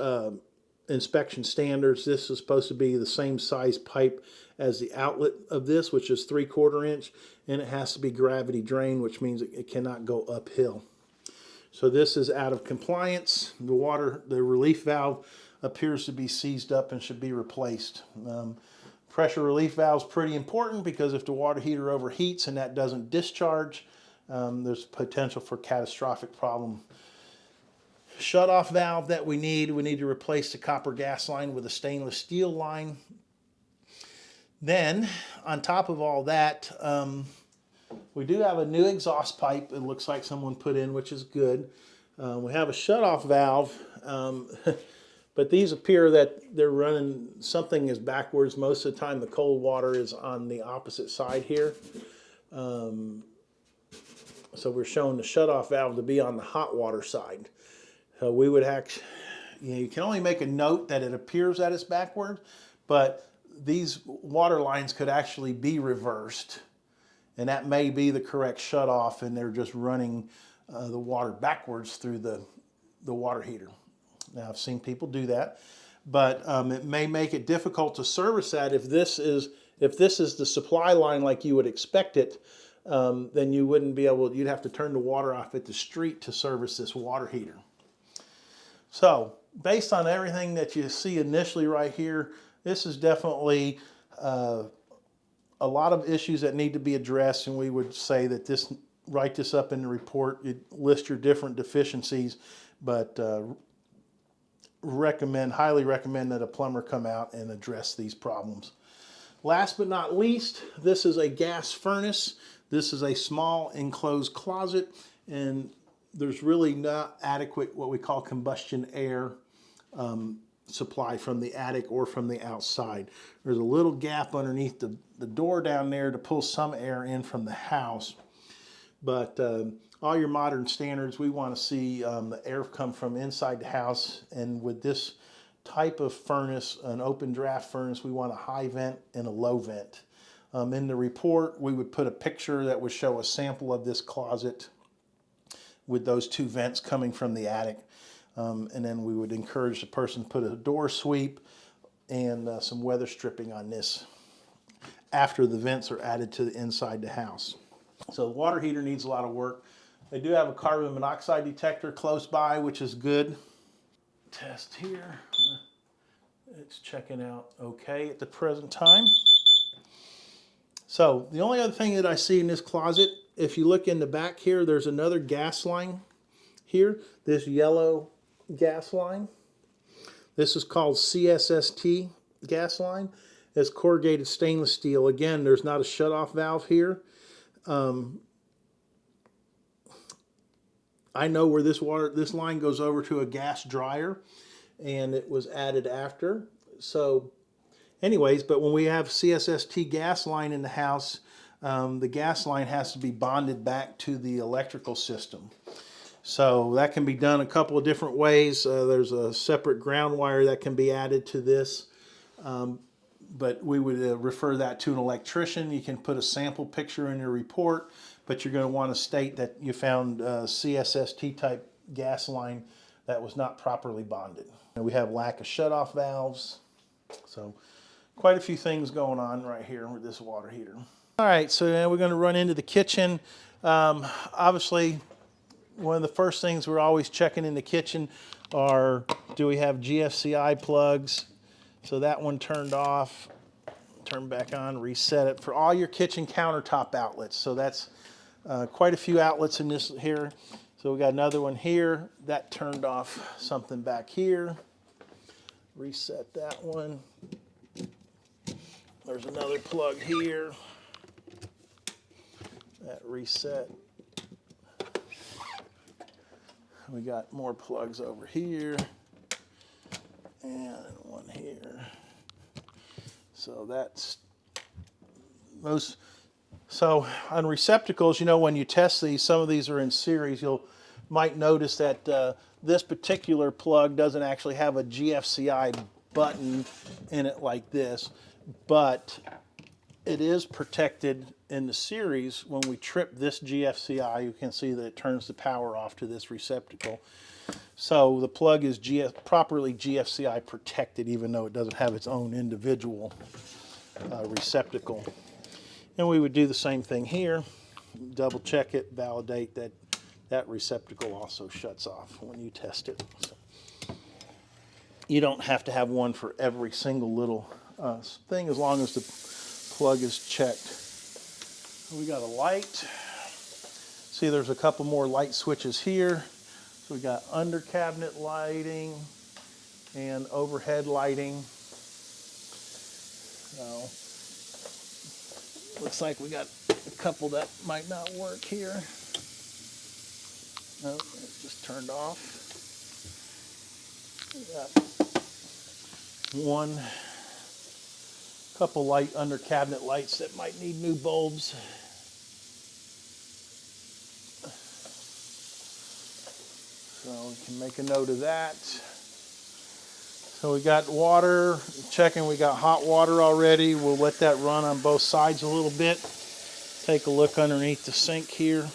inspection standards. This is supposed to be the same size pipe as the outlet of this, which is 3/4 inch, and it has to be gravity drained, which means it cannot go uphill. So this is out of compliance. The relief valve appears to be seized up and should be replaced. Pressure relief valve is pretty important because if the water heater overheats and that doesn't discharge, there's potential for catastrophic problem. Shut-off valve that we need to replace the copper gas line with a stainless steel line. Then, on top of all that, we do have a new exhaust pipe it looks like someone put in, which is good. We have a shut-off valve, but these appear that they're running, something is backwards. Most of the time the cold water is on the opposite side here. So we're showing the shut-off valve to be on the hot water side. So we would actually, you can only make a note that it appears that it's backward, but these water lines could actually be reversed, and that may be the correct shut-off, and they're just running the water backwards through the water heater. Now, I've seen people do that, but it may make it difficult to service that. If this is the supply line like you would expect it, then you wouldn't be able, you'd have to turn the water off at the street to service this water heater. So, based on everything that you see initially right here, this is definitely a lot of issues that need to be addressed, and we would say that write this up in the report, list your different deficiencies, but highly recommend that a plumber come out and address these problems. Last but not least, this is a gas furnace. This is a small enclosed closet, and there's really not adequate what we call combustion air supply from the attic or from the outside. There's a little gap underneath the door down there to pull some air in from the house. But all your modern standards, we want to see the air come from inside the house. And with this type of furnace, an open draft furnace, we want a high vent and a low vent. In the report, we would put a picture that would show a sample of this closet with those two vents coming from the attic. And then we would encourage the person to put a door sweep and some weather stripping on this after the vents are added to the inside the house. So the water heater needs a lot of work. They do have a carbon monoxide detector close by, which is good. Test here. It's checking out okay at the present time. So the only other thing that I see in this closet, if you look in the back here, there's another gas line here, this yellow gas line. This is called CSST gas line. It's corrugated stainless steel. Again, there's not a shut-off valve here. I know where this line goes over to a gas dryer, and it was added after. So anyways, but when we have CSST gas line in the house, the gas line has to be bonded back to the electrical system. So that can be done a couple of different ways. There's a separate ground wire that can be added to this, but we would refer that to an electrician. You can put a sample picture in your report, but you're going to want to state that you found CSST type gas line that was not properly bonded. And we have lack of shutoff valves. So quite a few things going on right here with this water heater. All right, so now we're going to run into the kitchen. Obviously, one of the first things we're always checking in the kitchen are, do we have GFCI plugs? So that one turned off, turn back on, reset it for all your kitchen countertop outlets. So that's quite a few outlets in this here. So we got another one here that turned off something back here. Reset that one. There's another plug here that reset. We got more plugs over here and one here. So that's those. So on receptacles, you know, when you test these, some of these are in series. Might notice that this particular plug doesn't actually have a GFCI button in it like this, but it is protected in the series. When we trip this GFCI, you can see that it turns the power off to this receptacle. So the plug is properly GFCI protected, even though it doesn't have its own individual receptacle. And we would do the same thing here. Double check it, validate that that receptacle also shuts off when you test it. So you don't have to have one for every single little thing, as long as the plug is checked. We got a light. See, there's a couple more light switches here. So we got under cabinet lighting and overhead lighting. So looks like we got a couple that might not work here. No, it just turned off. We got one couple light under cabinet lights that might need new bulbs. So we can make a note of that. So we got water, checking we got hot water already. We'll let that run on both sides a little bit. Take a look underneath the sink here.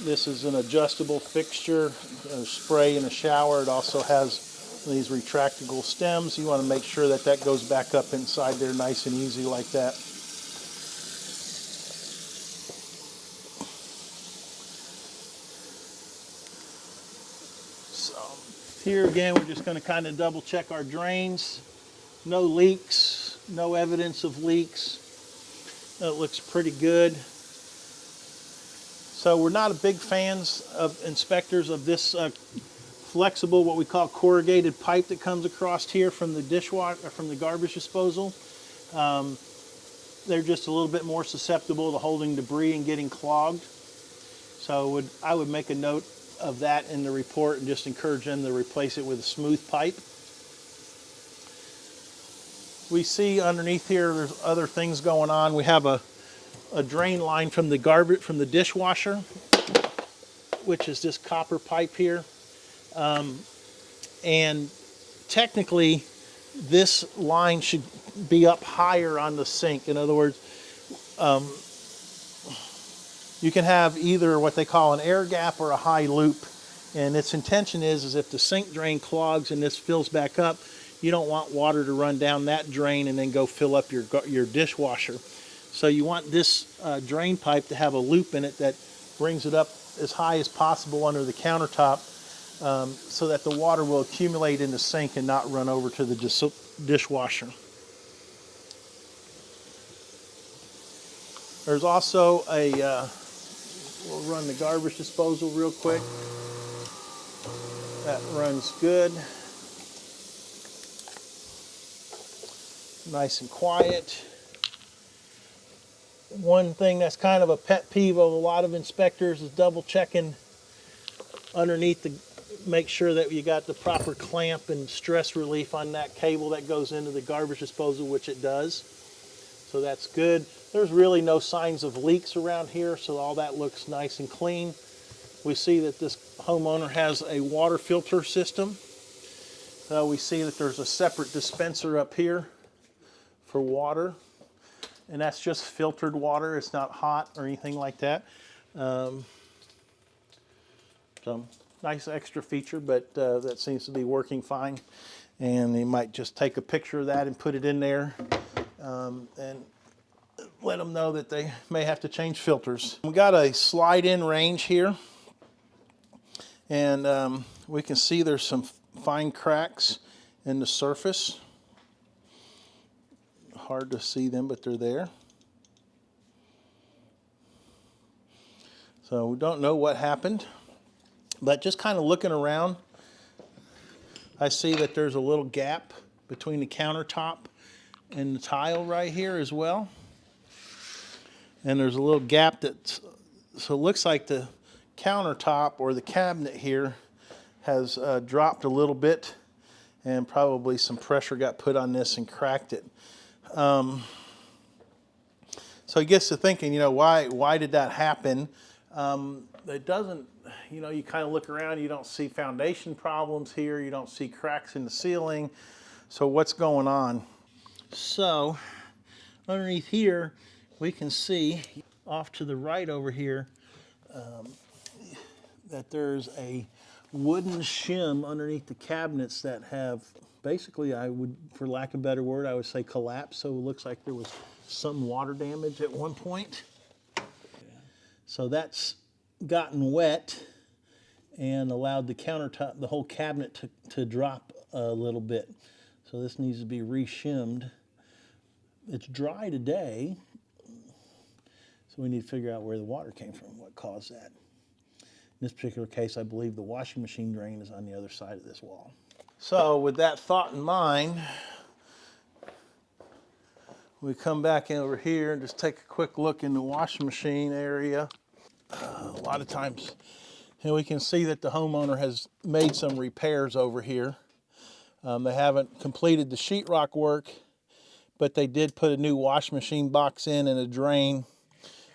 This is an adjustable fixture, a spray in a shower. It also has these retractable stems. You want to make sure that that goes back up inside there nice and easy like that. So here again, we're just going to kind of double check our drains. No leaks, no evidence of leaks. It looks pretty good. So we're not a big fans of inspectors of this flexible, what we call corrugated pipe that comes across here from the dishwasher, from the garbage disposal. They're just a little bit more susceptible to holding debris and getting clogged. So I would make a note of that in the report and just encourage them to replace it with a smooth pipe. We see underneath here there's other things going on. We have a drain line from the garbage, from the dishwasher, which is this copper pipe here. And technically, this line should be up higher on the sink. In other words, you can have either what they call an air gap or a high loop. And its intention is if the sink drain clogs and this fills back up, you don't want water to run down that drain and then go fill up your dishwasher. So you want this drain pipe to have a loop in it that brings it up as high as possible under the countertop, so that the water will accumulate in the sink and not run over to the dishwasher. There's also we'll run the garbage disposal real quick. That runs good. Nice and quiet. One thing that's kind of a pet peeve of a lot of inspectors is double checking underneath to make sure that you got the proper clamp and stress relief on that cable that goes into the garbage disposal, which it does. So that's good. There's really no signs of leaks around here, so all that looks nice and clean. We see that this homeowner has a water filter system. So we see that there's a separate dispenser up here for water. And that's just filtered water. It's not hot or anything like that. So nice extra feature, but that seems to be working fine. And you might just take a picture of that and put it in there, and let them know that they may have to change filters. We got a slide-in range here, and we can see there's some fine cracks in the surface. Hard to see them, but they're there. So we don't know what happened, but just kind of looking around, I see that there's a little gap between the countertop and the tile right here as well. And there's a little gap so it looks like the countertop or the cabinet here has dropped a little bit, and probably some pressure got put on this and cracked it. So it gets to thinking, why did that happen? It doesn't, you kind of look around, you don't see foundation problems here, you don't see cracks in the ceiling. So what's going on? So underneath here, we can see off to the right over here that there's a wooden shim underneath the cabinets that have basically, I would, for lack of a better word, I would say collapsed. So it looks like there was some water damage at one point. So that's gotten wet and allowed the countertop, the whole cabinet to drop a little bit. So this needs to be re-shimmed. It's dry today, so we need to figure out where the water came from, what caused that. In this particular case, I believe the washing machine drain is on the other side of this wall. So with that thought in mind, we come back over here and just take a quick look in the washing machine area. A lot of times, and we can see that the homeowner has made some repairs over here. They haven't completed the sheetrock work, but they did put a new washing machine box in and a drain.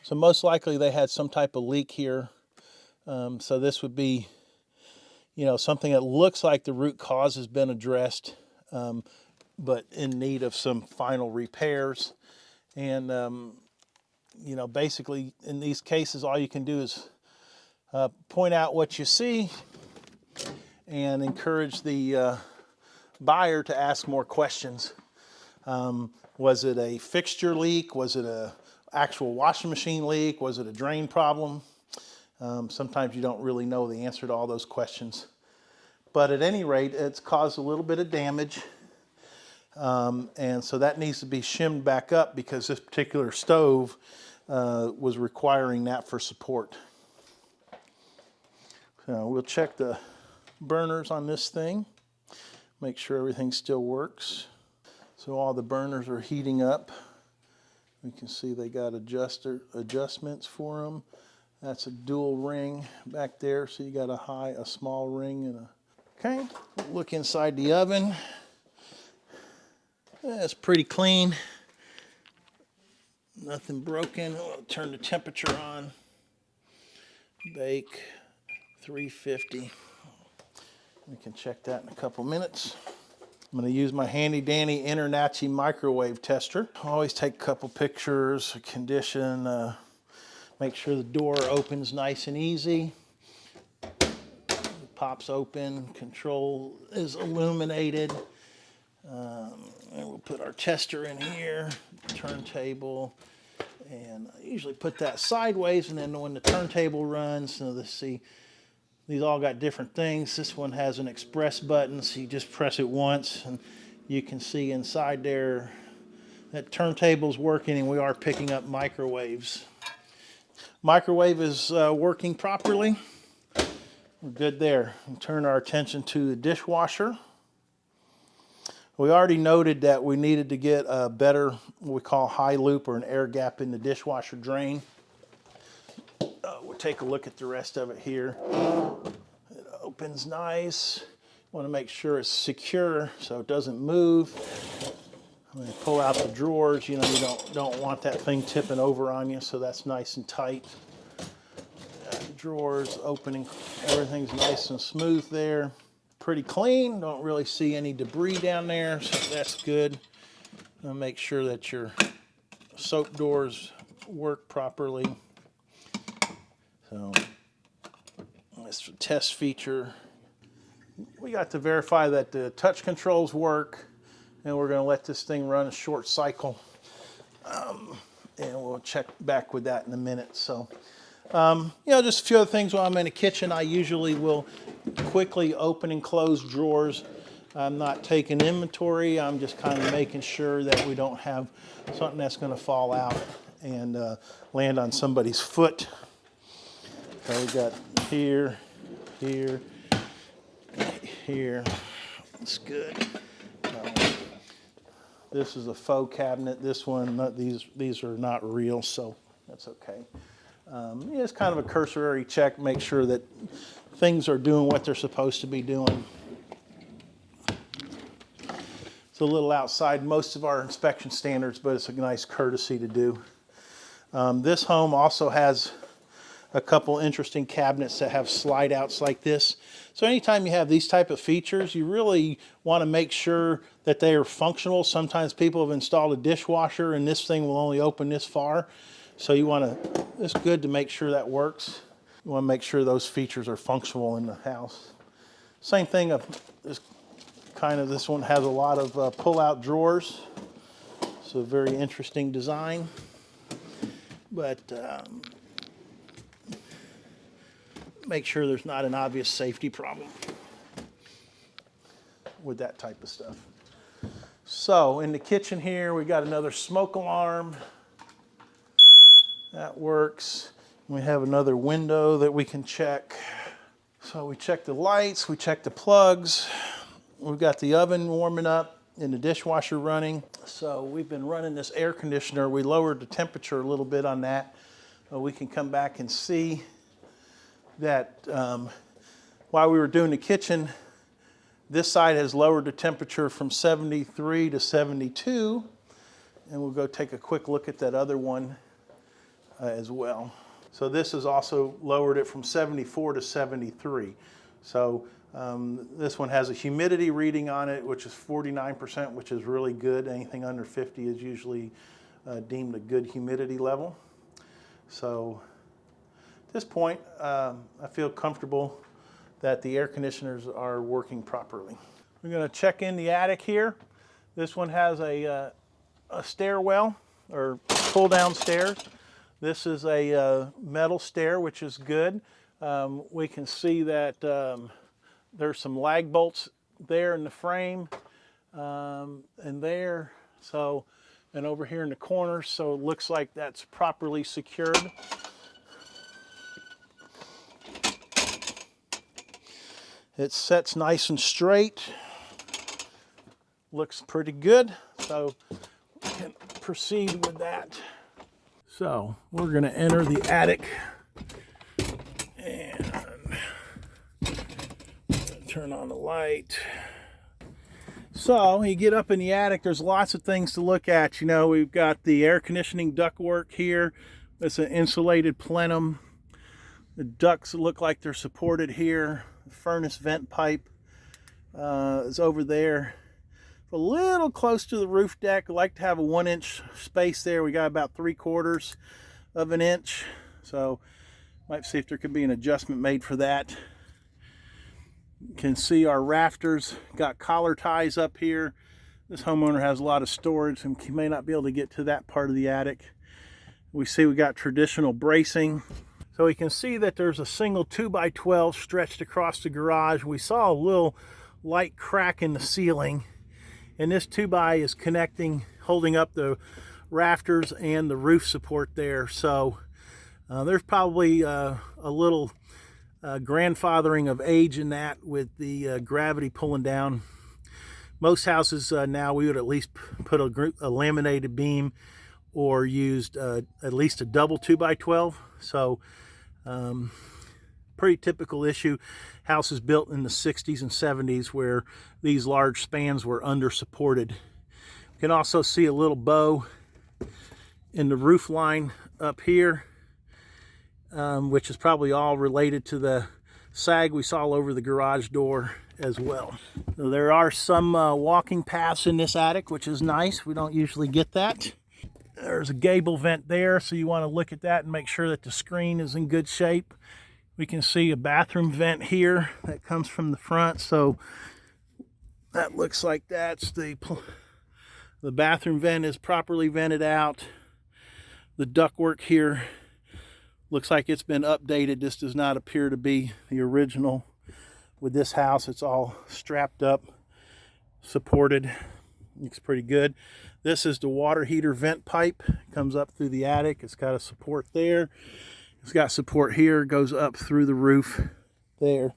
So most likely they had some type of leak here. So this would be, you know, something that looks like the root cause has been addressed, but in need of some final repairs. And, you know, basically in these cases, all you can do is point out what you see and encourage the buyer to ask more questions. Was it a fixture leak? Was it a actual washing machine leak? Was it a drain problem? Sometimes you don't really know the answer to all those questions. But at any rate, it's caused a little bit of damage. And so that needs to be shimmed back up because this particular stove was requiring that for support. So we'll check the burners on this thing, make sure everything still works. So all the burners are heating up. We can see they got adjustments for them. That's a dual ring back there. So you got a small ring and a, okay. Look inside the oven. That's pretty clean. Nothing broken. We'll turn the temperature on. Bake 350. We can check that in a couple minutes. I'm going to use my handy dandy InterNACHI microwave tester. Always take a couple pictures, condition, make sure the door opens nice and easy. It pops open, control is illuminated. And we'll put our tester in here, turntable, and I usually put that sideways, and then when the turntable runs, so let's see, these all got different things. This one has an express button, so you just press it once, and you can see inside there that turntable's working, and we are picking up microwaves. Microwave is working properly. We're good there. We'll turn our attention to the dishwasher. We already noted that we needed to get a better, what we call high loop or an air gap in the dishwasher drain. We'll take a look at the rest of it here. It opens nice. Want to make sure it's secure so it doesn't move. I'm going to pull out the drawers. You know, you don't want that thing tipping over on you, so that's nice and tight. Drawers opening, everything's nice and smooth there. Pretty clean, don't really see any debris down there, so that's good. I'll make sure that your soap doors work properly. So that's a test feature. We got to verify that the touch controls work, and we're going to let this thing run a short cycle. And we'll check back with that in a minute. So, you know, just a few other things while I'm in the kitchen. I usually will quickly open and close drawers. I'm not taking inventory. I'm just kind of making sure that we don't have something that's going to fall out and land on somebody's foot. So we got here, here, here. That's good. This is a faux cabinet. This one, these are not real, so that's okay. Yeah, it's kind of a cursory check, make sure that things are doing what they're supposed to be doing. It's a little outside most of our inspection standards, but it's a nice courtesy to do. This home also has a couple interesting cabinets that have slide outs like this. So anytime you have these type of features, you really want to make sure that they are functional. Sometimes people have installed a dishwasher and this thing will only open this far. So you want to, it's good to make sure that works. You want to make sure those features are functional in the house. Same thing, this one has a lot of pull-out drawers. So very interesting design. But make sure there's not an obvious safety problem with that type of stuff. So in the kitchen here, we got another smoke alarm. That works. We have another window that we can check. So we check the lights, we check the plugs. We've got the oven warming up and the dishwasher running. So we've been running this air conditioner. We lowered the temperature a little bit on that. We can come back and see that while we were doing the kitchen, this side has lowered the temperature from 73 to 72. And we'll go take a quick look at that other one as well. So this has also lowered it from 74 to 73. So this one has a humidity reading on it, which is 49%, which is really good. Anything under 50 is usually deemed a good humidity level. So at this point, I feel comfortable that the air conditioners are working properly. We're going to check in the attic here. This one has a stairwell or pull down stairs. This is a metal stair, which is good. We can see that there's some lag bolts there in the frame and there. So, and over here in the corner, so it looks like that's properly secured. It sets nice and straight. Looks pretty good. So we can proceed with that. So we're going to enter the attic and turn on the light. So you get up in the attic, there's lots of things to look at. You know, we've got the air conditioning ductwork here. It's an insulated plenum. The ducts look like they're supported here. The furnace vent pipe is over there. A little close to the roof deck. I like to have a 1-inch space there. We got about 3/4 of an inch. So might see if there could be an adjustment made for that. You can see our rafters got collar ties up here. This homeowner has a lot of storage and he may not be able to get to that part of the attic. We see we got traditional bracing. So we can see that there's a single 2x12 stretched across the garage. We saw a little light crack in the ceiling. And this 2x is connecting, holding up the rafters and the roof support there. So there's probably a little grandfathering of age in that with the gravity pulling down. Most houses now we would at least put a laminated beam or used at least a double 2x12. So pretty typical issue. Houses built in the 60s and 70s where these large spans were under supported. You can also see a little bow in the roof line up here, which is probably all related to the sag we saw all over the garage door as well. So there are some walking paths in this attic, which is nice. We don't usually get that. There's a gable vent there, so you want to look at that and make sure that the screen is in good shape. We can see a bathroom vent here that comes from the front, so that looks like that's the bathroom vent is properly vented out. The ductwork here looks like it's been updated. This does not appear to be the original. With this house, it's all strapped up, supported. Looks pretty good. This is the water heater vent pipe. It comes up through the attic. It's got a support there. It's got support here, goes up through the roof there.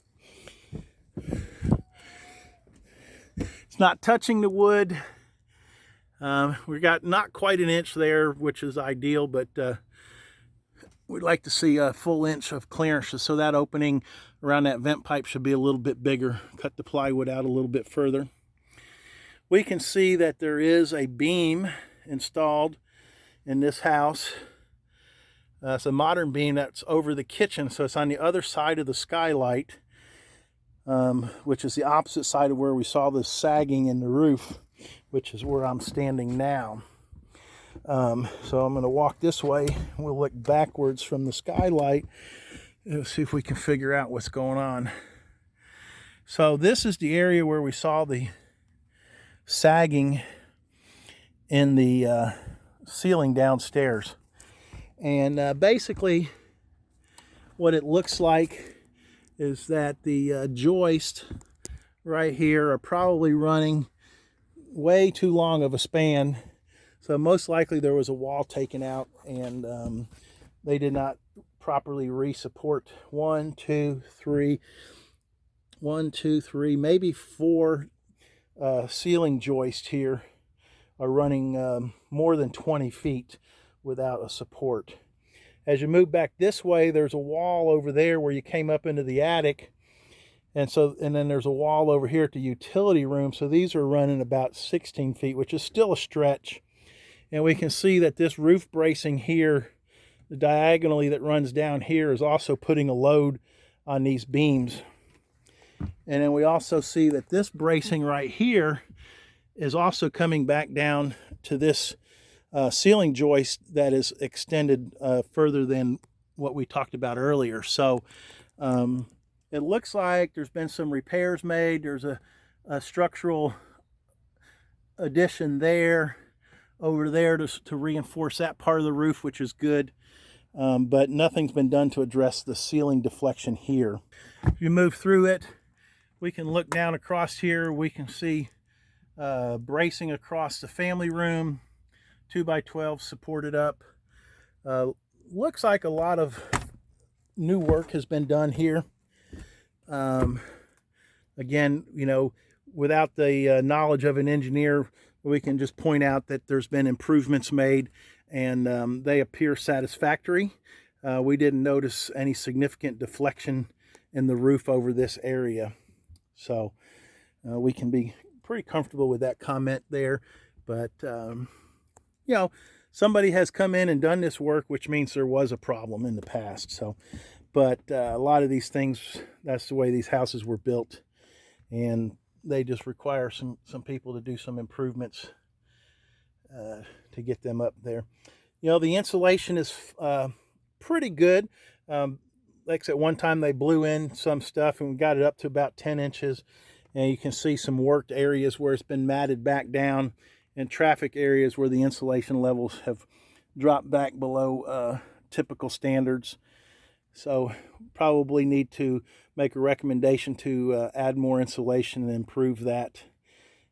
It's not touching the wood. We got not quite an inch there, which is ideal, but we'd like to see a full inch of clearance. So that opening around that vent pipe should be a little bit bigger. Cut the plywood out a little bit further. We can see that there is a beam installed in this house. It's a modern beam that's over the kitchen, so it's on the other side of the skylight, which is the opposite side of where we saw the sagging in the roof, which is where I'm standing now. So I'm going to walk this way. We'll look backwards from the skylight and see if we can figure out what's going on. So this is the area where we saw the sagging in the ceiling downstairs. And basically what it looks like is that the joist right here are probably running way too long of a span. So most likely there was a wall taken out, and they did not properly re-support. 1, 2, 3, maybe 4 ceiling joists here are running more than 20 feet without a support. As you move back this way, there's a wall over there where you came up into the attic, and then there's a wall over here at the utility room. So these are running about 16 feet, which is still a stretch. And we can see that this roof bracing here, the diagonally that runs down here, is also putting a load on these beams. And then we also see that this bracing right here is also coming back down to this ceiling joist that is extended further than what we talked about earlier. So it looks like there's been some repairs made. There's a structural addition there, over there to reinforce that part of the roof, which is good. But nothing's been done to address the ceiling deflection here. If you move through it, we can look down across here. We can see bracing across the family room, 2x12 supported up. Looks like a lot of new work has been done here. Again, you know, without the knowledge of an engineer, we can just point out that there's been improvements made, and they appear satisfactory. We didn't notice any significant deflection in the roof over this area. So we can be pretty comfortable with that comment there. But, you know, somebody has come in and done this work, which means there was a problem in the past. So, but a lot of these things, that's the way these houses were built, and they just require some people to do some improvements to get them up there. You know, the insulation is pretty good. Like I said, one time they blew in some stuff and we got it up to about 10 inches. And you can see some worked areas where it's been matted back down, and traffic areas where the insulation levels have dropped back below typical standards. So probably need to make a recommendation to add more insulation and improve that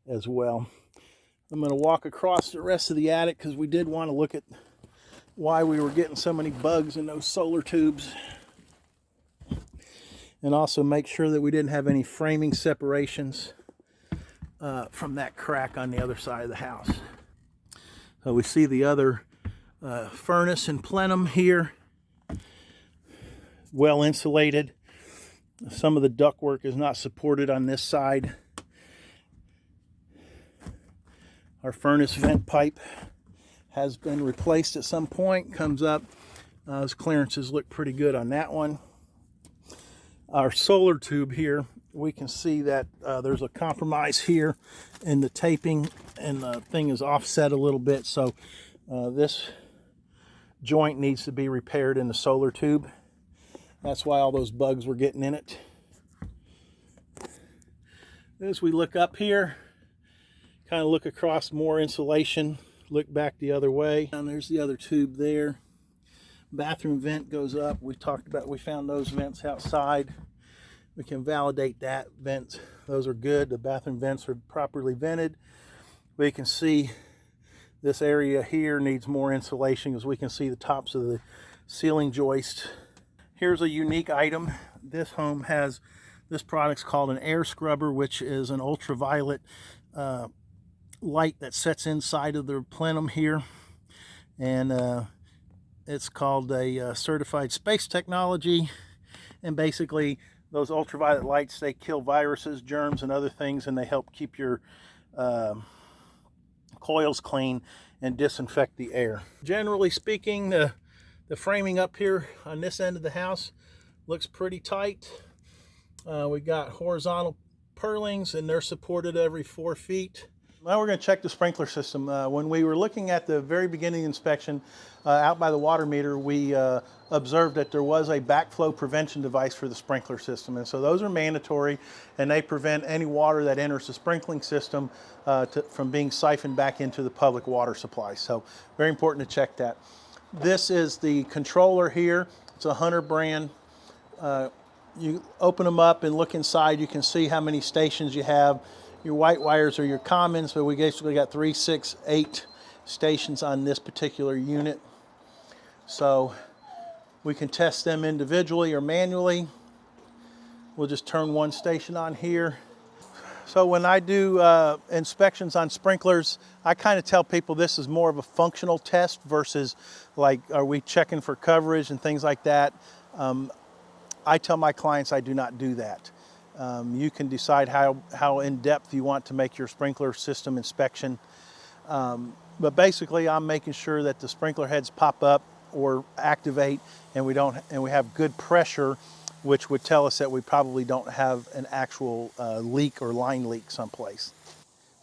as well. I'm going to walk across the rest of the attic because we did want to look at why we were getting so many bugs in those solar tubes, and also make sure that we didn't have any framing separations from that crack on the other side of the house. So we see the other furnace and plenum here, well insulated. Some of the ductwork is not supported on this side. Our furnace vent pipe has been replaced at some point, comes up. Those clearances look pretty good on that one. Our solar tube here, we can see that there's a compromise here in the taping, and the thing is offset a little bit. So this joint needs to be repaired in the solar tube. That's why all those bugs were getting in it. As we look up here, kind of look across, more insulation, look back the other way. And there's the other tube there. Bathroom vent goes up. We found those vents outside. We can validate that vents. Those are good. The bathroom vents are properly vented. We can see this area here needs more insulation, as we can see the tops of the ceiling joist. Here's a unique item. This home has, this product's called an air scrubber, which is an ultraviolet light that sets inside of the plenum here. And it's called a certified space technology. And basically, those ultraviolet lights, they kill viruses, germs, and other things, and they help keep your coils clean and disinfect the air. Generally speaking, the The framing up here on this end of the house looks pretty tight. We got horizontal purlings and they're supported every 4 feet. Now we're going to check the sprinkler system. When we were looking at the very beginning inspection out by the water meter, we observed that there was a backflow prevention device for the sprinkler system. And so those are mandatory and they prevent any water that enters the sprinkling system from being siphoned back into the public water supply. So very important to check that. This is the controller here. It's a Hunter brand. You open them up and look inside, you can see how many stations you have. Your white wires are your commons, but we basically got 3, 6, 8 stations on this particular unit. So we can test them individually or manually. We'll just turn one station on here. So when I do inspections on sprinklers, I kind of tell people this is more of a functional test versus like, are we checking for coverage and things like that. I tell my clients I do not do that. You can decide how in-depth you want to make your sprinkler system inspection. But basically I'm making sure that the sprinkler heads pop up or activate and we have good pressure, which would tell us that we probably don't have an actual leak or line leak someplace.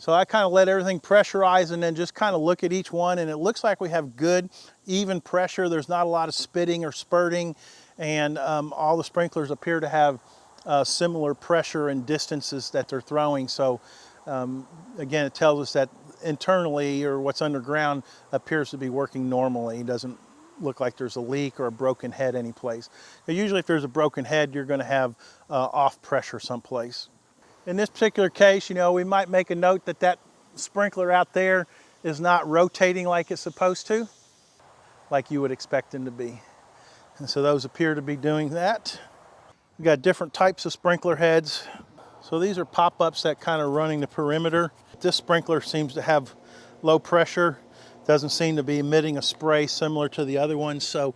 So I kind of let everything pressurize and then just kind of look at each one, and it looks like we have good even pressure. There's not a lot of spitting or spurting, and all the sprinklers appear to have similar pressure and distances that they're throwing. So again, it tells us that internally or what's underground appears to be working normally. It doesn't look like there's a leak or a broken head anyplace. Now, usually if there's a broken head, you're going to have off pressure someplace. In this particular case, you know, we might make a note that that sprinkler out there is not rotating like it's supposed to, like you would expect them to be. And so those appear to be doing that. We've got different types of sprinkler heads. So these are pop-ups that kind of running the perimeter. This sprinkler seems to have low pressure. Doesn't seem to be emitting a spray similar to the other ones. So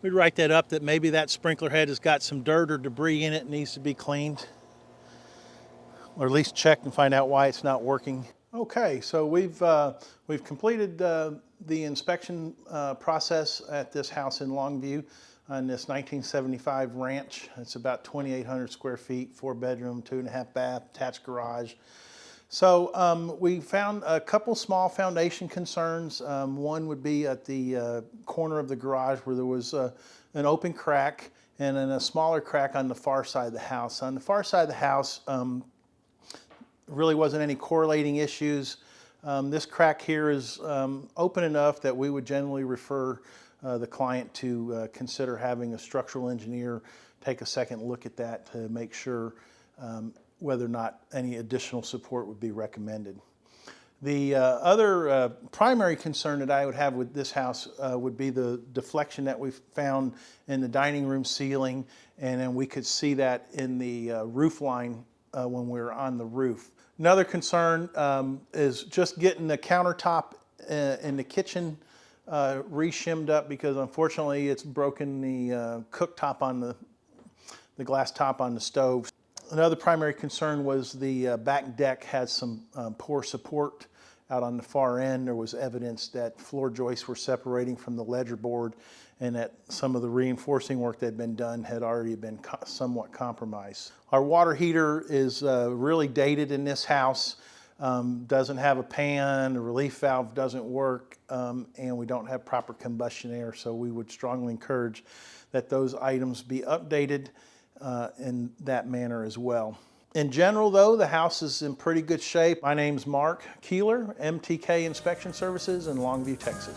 we'd write that up that maybe that sprinkler head has got some dirt or debris in it and needs to be cleaned. Or at least checked and find out why it's not working. Okay, so we've completed the inspection process at this house in Longview on this 1975 ranch. It's about 2,800 square feet, 4-bedroom, 2.5 bath, attached garage. So we found a couple small foundation concerns. One would be at the corner of the garage where there was an open crack and then a smaller crack on the far side of the house. On the far side of the house, really wasn't any correlating issues. This crack here is open enough that we would generally refer the client to consider having a structural engineer take a second look at that to make sure whether or not any additional support would be recommended. The other primary concern that I would have with this house would be the deflection that we found in the dining room ceiling, and then we could see that in the roof line when we were on the roof. Another concern is just getting the countertop in the kitchen re-shimmed up, because unfortunately it's broken the cooktop on the glass top on the stove. Another primary concern was the back deck had some poor support out on the far end. There was evidence that floor joists were separating from the ledger board and that some of the reinforcing work that had been done had already been somewhat compromised. Our water heater is really dated in this house. Doesn't have a pan, the relief valve doesn't work, and we don't have proper combustion air, so we would strongly encourage that those items be updated in that manner as well. In general though, the house is in pretty good shape. My name's Mark Keeler, MTK Inspection Services in Longview, Texas.